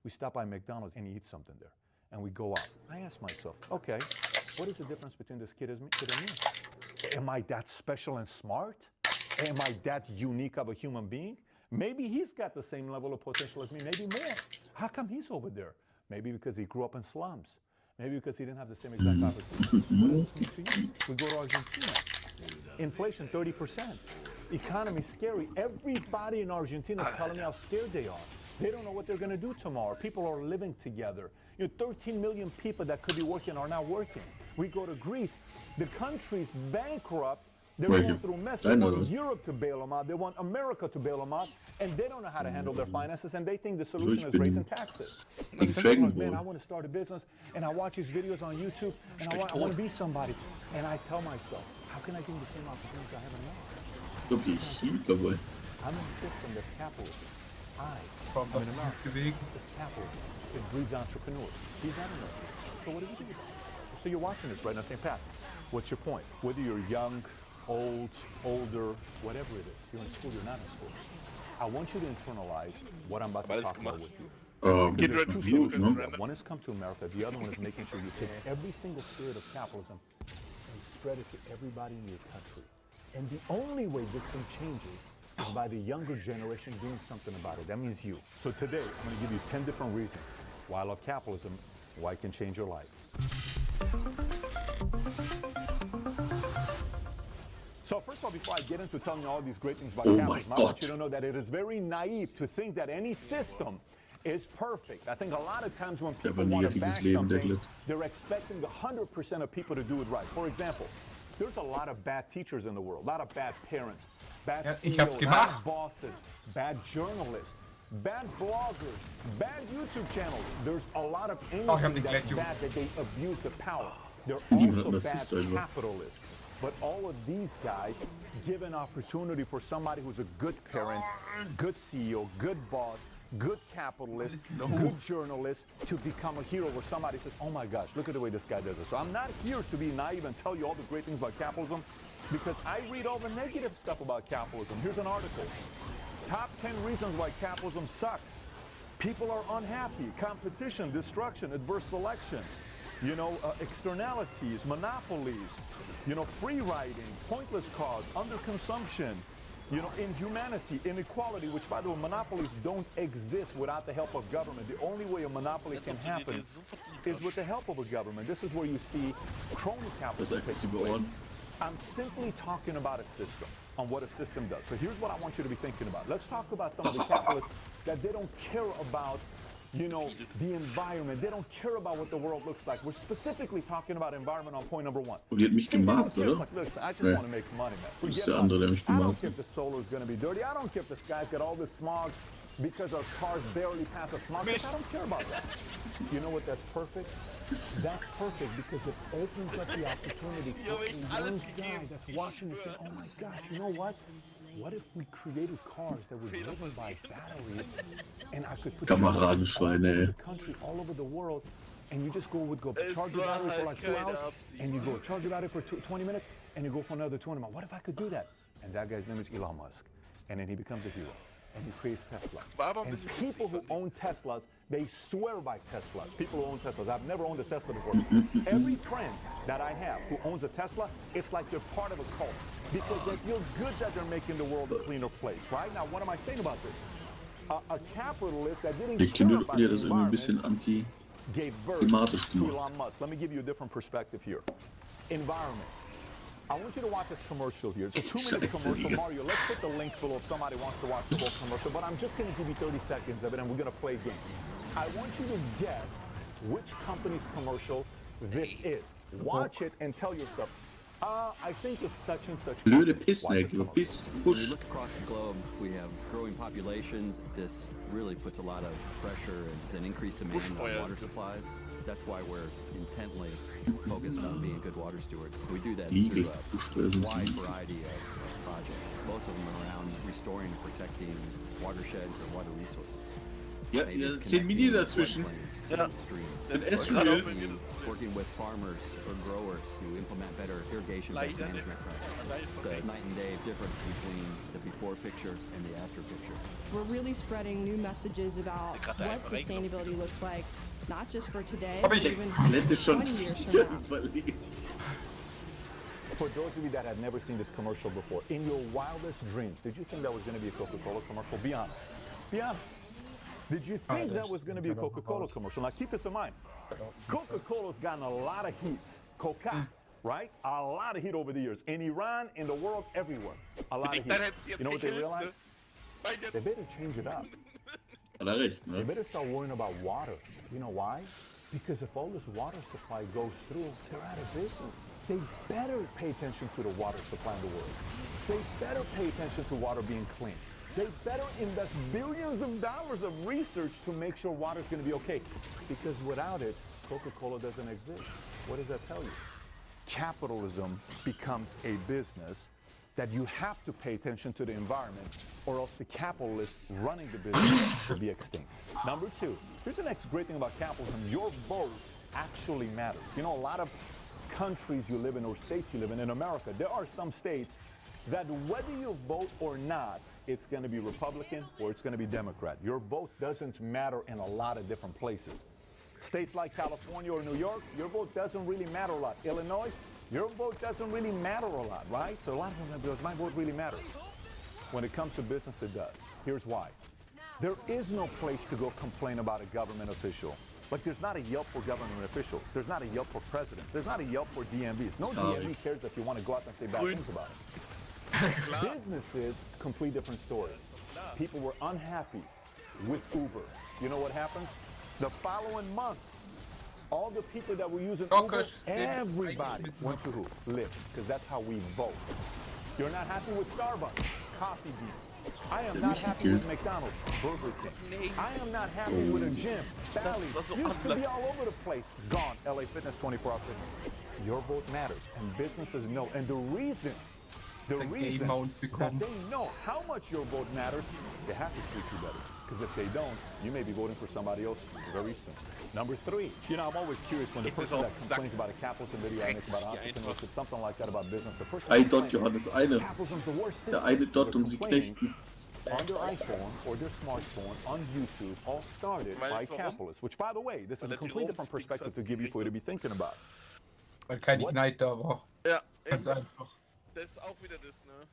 We stop by McDonald's and he eats something there. And we go out. I asked myself, okay, what is the difference between this kid and me? Am I that special and smart? Am I that unique of a human being? Maybe he's got the same level of potential as me, maybe more. How come he's over there? Maybe because he grew up in slums. Maybe because he didn't have the same exact opportunity. What else can we do? We go to Argentina. Inflation 30%. Economy scary. Everybody in Argentina is telling me how scared they are. They don't know what they're going to do tomorrow. People are living together. 13 million people that could be working are not working. We go to Greece. The country's bankrupt. They're going through a mess. They want Europe to bail them out. They want America to bail them out. And they don't know how to handle their finances. And they think the solution is raising taxes. And some people are like, man, I want to start a business. And I watch these videos on YouTube. And I want to be somebody. And I tell myself, how can I give them the same opportunities I have in life? I'm in a system that's capitalist. I'm in America. It's capitalist. It breeds entrepreneurs. He's not in America. So what do we do about it? So you're watching this right now saying, Pat, what's your point? Whether you're young, old, older, whatever it is, you're in school, you're not in school. I want you to internalize what I'm about to talk about with you. There's two solutions. One is come to America. The other one is making sure you take every single spirit of capitalism and spread it to everybody in your country. And the only way this thing changes is by the younger generation doing something about it. That means you. So today, I'm going to give you 10 different reasons why I love capitalism, why it can change your life. So first of all, before I get into telling you all these great things about capitalism, I want you to know that it is very naive to think that any system is perfect. I think a lot of times when people want to bash something, they're expecting 100% of people to do it right. For example, there's a lot of bad teachers in the world, a lot of bad parents, bad CEOs, bad bosses, bad journalists, bad bloggers, bad YouTube channels. There's a lot of anything that's bad that they abuse the power. They're also bad capitalists. But all of these guys give an opportunity for somebody who's a good parent, good CEO, good boss, good capitalist, good journalist to become a hero where somebody says, oh my gosh, look at the way this guy does it. So I'm not here to be naive and tell you all the great things about capitalism because I read all the negative stuff about capitalism. Here's an article. Top 10 reasons why capitalism sucks. People are unhappy, competition, destruction, adverse selection, externalities, monopolies, free riding, pointless cause, underconsumption, inhumanity, inequality, which by the way, monopolies don't exist without the help of government. The only way a monopoly can happen is with the help of a government. This is where you see crony capitalism taking place. I'm simply talking about a system, on what a system does. So here's what I want you to be thinking about. Let's talk about some of the capitalists that they don't care about you know, the environment. They don't care about what the world looks like. We're specifically talking about environment on point number 1. Und die hat mich See, they don't gemalt, care. It's oder? like, listen, I just Nee. want to make money, man. Das ist Forget der about andere, der it. mich I don't gemalt care hat. if the solar is going to be dirty. I don't care if the sky's got all this smog because our cars barely pass a smog test. I don't care about that. You know what? That's perfect. That's perfect because it opens up the opportunity for a young guy that's watching and saying, oh my gosh, you know what? What if we created cars that were driven by batteries and I could put Kameradenschweine, ey. the country all over the world and you just go charge your battery for like 2 hours and you go charge your battery for 20 minutes and you go for another 20 minutes. What if I could do that? And that guy's name is Elon Musk. And then he becomes a hero. And he creates Tesla. And people who own Teslas, they swear by Teslas. People who own Teslas. I've never owned a Tesla before. Every friend that I have who owns a Tesla, it's like they're part of a cult. Because they feel good that they're making the world a cleaner place, right? Now, what am I saying about this? A capitalist that didn't Ich care kenne about ja the das irgendwie ein environment bisschen anti. gave birth klimatisch to gemacht. Elon Musk. Let me give you a different perspective here. Environment. I want you to watch this commercial here. It's a 2-minute Scheiße, commercial. Digga. Mario, let's put the link below if somebody wants to watch the whole commercial. But I'm just going to give you 30 seconds of it, and we're going to play a game. I want you to guess which company's commercial this is. Watch it and tell yourself, I think it's such and such. Blöde company. Watch Pissnäcke, the commercial. Piss, When you Push. look across the globe, we have growing populations. This really puts a lot of pressure and an increased demand on Bushfire water is this. supplies. That's why we're intently focused on being good water stewards. We do that Igel, through Bushfeuer a sind wide Igel. variety of projects. Most of them are around restoring and protecting watersheds or water resources. Ja, Maybe ja, it's 10 Mini connecting dazwischen. floodplains Ja. to streams. Ein Gerade Essreel. auch bei mir Working with farmers or growers to implement better irrigation best Leider management practices. It's the night and day difference between the before picture and the after picture. We're really spreading new messages about Gerade what einfach sustainability looks like, not just for today, Hab but ich even Lette schon 20 years wieder from now. überlegt. For those of you that had never seen this commercial before, in your wildest dreams, did you think that was going to be a Coca-Cola commercial? Be honest. Be honest. Did you think that was going to be a Coca-Cola commercial? Now keep this in mind. Coca-Cola's gotten a lot of heat. Coca, right? A lot of heat over the years. In Iran, in the world, everywhere. A lot of Dann heat. hättest du You jetzt know what they gekillt, realize? ne? Weil They better change it up. Hat er recht, They ne? better start worrying about water. You know why? Because if all this water supply goes through, they're out of business. They better pay attention to the water supply in the world. They better pay attention to water being clean. They better invest billions of dollars of research to make sure water's going to be okay. Because without it, Coca-Cola doesn't exist. What does that tell you? Capitalism becomes a business that you have to pay attention to the environment or else the capitalist running the business will be extinct. Number 2, here's the next great thing about capitalism. Your vote actually matters. You know, a lot of countries you live in or states you live in America, there are some states that whether you vote or not, it's going to be Republican or it's going to be Democrat. Your vote doesn't matter in a lot of different places. States like California or New York, your vote doesn't really matter a lot. Illinois, your vote doesn't really matter a lot, right? So a lot of them goes, my vote really matters. When it comes to business, it does. Here's why. There is no place to go complain about a government official. Like there's not a Yelp for government officials. There's not a Yelp for presidents. There's not a Yelp for DMVs. No Sorry. DMV cares if you want to go out and say bad things about it. Businesses, complete different story. People were unhappy with Uber. You know what happens? The following month, all the people that were using Uber, everybody went to who? Lyft, because that's how we vote. You're not happy with Starbucks, Coffee Bean. I am not happy with McDonald's, Burger King. I am not happy with a gym, Bally's. Used to be all over the place. Gone. LA Fitness, 24-hour fitness. Your vote matters, and businesses know. And the reason that they know how much your vote matters, they have to treat you better. Because if they don't, you may be voting for somebody else very soon. Number 3, you know, I'm always curious when the person that complains about a capitalism video I make about entrepreneurship, something like that about business, the person Ein Dot, Johannes, eine. capitalism's the worst Der system. eine Dot, They're um sie complaining knechten. on their iPhone or their smartphone on YouTube, all started by capitalists. Which, by the way, this is a completely different perspective to give you for you to be thinking about. Weil kein Ignite da war. Ja, Ganz einfach. das ist auch wieder das, ne?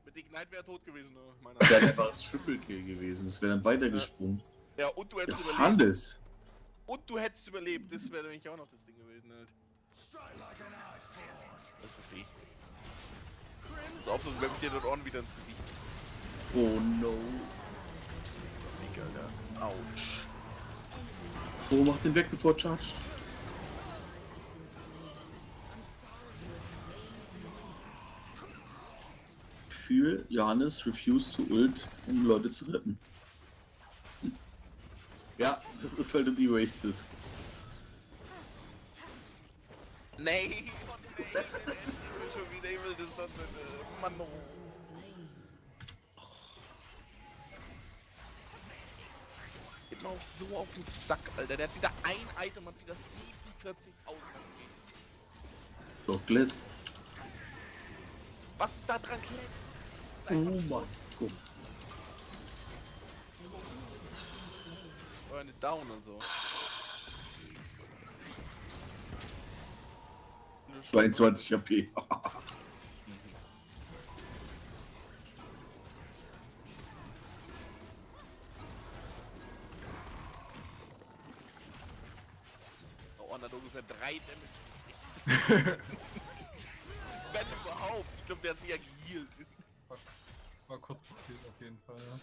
Mit Ignite wäre tot gewesen, ne? Meiner Das wäre einfach ein Triple-Kill gewesen. Das wäre dann weitergesprungen. Ja, und du hättest überlebt. Hannes! Und du hättest überlebt. Das wäre nämlich auch noch das Ding gewesen, halt. Das verstehe ich. So, so wemmt dir das Ohren wieder ins Gesicht. Oh no. Dick, Alter. Autsch. Oh, mach den weg, bevor er charged. Gefühl, Johannes refused to ult, um Leute zu retten. Ja, das ist, weil du die wastest. Nee, oh nee, ich will schon wieder, ich will das dann, Mann, oh. Geht mir auch so auf den Sack, Alter. Der hat wieder ein Item und wieder 47.000 angegeben. Doch, Glett. Was ist da dran, Kleck? Oh mein Gott. Eine Down und so. 22 HP. Easy. Oh, hat ungefähr 3 Damage. Wenn überhaupt. Ich glaube, der hat sich ja gehealt. War kurz gekillt auf jeden Fall, ja.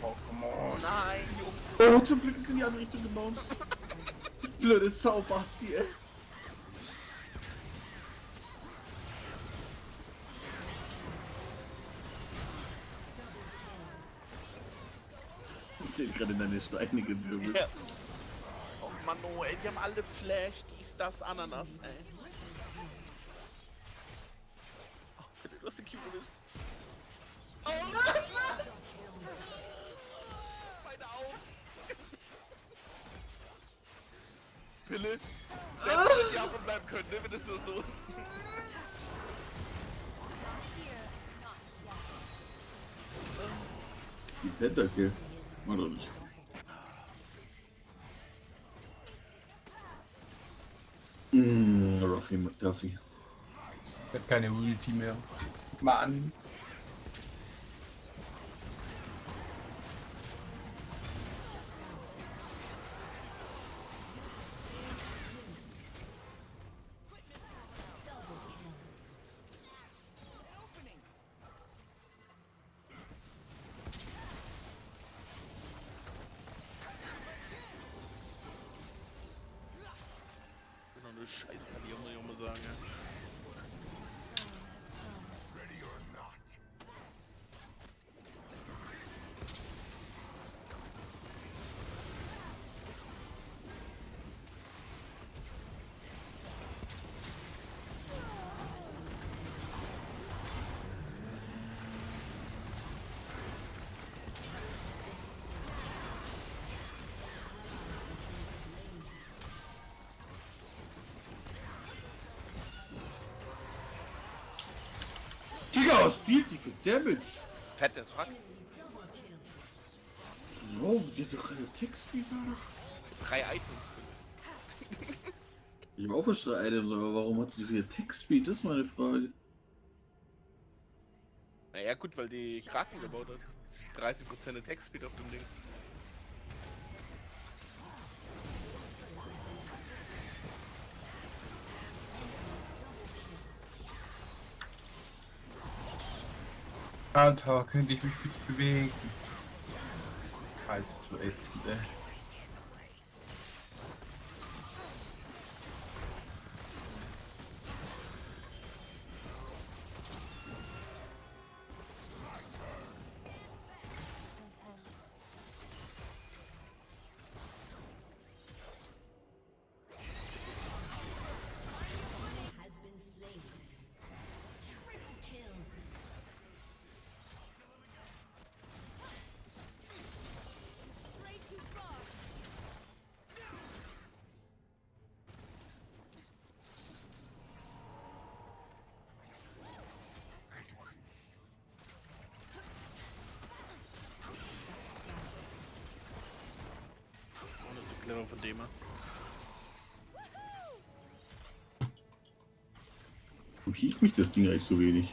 Oh, come on. Nein, Jungs. Oh, zum Glück ist in die andere Richtung gebounced. Blöde Saubazi, ey. Ich sehe gerade in deine Steine gewirbelt. Ja. Oh Mann, oh, ey, die haben alle Flash, dies, das, Ananas, ey. Oh, Philipp, du hast den Cubist. Oh nein! Beide auf! Pille! Der hätte nicht davon bleiben können, ne, wenn das nur so... Die Pentakill. War doch nicht. Ruffy McDuffie. Ich hab keine Ulti mehr. Mann. Noch eine Scheiß-Kalier, muss ich auch mal sagen, ja. Digga, was dealt die für Damage? Fett as fuck. Oh, die hat doch keine Textbiefer. 3 Items. Ich habe auch was 3 Items, aber warum hat sie so viel Textbeat? Das ist meine Frage. Naja, gut, weil die Kraken gebaut hat. 30% Attack-Speed auf dem Ding. Alter, könnte ich mich bitte bewegen? Scheiße, so ätzend, ey. Has been slain. Triple kill. Ohne zu clever von dem her. Warum hielt mich das Ding eigentlich so wenig?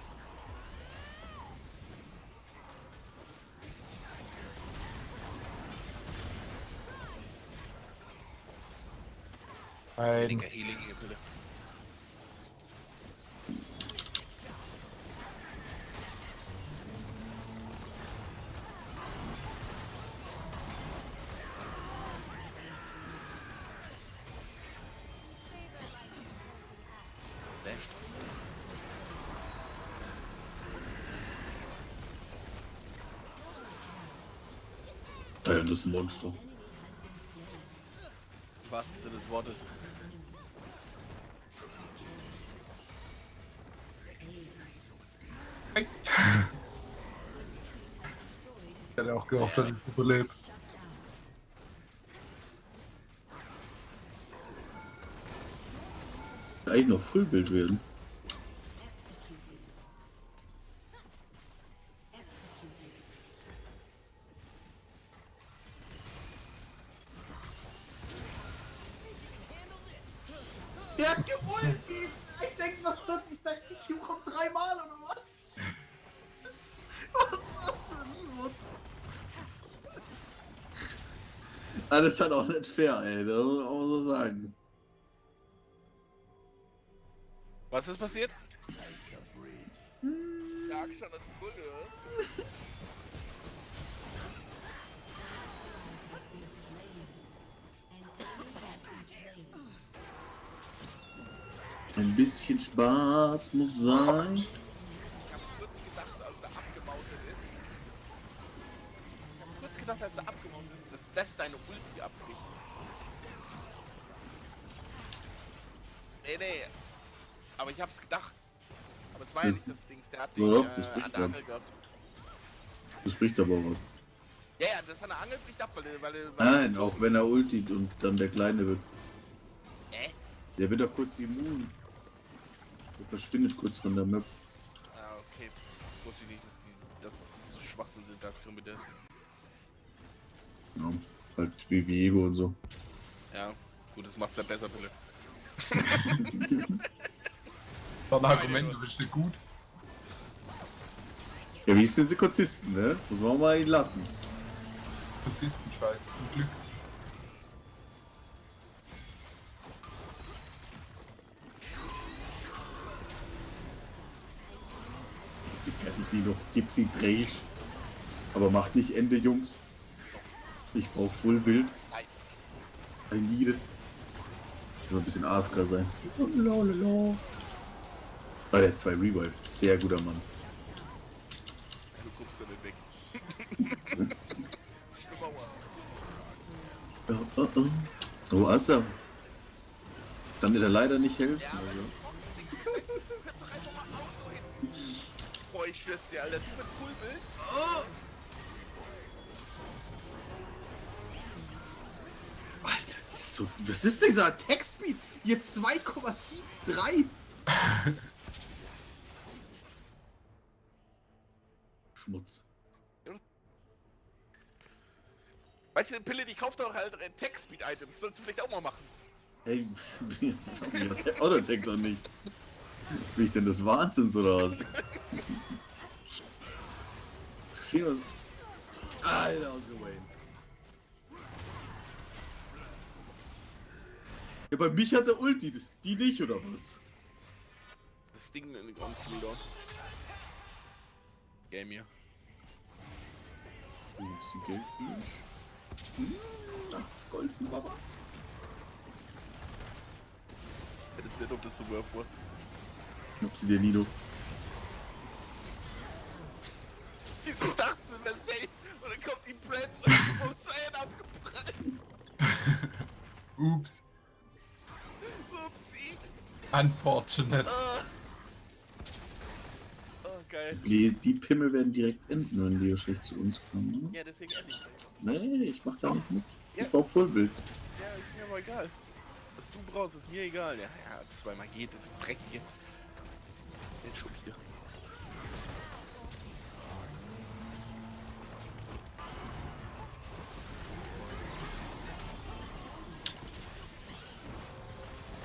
Weniger Healing, bitte. Alter, das ist ein Monster. Im wahrsten Sinne des Wortes. Ich hätte auch gehofft, dass ich es überlebe. Eigentlich noch Füllbild werden. Der hat gewollt! Ich denke, was das? Ich dachte, die Q kommt 3-mal oder was? Was ist das für ein Wort? Ah, das ist halt auch nicht fair, ey. Das muss man auch so sagen. Was ist passiert? Der Action ist cool gehört. Ein bisschen Spaß muss sein. Ich hab kurz gedacht, als er abgemountet ist. Ich hab kurz gedacht, als er abgemountet ist, dass das deine Ulti abbricht. Nee. Aber ich hab's gedacht. Aber es war ja nicht das Ding, der hat dich Ja, das an bricht der ja. Angel gehabt. Das bricht aber was. Ja, das an der Angel bricht ab, weil Nein, auch wenn er ultit und dann der Kleine wird. Der wird doch kurz immun. Der verschwindet kurz von der Map. Ah, okay. Wusste ich nicht, dass diese Schwachsinnsinteraktion mit der ist. Ja, halt wie Viego und so. Ja, gut, das macht's ja besser, bitte. Das war ein Argument, du bist nicht gut. Ja, wie sind sie konsistent, ne? Muss man mal ihn lassen. Konsistent Scheiße, zum Glück. Ist sie fertig, Nino? Gib sie Dreh. Aber macht nicht Ende, Jungs. Ich brauch Fullbild. Nein. I need it. Ich will ein bisschen AFK sein. Lolololo. Ah, der hat 2 Revive. Sehr guter Mann. Du guckst ja nicht weg. Oh, Assa. Kann dir da leider nicht helfen. Ja, aber kannst doch einfach mal Auto-Hits. Boah, ich schwör's dir, Alter, du mit Fullbild. Oh! Alter, das ist so, was ist dieser Attack-Speed? Hier 2,73. Schmutz. Weißt du, Pille, die kauft doch halt Tech-Speed-Items. Sollst du vielleicht auch mal machen. Hey, Autotech doch nicht. Bin ich denn des Wahnsinns oder was? Alter, Uncle Wayne. Ja, bei mich hat der Ulti, die nicht, oder was? Das Ding in den Ground Game hier. Oh, ein bisschen Geld für mich. Das Gold für Baba. Hättest nicht, ob das so worth war. Knapp sie dir, Nino. Wieso dachten sie, wer safe? Und dann kommt die Brand und vom Saiyan abgebrannt. Ups. Upsi. Unfortunate. Oh, geil. Die Pimmel werden direkt enden, wenn die so schlecht zu uns kommen. Ja, deswegen ehrlich. Nee, ich mach da nicht mit. Ja. Ich brauch Fullbild. Ja, ist mir aber egal. Was du brauchst, ist mir egal. Ja, zweimal geht, das dreckige. Den Schub hier.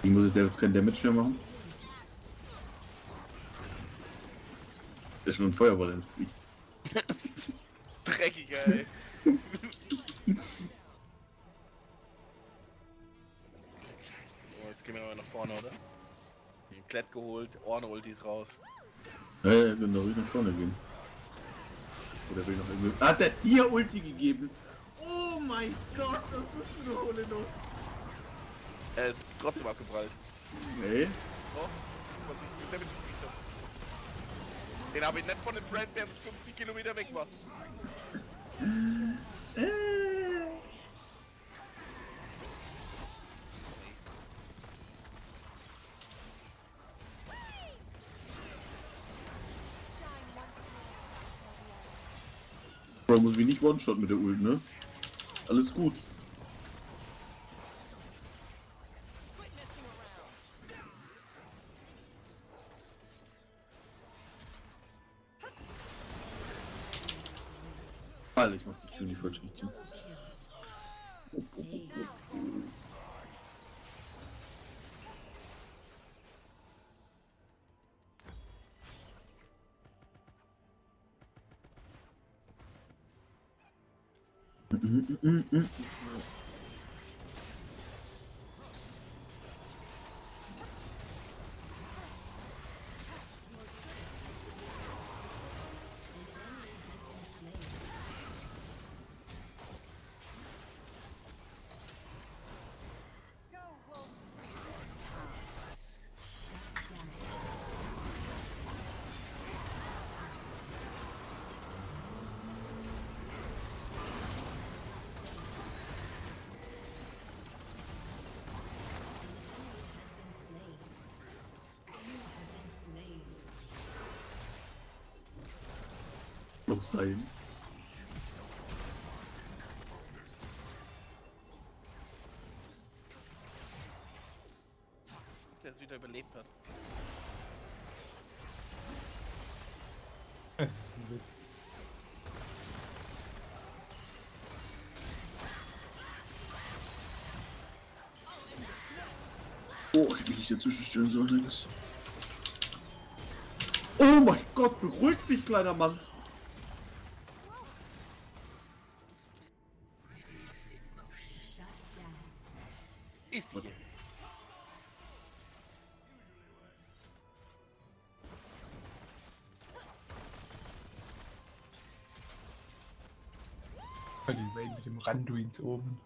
Ich muss jetzt kein Damage mehr machen. Der ist schon ein Feuerball ins Gesicht. Dreckiger, ey. So, jetzt gehen wir noch nach vorne, oder? Den Klett geholt, Orne-Ultis raus. Ja, ja, können doch ruhig nach vorne gehen. Oder will noch irgendwie. Hat der dir Ulti gegeben? Oh mein Gott, das ist eine hohle Nuss. Er ist trotzdem abgeprallt. Nee. Oh, was ich mit Damage gekriegt hab. Den habe ich nicht von dem Brand, der 50 Kilometer weg war. Man muss mich nicht one-shot mit der Ult, ne? Alles gut. Alter, ich mach die Tür in die falsche Richtung. Noch sein. Der es wieder überlebt hat. Es ist ein Glück. Oh, ich will nicht dazwischen stellen sollen, das. Oh mein Gott, beruhig dich, kleiner Mann. Ist hier. Die Wayne mit dem Randuins oben.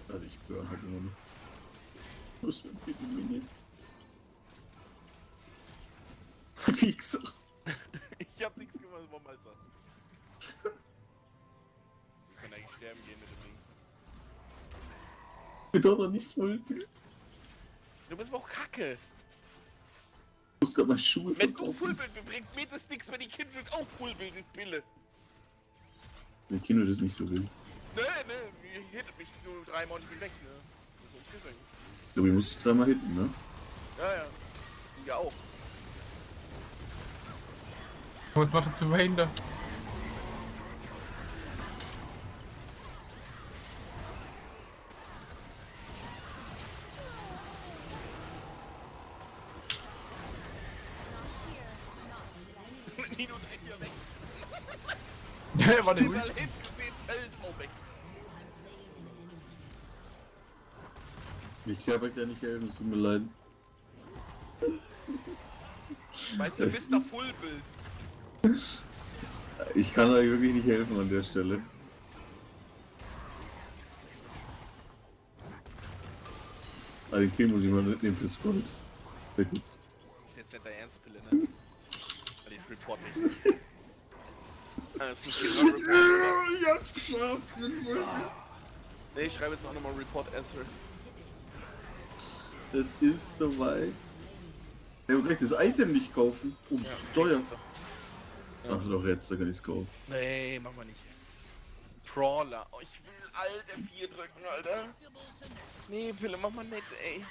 Alter, ich burn halt immer noch. Was für ein Minion. Wichser. Ich hab nichts gemacht, das war mal so. Wir können eigentlich sterben gehen mit dem Ding. Ich bin doch noch nicht voll. Du bist aber auch kacke. Ich muss grad mal Schuhe Wenn du verkaufen. Fullbild bringst, mir das nix, wenn die Kindred auch Fullbild ist, Pille. Wenn Kino das nicht so will. Nee, ihr hittet mich so dreimal und ich bin weg, ne? Das ist okay eigentlich. Ich glaube, ich muss dich dreimal hitten, ne? Ja, ja. Du ja auch. Was macht er zu Wayne da? Nino dreht hier weg. Ja, war der Überall Ult. hinten gesehen, fällt auch weg. Ich kann euch da nicht helfen, es tut mir leid. Weißt du, Mr. Fullbild. Ich kann euch wirklich nicht helfen an der Stelle. Aber den Kill muss ich mal mitnehmen fürs Gold. Sehr gut. Das ist jetzt nicht der Ernstpille, ne? Weil ich report nicht. Das ist ein Report. Ich hab's geschafft! Ne, ich schreibe jetzt auch nochmal Report Answer. Das ist soweit. Ich hab gleich das Item nicht kaufen. Oh, das ist zu teuer. Ach doch, jetzt, da kann ich's kaufen. Nee, machen wir nicht. Brawler. Oh, ich will Alt F4 drücken, Alter. Nee, Pille, mach mal nett, ey.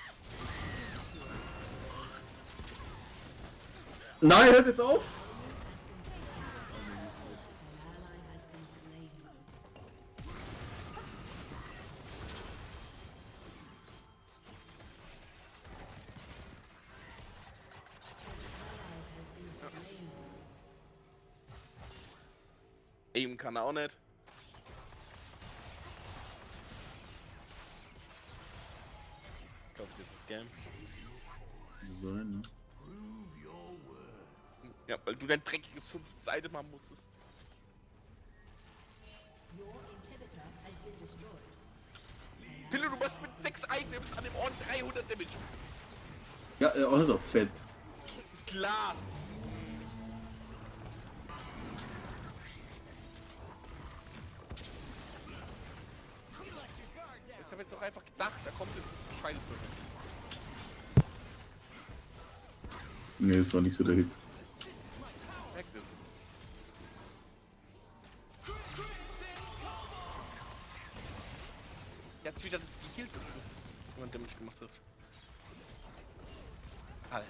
Nein, hört jetzt auf! Eben kann er auch nicht. Ich glaube, das ist Scam. Sein, ne? Ja, weil du dein dreckiges 5. Seite machen musstest. Pille, du machst mit 6 Items an dem Ort 300 Damage. Ja, auch ist auch fett. Klar. Jetzt hab ich jetzt doch einfach gedacht, da kommt jetzt das Scheiße. Nee, das war nicht so der Hit. Merkt es. Jetzt wieder das geheilt ist, wenn man Damage gemacht hat. Alter.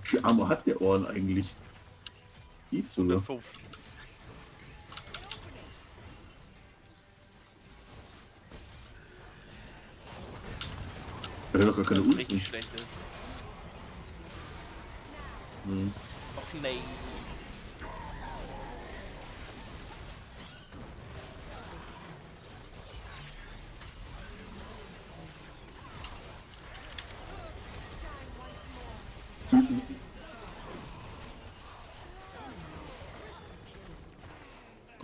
Wie viel Armor hat der Ohren eigentlich? Geht sogar. 50. Er hat doch gar keine Was Ulti. richtig schlecht ist. Hm. Och nee.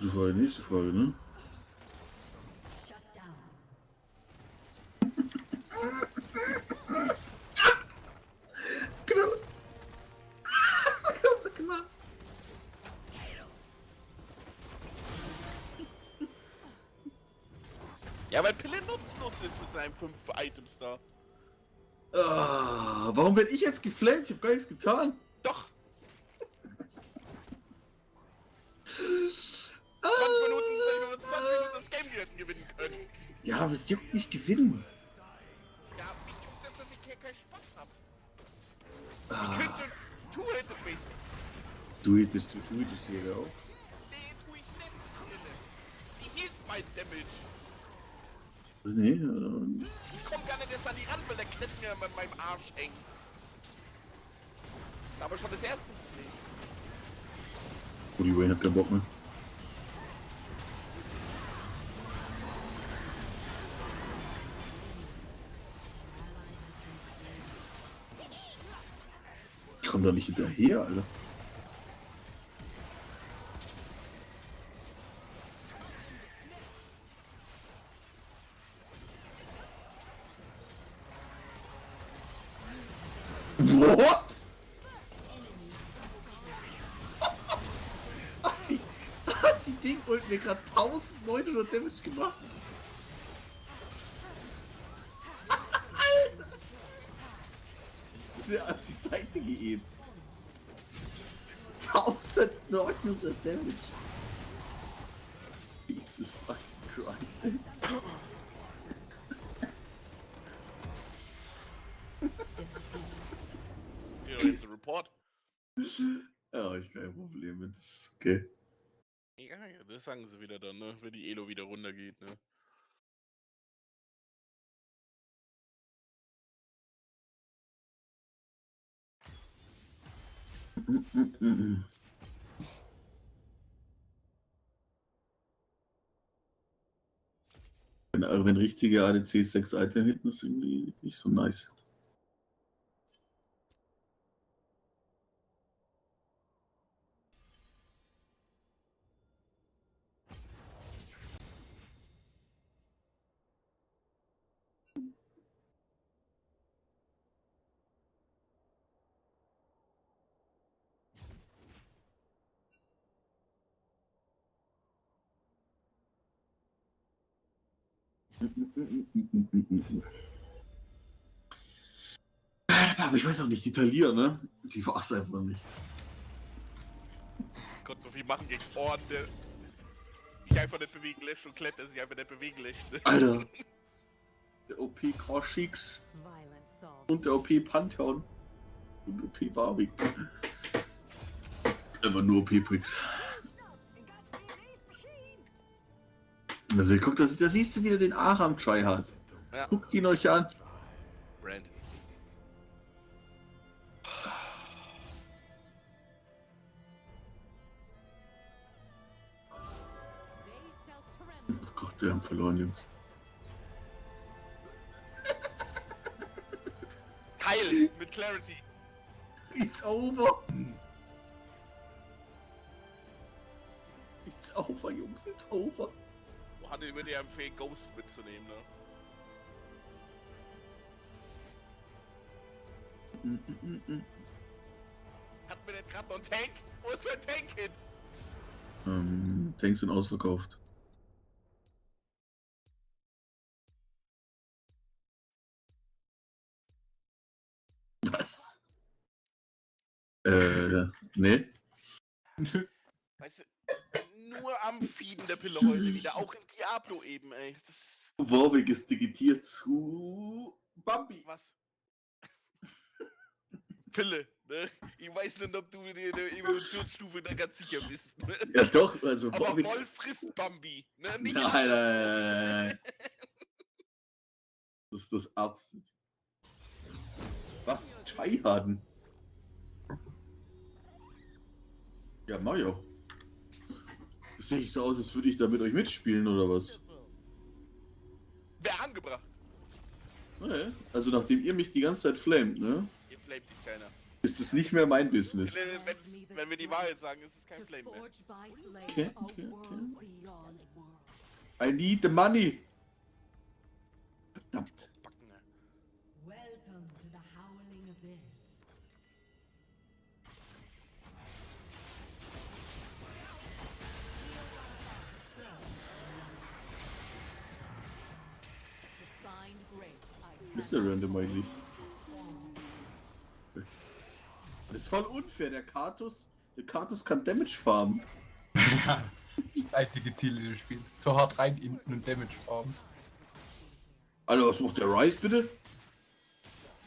Das war die nächste Frage, ne? Shut down. Ja, weil Pille nutzlos ist mit seinen 5 Items da. Ah, warum bin ich jetzt geflamed? Ich hab gar nichts getan. Doch! Ah, 20 Minuten das Game hätten gewinnen können. ja, aber es juckt mich gewinnen. Ja, mich juckt das, dass ich hier keinen Spaß hab. Ah, Ich könnte... Tu hätte mich. du hättest hier auch. Nee, tu ich nicht. Pille. Die hielt mein Damage. Nee, Ich komm gar nicht erst an die ran, weil der Klett mir mit meinem Arsch hängt. Da aber schon das erste Problem. die Wayne hat keinen Bock mehr. Ich komm da nicht hinterher, Alter. What? Hat die Ding und mir gerade 1900 Damage gemacht. Alter! Der auf die Seite geebbt. 1900 Damage. Jesus fucking Christ, ey. Ja, jetzt ein Report. Ja, ich kein Problem mit. Das ist okay. Ja, das sagen sie wieder dann, ne? Wenn die Elo wieder runtergeht, ne? Wenn richtige ADC 6 Item hitten, ist irgendwie nicht so nice. Aber ich weiß auch nicht, die Talia, ne? Die war es einfach nicht. Gott, so viel machen gegen Orden, der sich einfach nicht bewegen lässt und Klett, der sich einfach nicht bewegen lässt. Ne? Alter! Der OP Korschiks und der OP Pantheon und OP Warwick. Einfach nur OP Bricks. Also guck, da siehst du wieder den Aram Tryhard. Ja. Guckt ihn euch an. Brand. Oh Gott, wir haben verloren, Jungs. Heil mit Clarity. It's over. It's over, Jungs, it's over. Hatte über dir empfehlen, Ghost mitzunehmen, ne? Hat mir denn gerade noch einen Tank? Wo ist mein Tank hin? Tanks sind ausverkauft. Nee. Weißt du, nur am Feeden der Pille heute wieder. Auch in Diablo eben, ey. Das Warwick ist digitiert zu Bambi. was? Pille, ne? Ich weiß nicht, ob du in der Evolutionsstufe da ganz sicher bist. Ne? Ja doch, also Aber Warwick. Wolf frisst Bambi. Ne? Nicht Nein. Das ist das absolut. Was? Chaihaden? Ja, Mario. Sehe ich so aus, als würde ich da mit euch mitspielen, oder was? Wer angebracht? Nee. Also nachdem ihr mich die ganze Zeit flamet, ne? Ihr flamet dich keiner. Ist es nicht mehr mein Business. Wenn wir die Wahrheit sagen, ist es kein Flame mehr. Okay. I need the money. Verdammt. Backen, ne? Welcome to the howling abyss. To find grace, I Ist der random eigentlich? Das ist voll unfair, der Kartus kann Damage farmen. Das einzige Ziel in dem Spiel. So hart rein und Damage farmen. Alter, was macht der Rice bitte?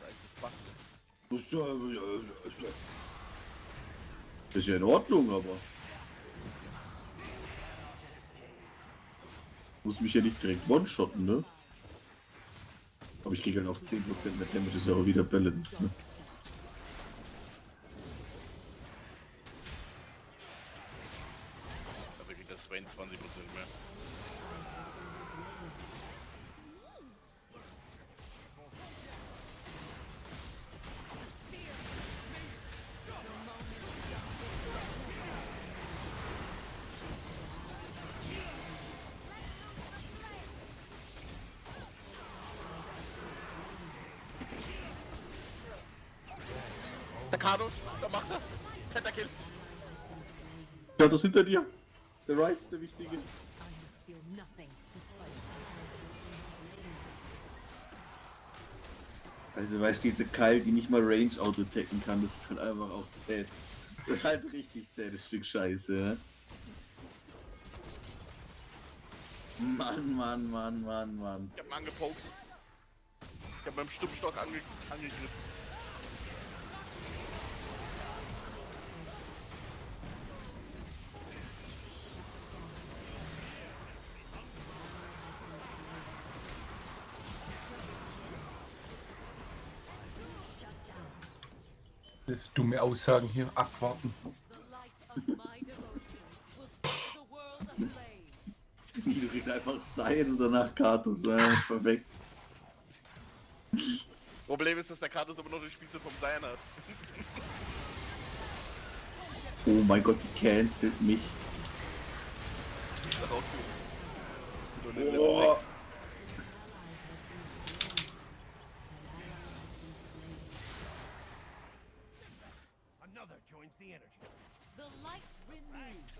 Da ist das Bastel. Ist ja in Ordnung, aber. Muss mich ja nicht direkt one-shotten, ne? Aber ich krieg halt auch 10% mehr Damage, ist ja auch wieder balanced, ne? Da kriegt das Swain 20% mehr. Der Kado, da macht er. Pentakill. Kartus hinter dir! Der Rice ist der Wichtige. feel nothing to fight. Also weißt du, diese Kyle, die nicht mal Range Auto-Tacken kann, das ist halt einfach auch sad. Das ist halt richtig sad, Stück Scheiße, ja? Mann. Ich hab ihn angepokt. Ich hab beim Stumpfstock angegriffen. Das dumme Aussagen hier abwarten. Du kriegst einfach Sein und danach Kartus, perfekt. Problem ist, dass der Kratos aber noch die Spitze vom Sein hat. Oh mein Gott, die cancelt mich. Da raus zu uns. Nur eine Oh. Level 6. Another joins the energy. The light renewed.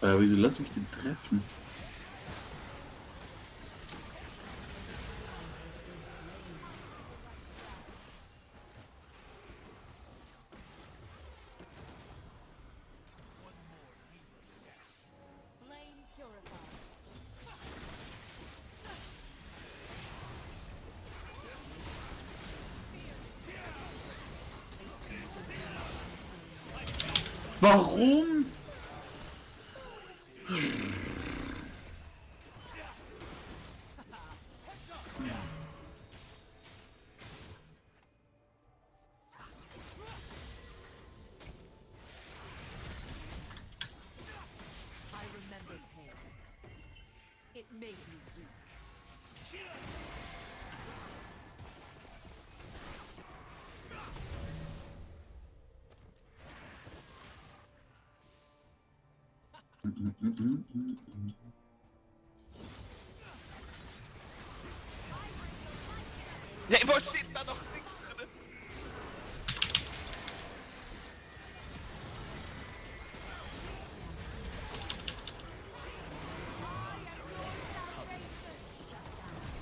Wieso lass mich den treffen? Flame purified. Warum? I remember pain. It made me weak. Ja, wo steht da noch nichts drin?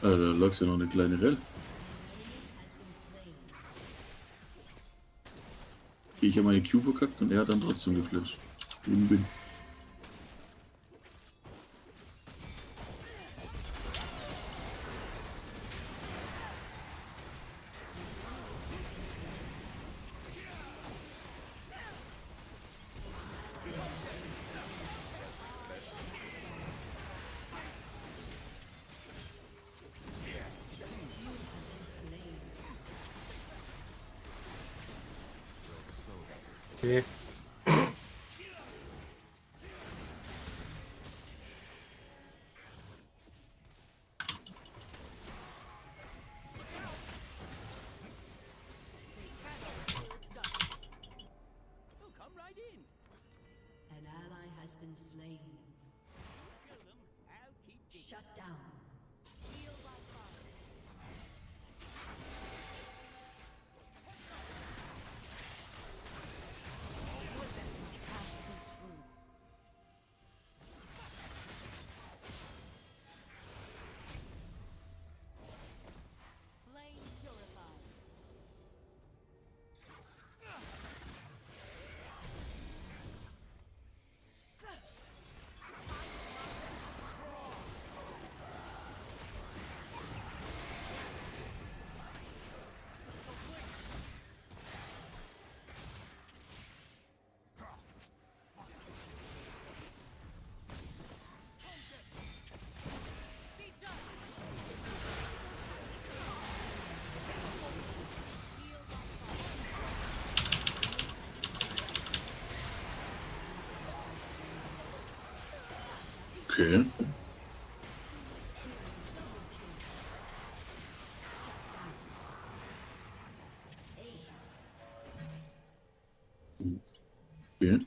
Da lag's ja noch eine kleine Welle. Ich habe meine Q verkackt und er hat dann trotzdem geflasht. Win-win. Okay. An ally has been slain. Shut down. Okay. Okay.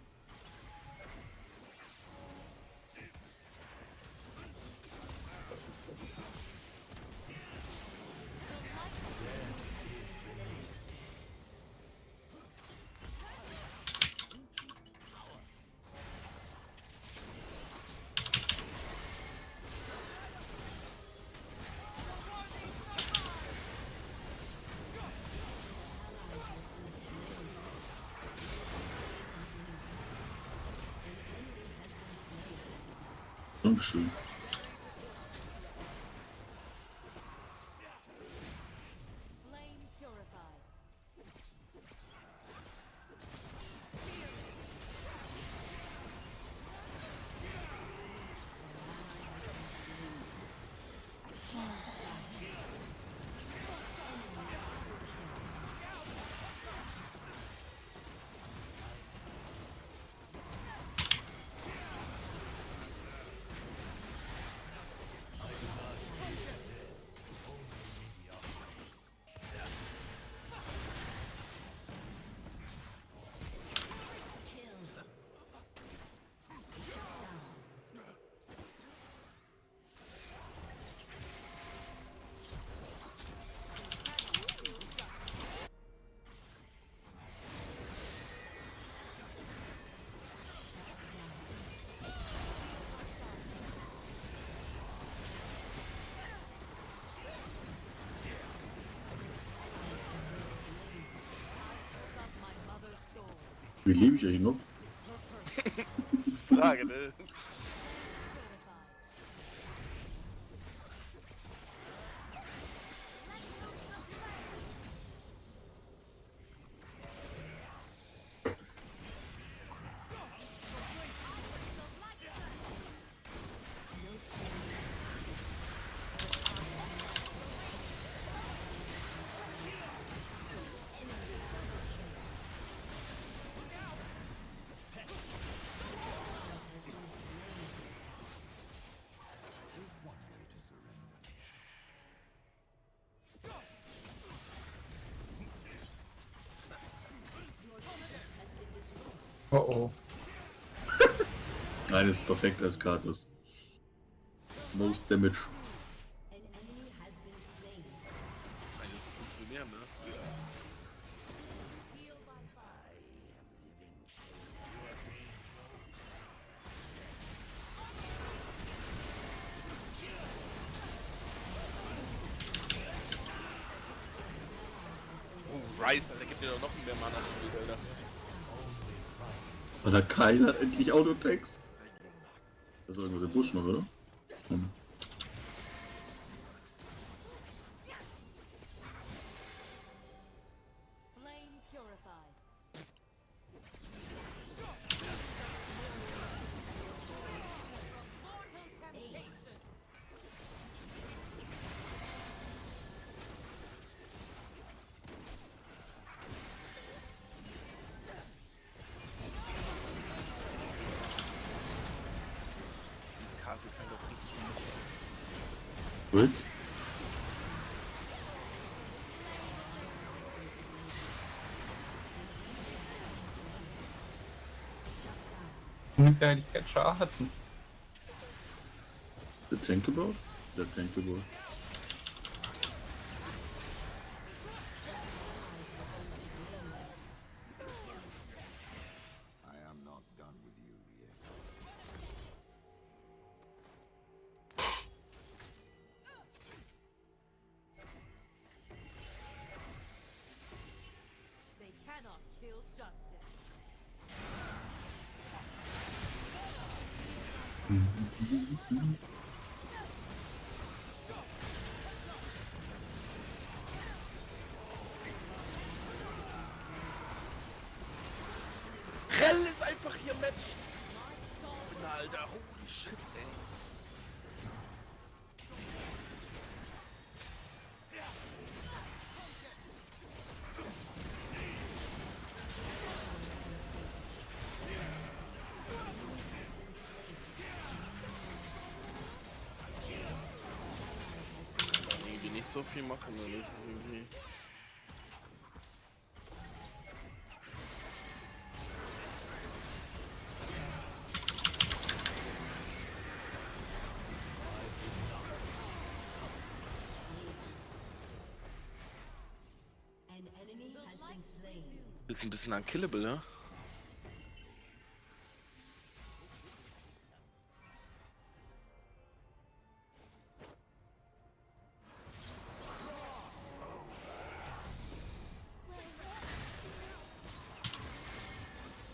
Dankeschön. Wie lebe ich eigentlich noch? Das ist die Frage, ne? Oh oh. Nein, das ist perfekt als Kratos. Most Damage. Eine funktionieren, ne? weiß, Alter, gibt dir doch noch mehr Mana Shield, Alter. Weil der Kyle hat endlich Autotext. Das ist irgendwo der Busch noch, oder? Hm. Flame purifies. Mortal temptation. Dieses K6 ist doch richtig Gut. Nimmt eigentlich keinen Schaden. Der Tankable? Der Tankable. They cannot kill justice. Rell ist einfach hier Match. Na, Alter, holy shit, ey. Irgendwie nicht so viel machen, oder ist es irgendwie. An enemy has been slain. Ist ein bisschen unkillable, ne?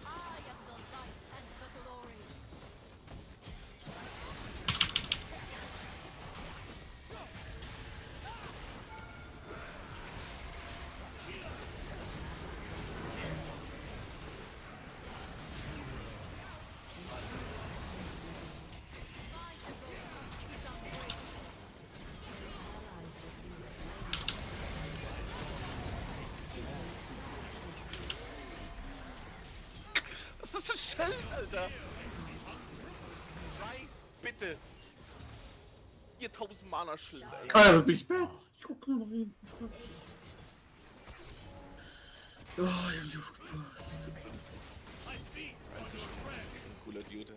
I am the light and the glory. Was ist das für ein Schild, Alter? Rice, bitte. 4000 Mana Schild, ey. Ah, da bin ich bett. Ich guck nur noch hin. Oh, ich hab nicht aufgepasst. Das ist schon ein cooler Dude.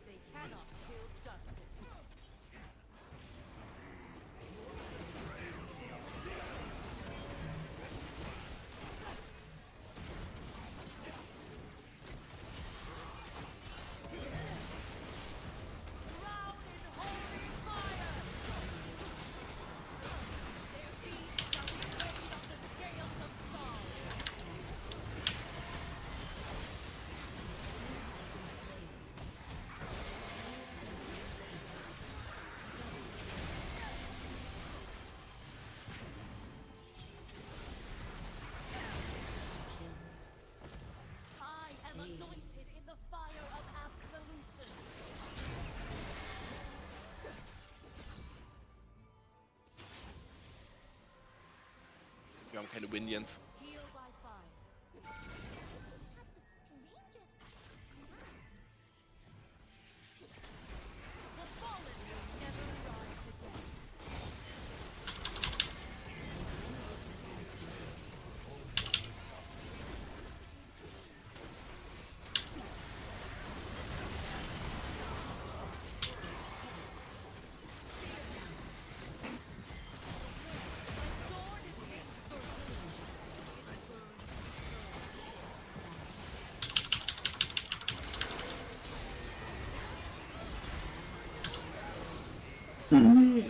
They cannot kill justice. Drown in holy fire. Their feet shall be laid on the scales of Saul. I am anointed in the fire of absolution. Wir haben keine Winions. Heal by fire. The fallen will never rise again. The sword is aimed for ruin. Nee.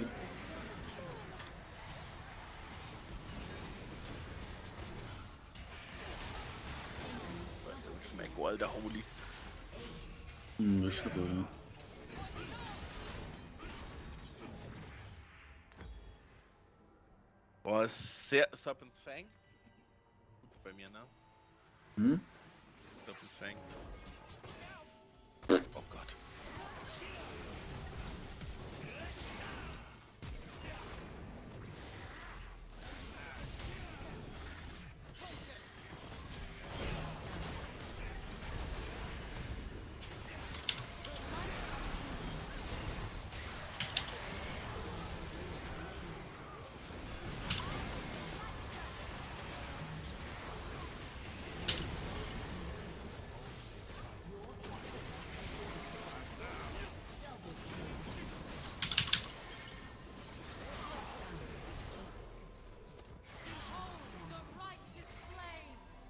Was ist denn Schmecko, alter Holy? Das ist aber, ja. Boah, ist sehr Serpent's Fang. Gut bei mir, ne? Hm? Serpent's Fang. Oh Gott.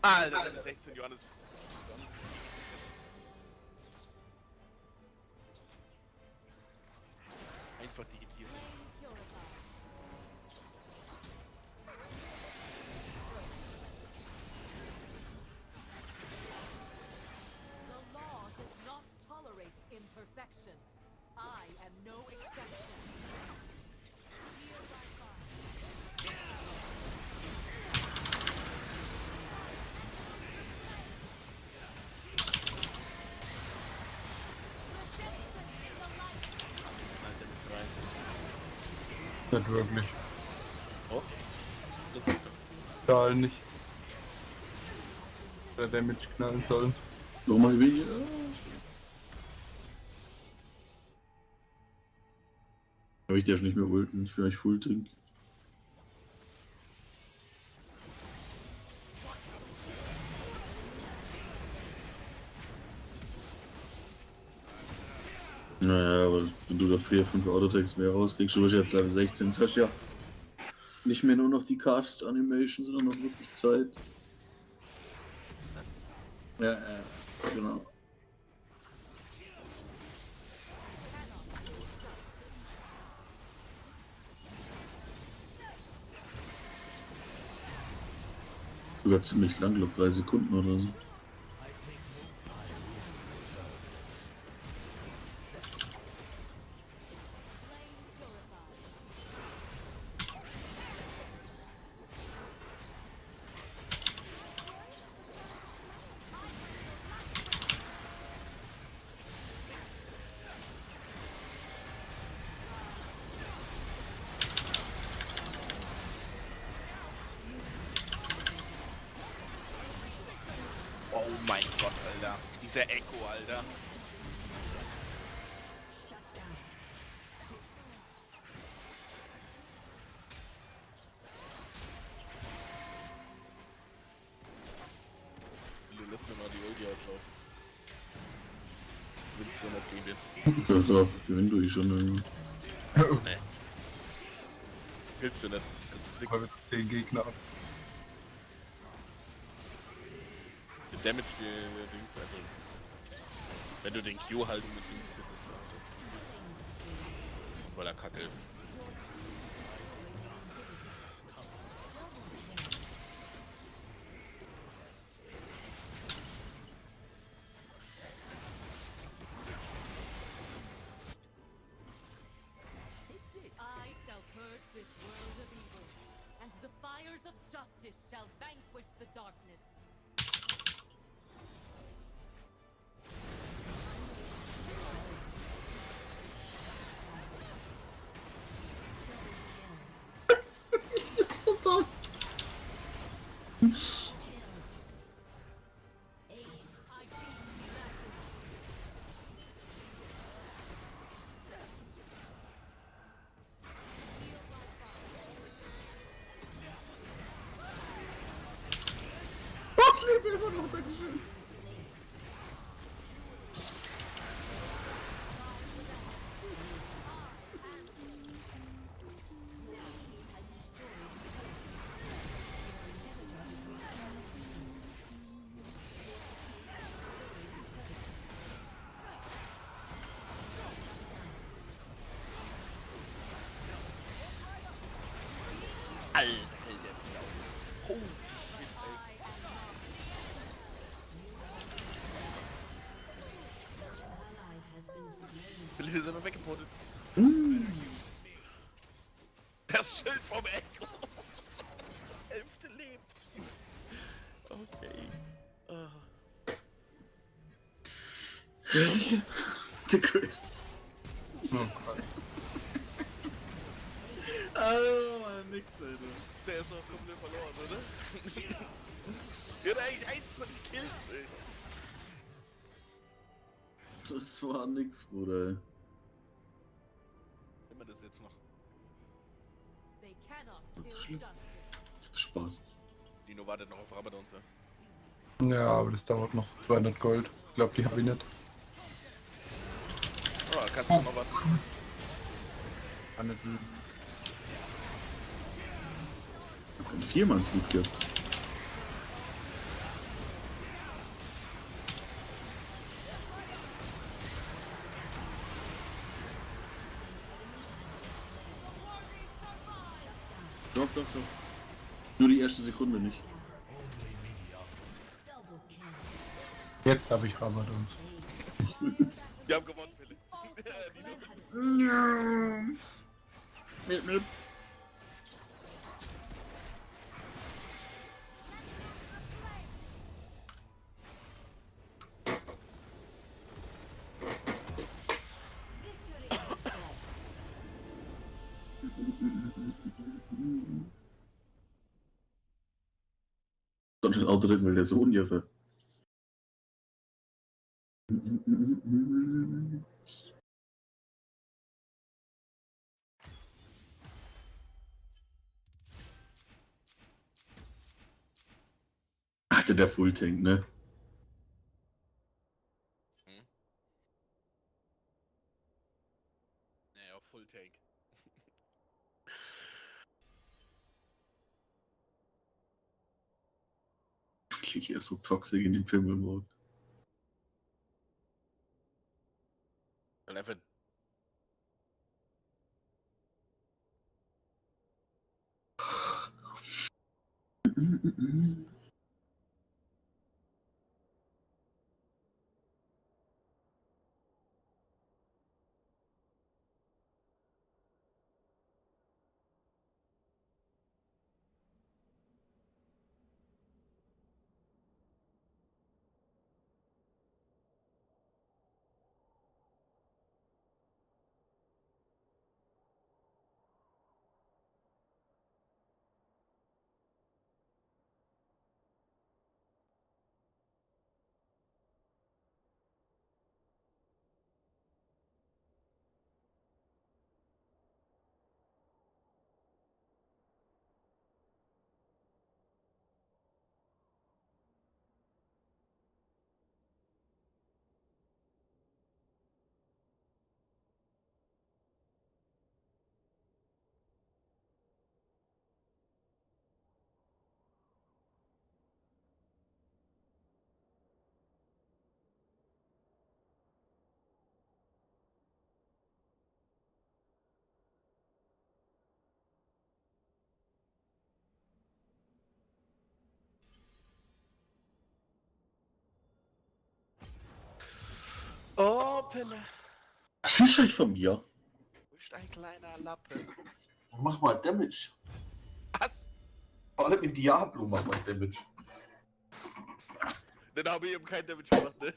Alter, das ist 16 Johannes. Einfach digitieren. The law does not tolerate imperfection. I am no exception. Here I find. Nicht wirklich. Oh? Egal nicht. Der Damage knallen soll. So mal wieder. Aber ich darf nicht mehr ulten, ich will euch full trinken. Naja, aber wenn du da 4, 5 Autotext mehr rauskriegst, du bist jetzt Level 16, das hast ja nicht mehr nur noch die Cast Animation, sondern noch wirklich Zeit. Ja, genau. Sogar ziemlich lang, glaube 3 Sekunden oder so. Oh mein Gott, Alter. Dieser Echo, Alter. Du lässt dir mal die Ulti auslaufen. Willst du nicht gegen den? Das doch, gewinnt du schon irgendwann. Nee. Willst du nicht? Kannst du Aber mit 10 Gegner ab. den Damage, der Dings, also. Wenn du den Q halten mit links hittest, weil er kacke ist. I shall purge this world of evil, and the fires of justice shall vanquish the darkness. Das ist so toll. Holy shit, ey. Philipp ist immer weggepostet. Das Schild vom Echo. Das 11. Leben. Okay. Der Chris. Oh, nix, Alter. Der ist doch komplett verloren, oder? Der hat eigentlich 21 Kills, ey. Das war nix, Bruder. Immer das jetzt noch. They cannot Das ist kill schlimm. justice. Spaß. Dino wartet noch auf Rabadon, so. Ja, aber das dauert noch 200 Gold. Ich glaube, die habe ich nicht. Oh, kannst du noch warten. Kann nicht lügen. Ich hab einen Viermannslied gehabt. Doch, doch, doch. Nur die erste Sekunde nicht. Jetzt habe ich Rabadons. Wir haben gewonnen, Philipp. Mit. Soll schon Auto drücken, weil der Sohn hier ver. Hatte der Full Tank, ne? Naja, auf Full Tank. Ich ist so toxisch in den Film-Mode. Weil einfach. Open. Was ist eigentlich von mir? Du bist ein kleiner Lappe. Mach mal Damage. Was? Vor allem in Diablo mach mal Damage. Dann habe ich eben kein Damage gemacht, ne?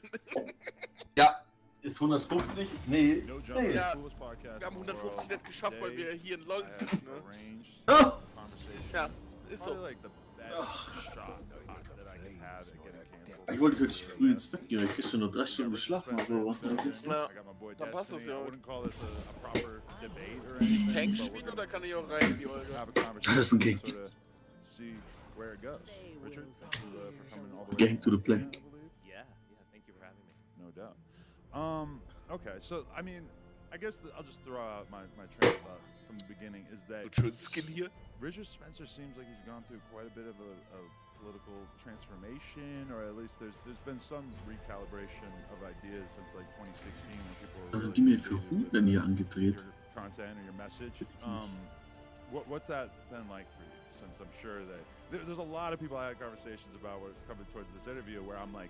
Ja, ist 150? Nee. Nee. Ja, wir haben 150 nicht geschafft, weil wir hier in LOL sind, ne? Ah! Ja, ist so. Ich wollte heute früh ins Bett gehen, ich hab gestern nur 3 Stunden geschlafen, aber was denn gestern? Ja, dann passt das ja. Ich Tank spielen oder kann ich auch rein in die Olga? Das ist ein Gank. Gang to the plank. Yeah, thank you for having me. No doubt. Okay, so I mean, I guess I'll just throw out my train of thought from the beginning is that Skin here. Richard Spencer seems like he's gone through quite a bit of a political transformation, or at least there's been some recalibration of ideas since like 2016 when people were Also die mir für Ruhe denn hier angedreht. content or your message. What's that been like for you? Since I'm sure that there's a lot of people I had conversations about were coming towards this interview where I'm like,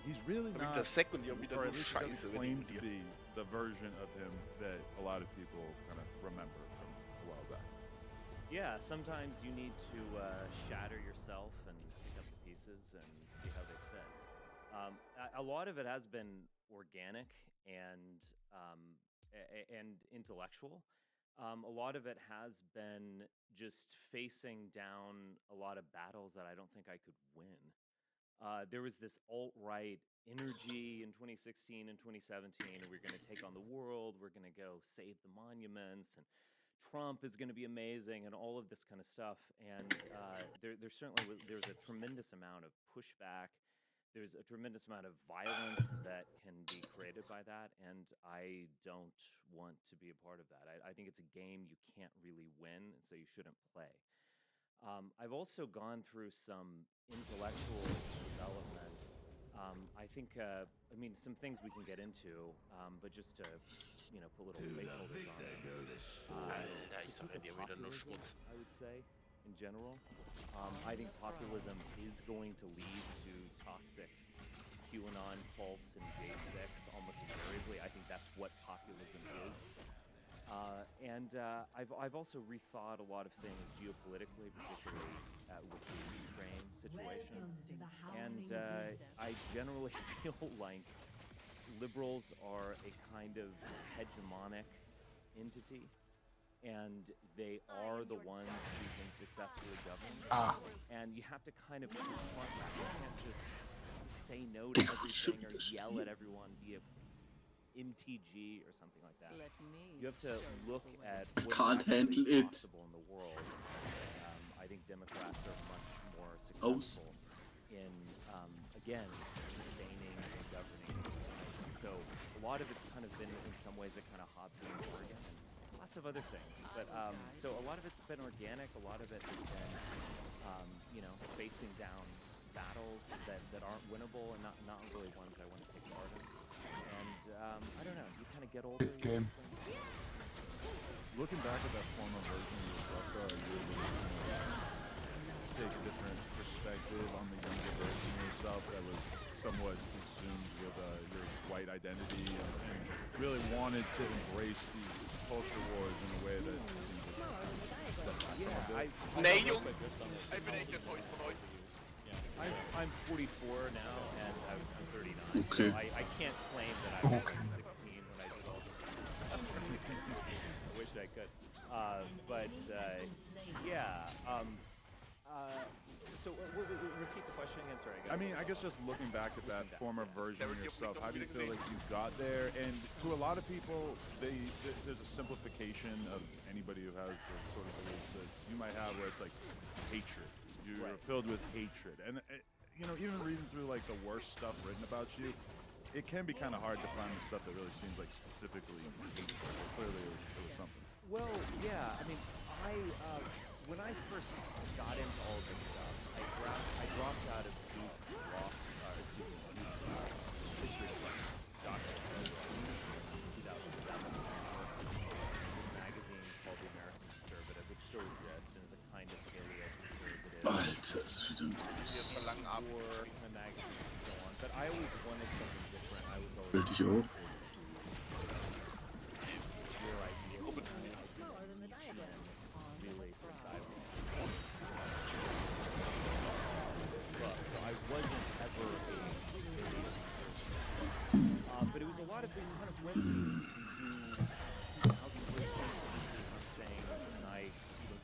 he's really Da not, wieder sekundär wieder or nur at least he Scheiße, doesn't wenn claim ich to mit dir. be the version of him that a lot of people kind of remember from a while back. Yeah, sometimes you need to shatter yourself and pick up the pieces and see how they fit. A lot of it has been organic and intellectual. A lot of it has been just facing down a lot of battles that I don't think I could win. There was this alt-right energy in 2016 and 2017, and we're going to take on the world, we're going to go save the monuments, and Trump is going to be amazing, and all of this kind of stuff. And there's a tremendous amount of pushback. There's a tremendous amount of violence that can be created by that, and I don't want to be a part of that. I think it's a game you can't really win, and so you shouldn't play. I've also gone through some intellectual development. I think, some things we can get into, but just to, put little placeholders on it. Ich sag ja dir wieder nur Populism, Schmutz. I would say, in general. I think populism is going to lead to toxic QAnon cults and J6 almost invariably. I think that's what populism is. I've also rethought a lot of things geopolitically, particularly with the Ukraine situation. And I generally feel like liberals are a kind of hegemonic entity, and they are the ones who can successfully govern. And you have to kind of confront that. You can't just say no to everything or yell at everyone, be a MTG or something like that. You have to look at what's actually possible in the world. I think Democrats are much more successful in, again, sustaining and governing. So a lot of it's kind of been, in some ways, a kind of Hobbesian organ, and lots of other things. But so a lot of it's been organic. A lot of it has been, facing down battles that aren't winnable and not really ones I want to take part in. And I don't know, you kind of get older. Game. Looking back at that former version of yourself, you take a different perspective on the younger version of yourself that was somewhat consumed with your white identity and really wanted to embrace these culture wars in a way that seems like Nee, Jungs, ich bin echt enttäuscht von euch. I'm 44 now, and I'm 39, Okay. so I can't claim that I was like 16 when I did all this stuff. I wish I could. So repeat the question again, sorry. I mean, I guess just looking back at that former version of yourself, how do you feel like you got there? And to a lot of people, there's a simplification of anybody who has the sort of beliefs that you might have where it's like hatred. You're filled with hatred. And, even reading through like the worst stuff written about you, it can be kind of hard to find the stuff that really seems like specifically hateful. Clearly it was something. Well, yeah, I mean, when I first got into all of this stuff, I dropped out of Duke history class, doctorate in 2007. A magazine called The American Conservative, which still exists and is a kind of paleo-conservative. War kind of magazine and so on. But I always wanted something different. I was always your ideas really since I was so I wasn't ever a but it was a lot of these kind of whimsies. We do things, and I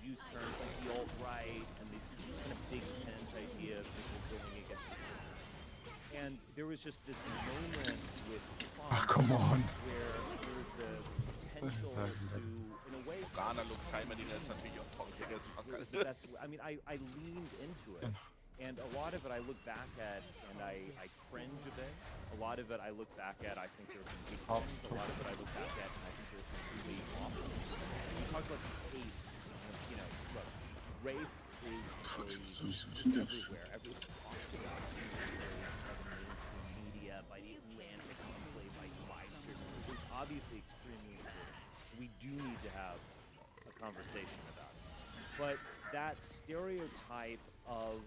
use terms like the alt-right and these kind of big tent ideas that were going against the system. And there was just this moment with come on. where there was the potential to, in a way, Organa Lux Heimerdinger ist natürlich auch toxic as fuck. I mean, I leaned into it. And a lot of it I look back at and I cringe a bit. A lot of it I look back at, I think there were some good things. A lot of it I look back at and I think there's some really awful things. We talk about hate. Look, race is everywhere. Everyone's talking about it by the mainstream media, by the Atlantic Monthly, by live streaming. It's obviously extremely important. We do need to have a conversation about it. But that stereotype of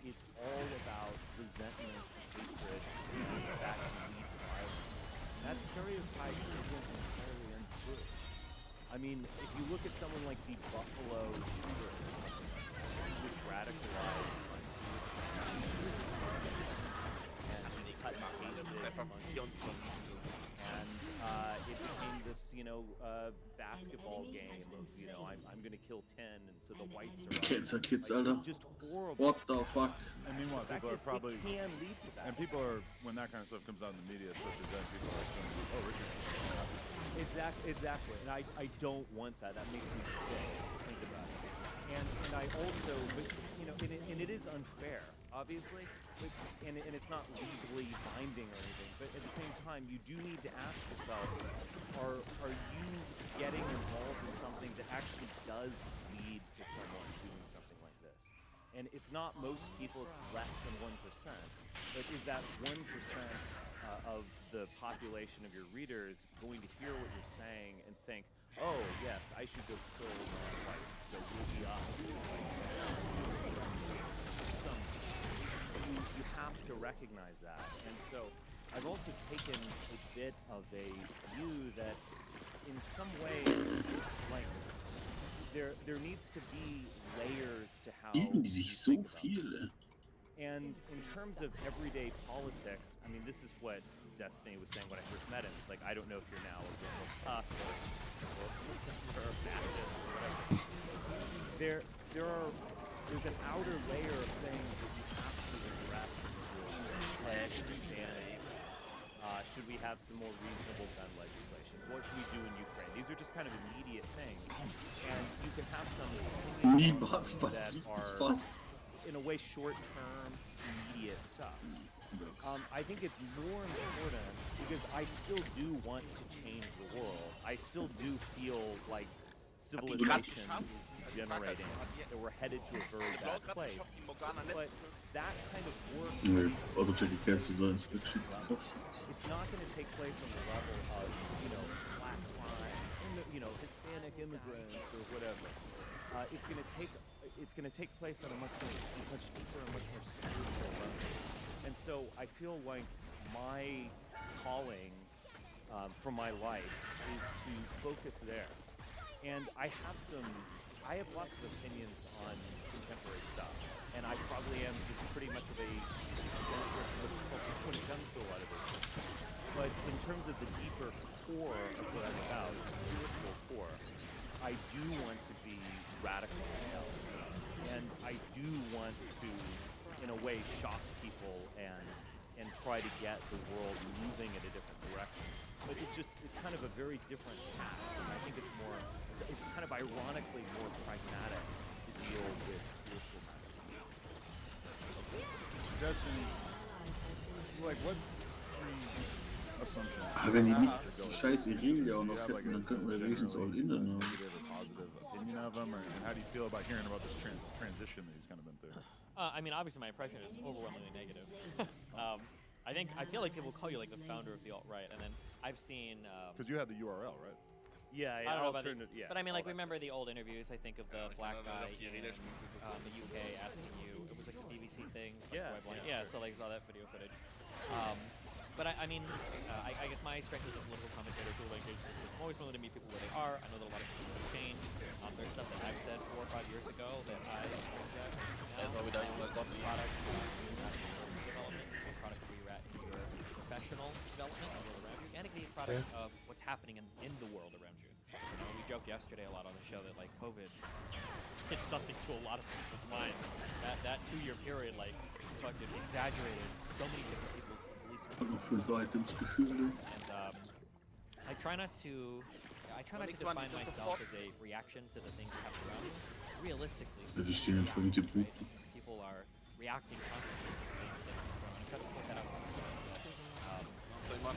it's all about resentment, hatred, and that can lead to violence, that stereotype isn't entirely untrue. I mean, if you look at someone like the Buffalo shooter, he was radicalized on and he cut and pasted a bunch of people. And it became this, basketball game of, I'm gonna kill 10, and so the whites are Kids are kids, like, Alter. just horrible. What the fuck? And meanwhile, The fact people are is, it probably can lead to that. and people are when that kind of stuff comes out in the media, especially then people are going to be, oh, Richard. Exactly, and I don't want that. That makes me sick to think about it. And I also, but, and it is unfair, obviously, but, and it's not legally binding or anything. But at the same time, you do need to ask yourself: Are you getting involved in something that actually does lead to someone doing something like this? And it's not most people; it's less than 1%. But is that 1% of the population of your readers going to hear what you're saying and think, oh yes, I should go kill non-whites, so we'll be up. You have to recognize that. And so I've also taken a bit of a view that in some ways, like, there needs to be layers to how Geben die sich so viel? and in terms of everyday politics, I mean, this is what Destiny was saying when I first met him. It's like, I don't know if you're now a liberal puck or a fascist or whatever. There's an outer layer of things that you have to address in the world. Should we ban it? Should we have some more reasonable gun legislation? What should we do in Ukraine? These are just kind of immediate things. And you can have some opinions that are, in a way, short-term, immediate stuff. I think it's more important because I still do want to change the world. I still do feel like civilization is degenerating, that we're headed to a very bad place. But that kind of work, Nee, Autotechnik kannst du so ins Spreadsheet gekostet. it's not going to take place on the level of, black lives, Hispanic immigrants or whatever. It's going to take place on a much deeper and much more spiritual level. And so I feel like my calling for my life is to focus there. And I have lots of opinions on contemporary stuff, and I probably am just pretty much of a centrist when it comes to a lot of this stuff. But in terms of the deeper core of what I'm about, the spiritual core, I do want to be radical as hell. And I do want to, in a way, shock people and try to get the world moving in a different direction. But it's kind of a very different path. And I think it's kind of ironically more pragmatic to deal with spiritual matters. Destiny, like what assumption? Wenn die nicht die scheiß Irelia auch noch hätten, dann könnten wir wenigstens All-In haben. Positive opinion of him, or how do you feel about hearing about this transition that he's kind of been through? I mean, obviously my impression is overwhelmingly negative. I feel like people call you like the founder of the alt-right, and then I've seen... Because you had the URL, right? Yeah, I don't know about yeah. But I mean, like, remember the old interviews, I think, of the black guy in the UK asking you, it was like a BBC thing. Yeah, so like, saw that video footage. But I mean, I guess my strength as a political commentator, too, like, I'm always willing to meet people where they are. I know that a lot of people have changed. There's stuff that I've said 4 or 5 years ago that I reject now. Product development, product where you're at in your professional development of the world around you, and it can be a product of what's happening in the world around you. We joked yesterday a lot on the show that, like, COVID did something to a lot of people's minds. That 2-year period, like, fucking exaggerated so many different people's beliefs. And I try not to define myself as a reaction to the things that happen around me. Realistically, people are reacting constantly to things that are going on. I try to put that out. People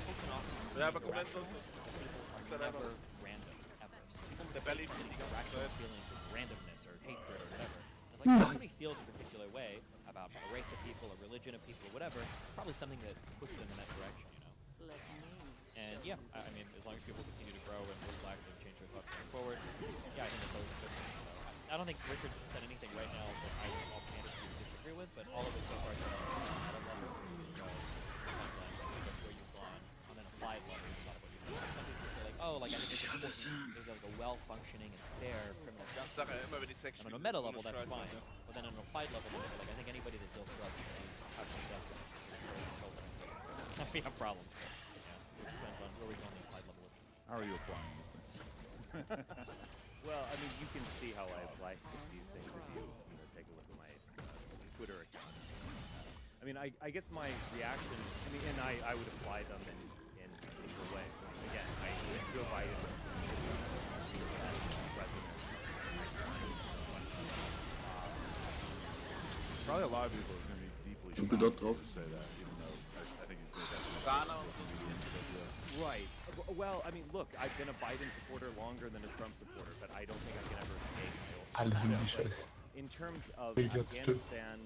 are never random, ever. People have irrational feelings of randomness or hatred or whatever. It's like, if somebody feels a particular way about a race of people, a religion of people, whatever, probably something that pushed them in that direction, And yeah, I mean, as long as people continue to grow and reflect and change their thoughts going forward, yeah, I think it's always a good thing. So I don't think Richard said anything right now that I offhandedly disagree with, but all of it so far is at a level where you've gone on an applied level. A lot of what you said. Some people say like, oh, like I think there's like a well-functioning and fair criminal justice system. On a meta level, that's fine. But then on an applied level, like I think anybody that deals drugs and has justice is we have problems. But, yeah, it depends on where we go on the applied level with things. How are you applying these things? Well, I mean, you can see how I apply these things if you take a look at my Twitter account. I mean, I guess my reaction, I mean, and I would apply them in different ways. I mean, again, I Joe Biden as president. Probably a lot of people are going to be deeply Doe dat erop. to say that, even though I think you think that's Right. Well, I mean, look, I've been a Biden supporter longer than a Trump supporter, but I don't think I can ever escape my old stuff. In terms of Afghanistan,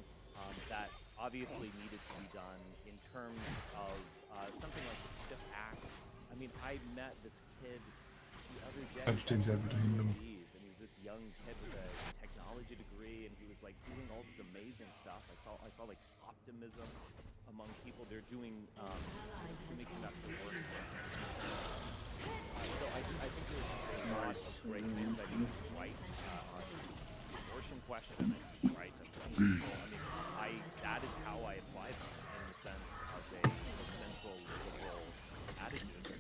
that obviously needed to be done. In terms of something like the CHIP Act, I mean, I met this kid the other day, and he was this young kid with a technology degree, and he was like doing all this amazing stuff. I saw like optimism among people. They're doing semiconductor work. So I think there's a lot of great things. I think he's right on the abortion question. I think he's right on people. I mean, that is how I apply them in the sense of a central liberal attitude. I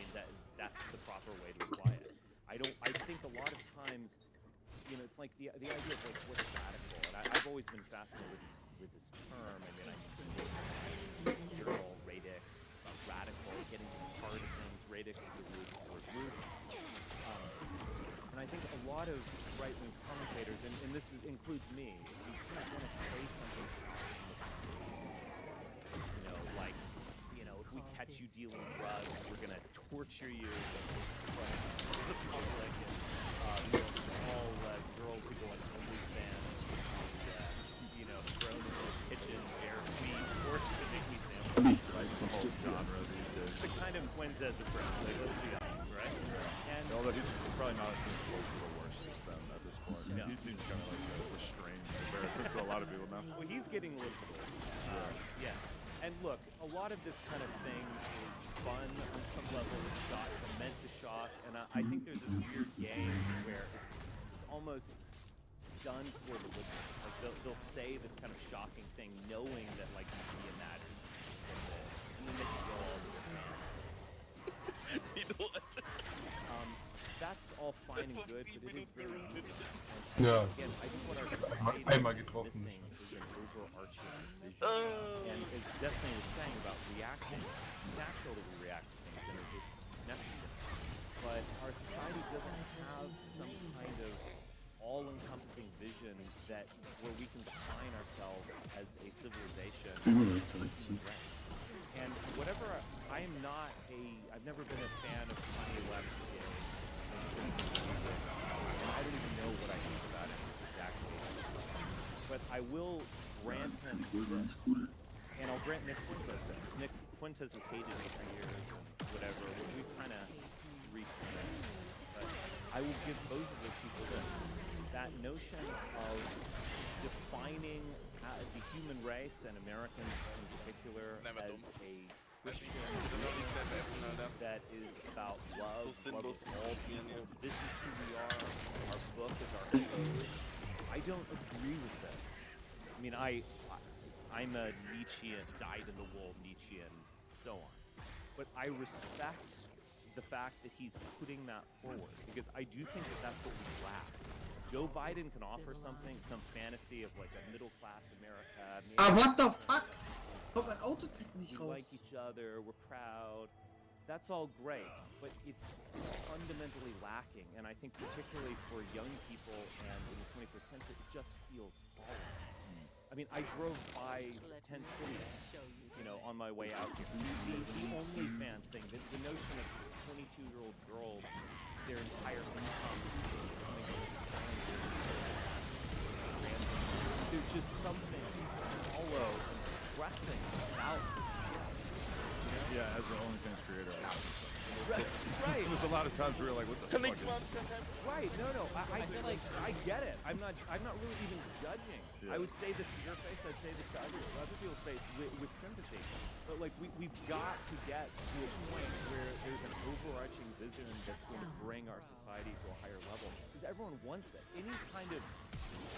mean, that's the proper way to apply it. I think a lot of times, you know, it's like the idea of like what's radical, and I've always been fascinated with this term. I mean, I think journal radix, radical, getting to the heart of things. Radix is the word root. And I think a lot of right-wing commentators, and this includes me, is you kind of want to say something shocking. You know, like, you know, if we catch you dealing drugs, we're gonna torture you in front of the public, and all girls who go on OnlyFans, you know, thrown in the kitchen, bare feet, forced to make me sandwiches. Right, it's the whole genre these days. The kind of Quintez approach, like, let's be honest, right? And although he's probably not close to the worst of them at this point. No. He seems kind of like a strange comparison to a lot of people now. Well, he's getting liberal. Yeah. And look, a lot of this kind of thing is fun on some level. It's meant to shock, and I think there's this weird game where it's almost done for the liberals. Like they'll say this kind of shocking thing, knowing that like media matters, and then they can go all this. That's all fine and good, but it is very easy. Yeah. Again, I think what our society is missing is an overarching vision. And as Destiny was saying about reacting, it's natural that we react to things, and it's necessary. But our society doesn't have some kind of all-encompassing vision where we can define ourselves as a civilization. And whatever, I've never been a fan of Kanye West. I don't even know what I think about it exactly. But I will grant him this. And I'll grant Nick Fuentes this. Nick Fuentes has hated me for years and whatever. We've kind of recently. But I will give both of those people this. That notion of defining the human race and Americans in particular as a Christian that is about love of all people. This is who we are. Our book is our code. I don't agree with this. I mean, I'm a Nietzschean, dyed-in-the-wool Nietzschean, so on. But I respect the fact that he's putting that forward, because I do think that that's what we lack. Joe Biden can offer something, some fantasy of like a middle-class America. What the fuck? Kommt mein Autotechnik We raus? like each other, we're proud. That's all great, but it's fundamentally lacking, and I think particularly for young people and in the 21st century, it just feels hollow. I mean, I drove by 10 cities, you know, on my way out here. The OnlyFans thing, the notion of 22-year-old girls, their entire income is coming from there's just something hollow and depressing about this shit. Yeah, as the OnlyFans creator, Right. There's a lot of times where you're like, what the fuck? Right, no, I feel like I get it. I'm not really even judging. Yeah. I would say this to your face, I'd say this to other people's face with sympathy. But like we've got to get to a point where there's an overarching vision that's going to bring our society to a higher level. Because everyone wants it. Any kind of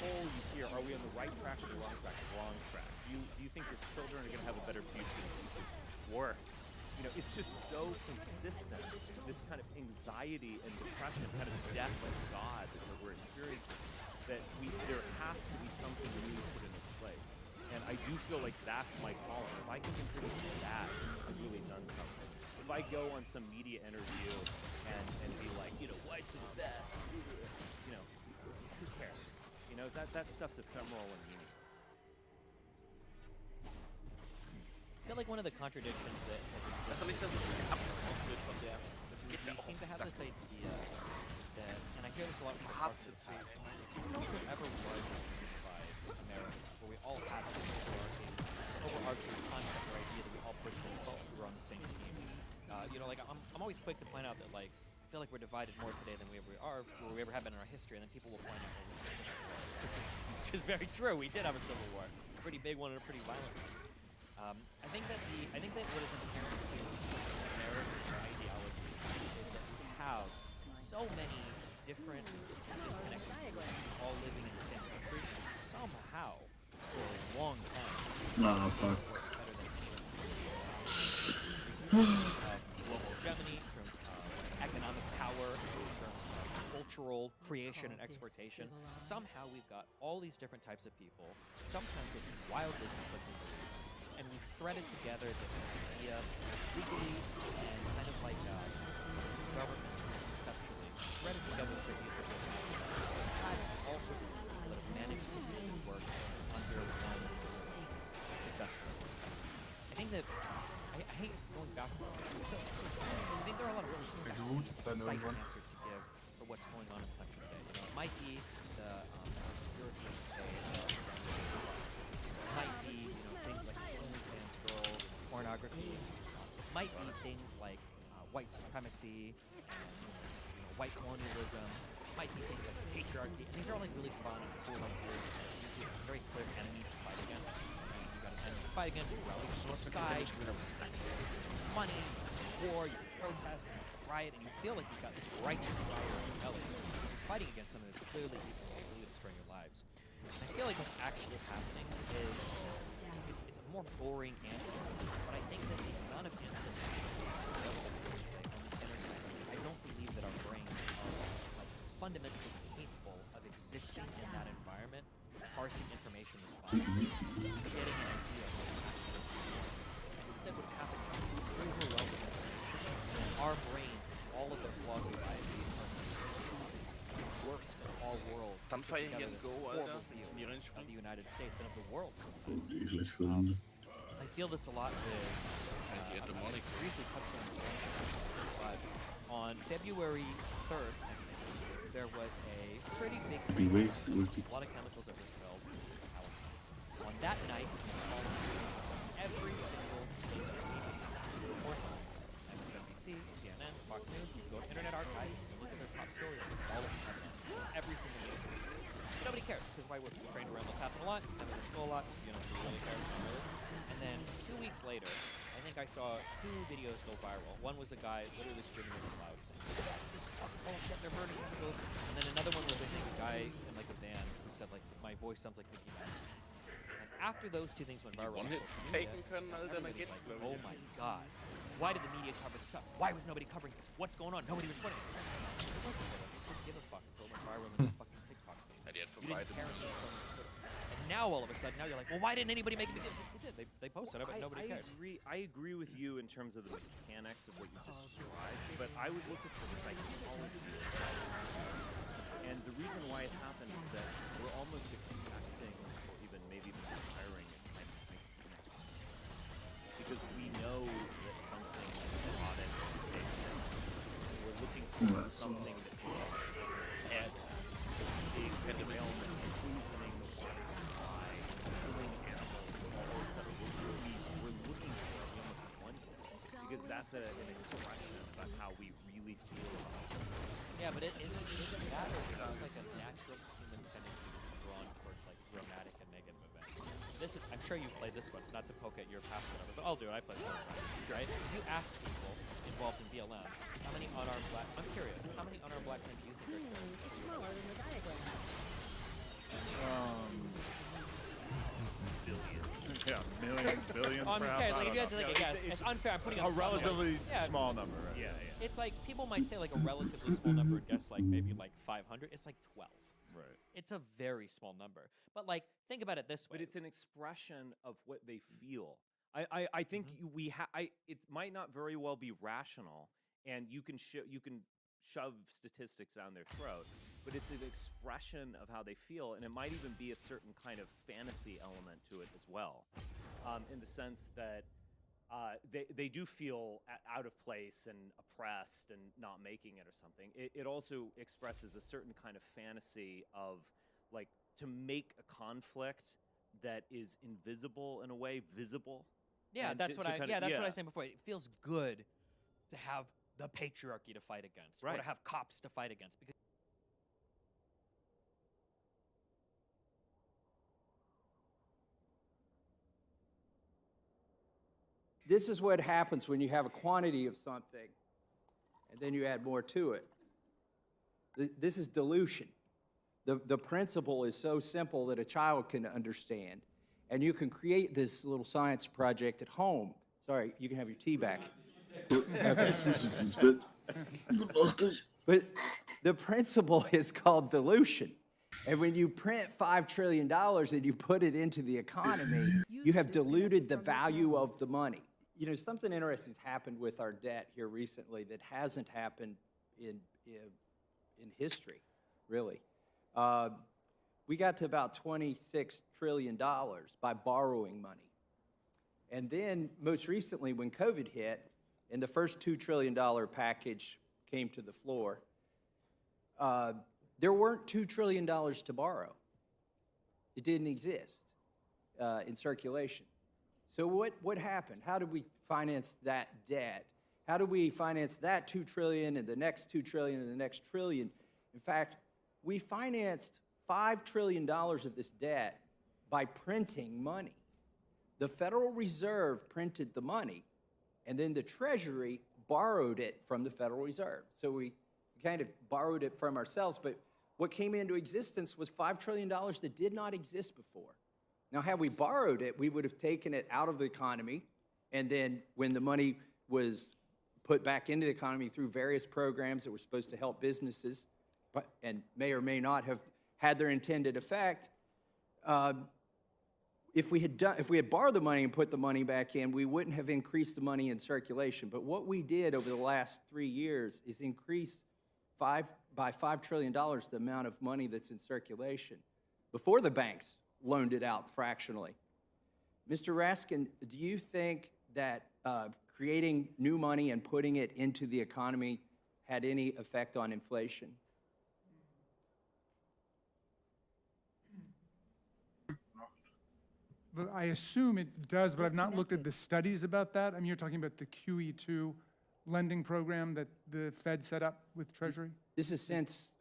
poll you hear, are we on the right track or the wrong track? Wrong track. Do you think your children are gonna have a better future? Worse. You know, it's just so consistent, this kind of anxiety and depression, kind of death of God that we're experiencing, that there has to be something new put into place. And I do feel like that's my calling. If I can contribute to that, I've really done something. If I go on some media interview and be like, you know, whites are the best, you know, who cares? You know, that stuff's ephemeral and meaningless. I feel like one of the contradictions that we seem to have this idea that, and I hear this a lot from the past, I don't know if there ever was a unified America where we all had this overarching concept or idea that we all personally felt we were on the same team. You know, like I'm always quick to point out that like I feel like we're divided more today than we ever have been in our history, and then people will point out that we're which is very true. We did have a civil war, a pretty big one and a pretty violent one. I think that what is inherent to American ideology is that we have so many different disconnected groups all living in the same country, and somehow for a long time. Ah, fuck. Global hegemony, in terms of economic power, in terms of cultural creation and exportation. Somehow we've got all these different types of people, sometimes with wildly conflicting beliefs, and we've threaded together this idea legally and kind of like government conceptually, threaded together this idea of all sorts of people that have managed to make it work under one successfully. I think that I hate going back to this. I think there are a lot of really sexy answers to give for what's going on in the country today. You know, it might be the spiritual decay, it might be things like OnlyFans girls, pornography. It might be things like white supremacy, white colonialism. It might be things like patriarchy. These are all like really fun and cool ideas. Usually a very clear enemy to fight against. You got an enemy to fight against. You rally to one side. Money, war, you protest, you riot, and you feel like you've got this righteous fire in your belly. You're fighting against something that's clearly evil and clearly destroying your lives. And I feel like what's actually happening is it's a more boring answer, but I think that the amount of information available on the internet, I don't believe that our brains are like fundamentally capable of existing in that environment, parsing information responsibly, getting an idea of what's actually going on. And instead what's happening is overwhelming information, and our brains, with all of their flaws and biases, are choosing the worst of all worlds to put together this horrible view of the United States and of the world sometimes. I feel this a lot with, I briefly touched on this, but on February 3rd, there was a pretty big a lot of chemicals that were spilled in Palestine. On that night, every single piece of media, reports, MSNBC, CNN, Fox News, you can go to Internet Archive, you can look at their top stories, all of them, every single media. Nobody cares, because why we're trained around what's happened a lot, having to school a lot, you know, we really care. And then 2 weeks later, I think I saw 2 videos go viral. One was a guy literally screaming in the cloud saying, "This fucking bullshit, they're burning chemicals." And then another one was, I think, a guy in like a van who said like, "My voice sounds like Mickey Mouse." And after those 2 things went viral on social media, everybody's like, "Oh my god, why did the media cover this up? Why was nobody covering this? What's going on? Nobody was putting it." It wasn't that. They just give a fuck until it went viral and the fucking TikTok thing. You didn't care until someone put it. And now all of a sudden, now you're like, well, why didn't anybody make a big deal? They did. They posted it, but nobody cared. I agree with you in terms of the mechanics of what you described, but I would look at the psychology. And the reason why it happened is that we're almost expecting, or even maybe desiring a kind of connection. Because we know that something is erotic and sacred. We're looking for something that can spread big derailment, poisoning the water supply, killing animals, all that stuff. We're looking for it, we almost want it. Because that's an expression of how we really feel about it. Yeah, but it doesn't matter. It's like a natural human tendency to be drawn towards like dramatic and negative events. This is, I'm sure you've played this one, not to poke at your past whatever, but I'll do it. I played this right? If you ask people involved in BLM, how many unarmed black, I'm curious, how many unarmed black men do you think are killed? Smaller than the diagram. Yeah, millions, billions. Oh, I'm perhaps, okay, I like, if don't you had to know. take a guess, it's unfair. I'm putting a relatively yeah. small number. Right? Yeah. It's like people might say like a relatively small number and guess like maybe like 500. It's like 12. Right. It's a very small number. But like think about it this way. But it's an expression of what they feel. I think it might not very well be rational, and you can shove statistics down their throat, but it's an expression of how they feel, and it might even be a certain kind of fantasy element to it as well, in the sense that they do feel out of place and oppressed and not making it or something. It also expresses a certain kind of fantasy of like to make a conflict that is invisible in a way visible. Yeah, and that's what I what I was saying before. It feels good to have the patriarchy to fight against, or Right. to have cops to fight against, because This is what happens when you have a quantity of something and then you add more to it. This is dilution. The principle is so simple that a child can understand. And you can create this little science project at home. Sorry, you can have your tea back. But the principle is called dilution. And when you print $5 trillion and you put it into the economy, you have diluted the value of the money. You know, something interesting has happened with our debt here recently that hasn't happened in history, really. We got to about $26 trillion by borrowing money. And then most recently when COVID hit and the first $2 trillion package came to the floor, there weren't $2 trillion to borrow. It didn't exist in circulation. So what happened? How did we finance that debt? How do we finance that $2 trillion and the next $2 trillion and the next trillion? In fact, we financed $5 trillion of this debt by printing money. The Federal Reserve printed the money, and then the Treasury borrowed it from the Federal Reserve. So we kind of borrowed it from ourselves, but what came into existence was $5 trillion that did not exist before. Now, had we borrowed it, we would have taken it out of the economy, and then when the money was put back into the economy through various programs that were supposed to help businesses, and may or may not have had their intended effect, if we had borrowed the money and put the money back in, we wouldn't have increased the money in circulation. But what we did over the last 3 years is increase by $5 trillion the amount of money that's in circulation before the banks loaned it out fractionally. Mr. Raskin, do you think that creating new money and putting it into the economy had any effect on inflation? But I assume it does, but I've not looked at the studies about that. I mean, you're talking about the QE2 lending program that the Fed set up with Treasury? This is since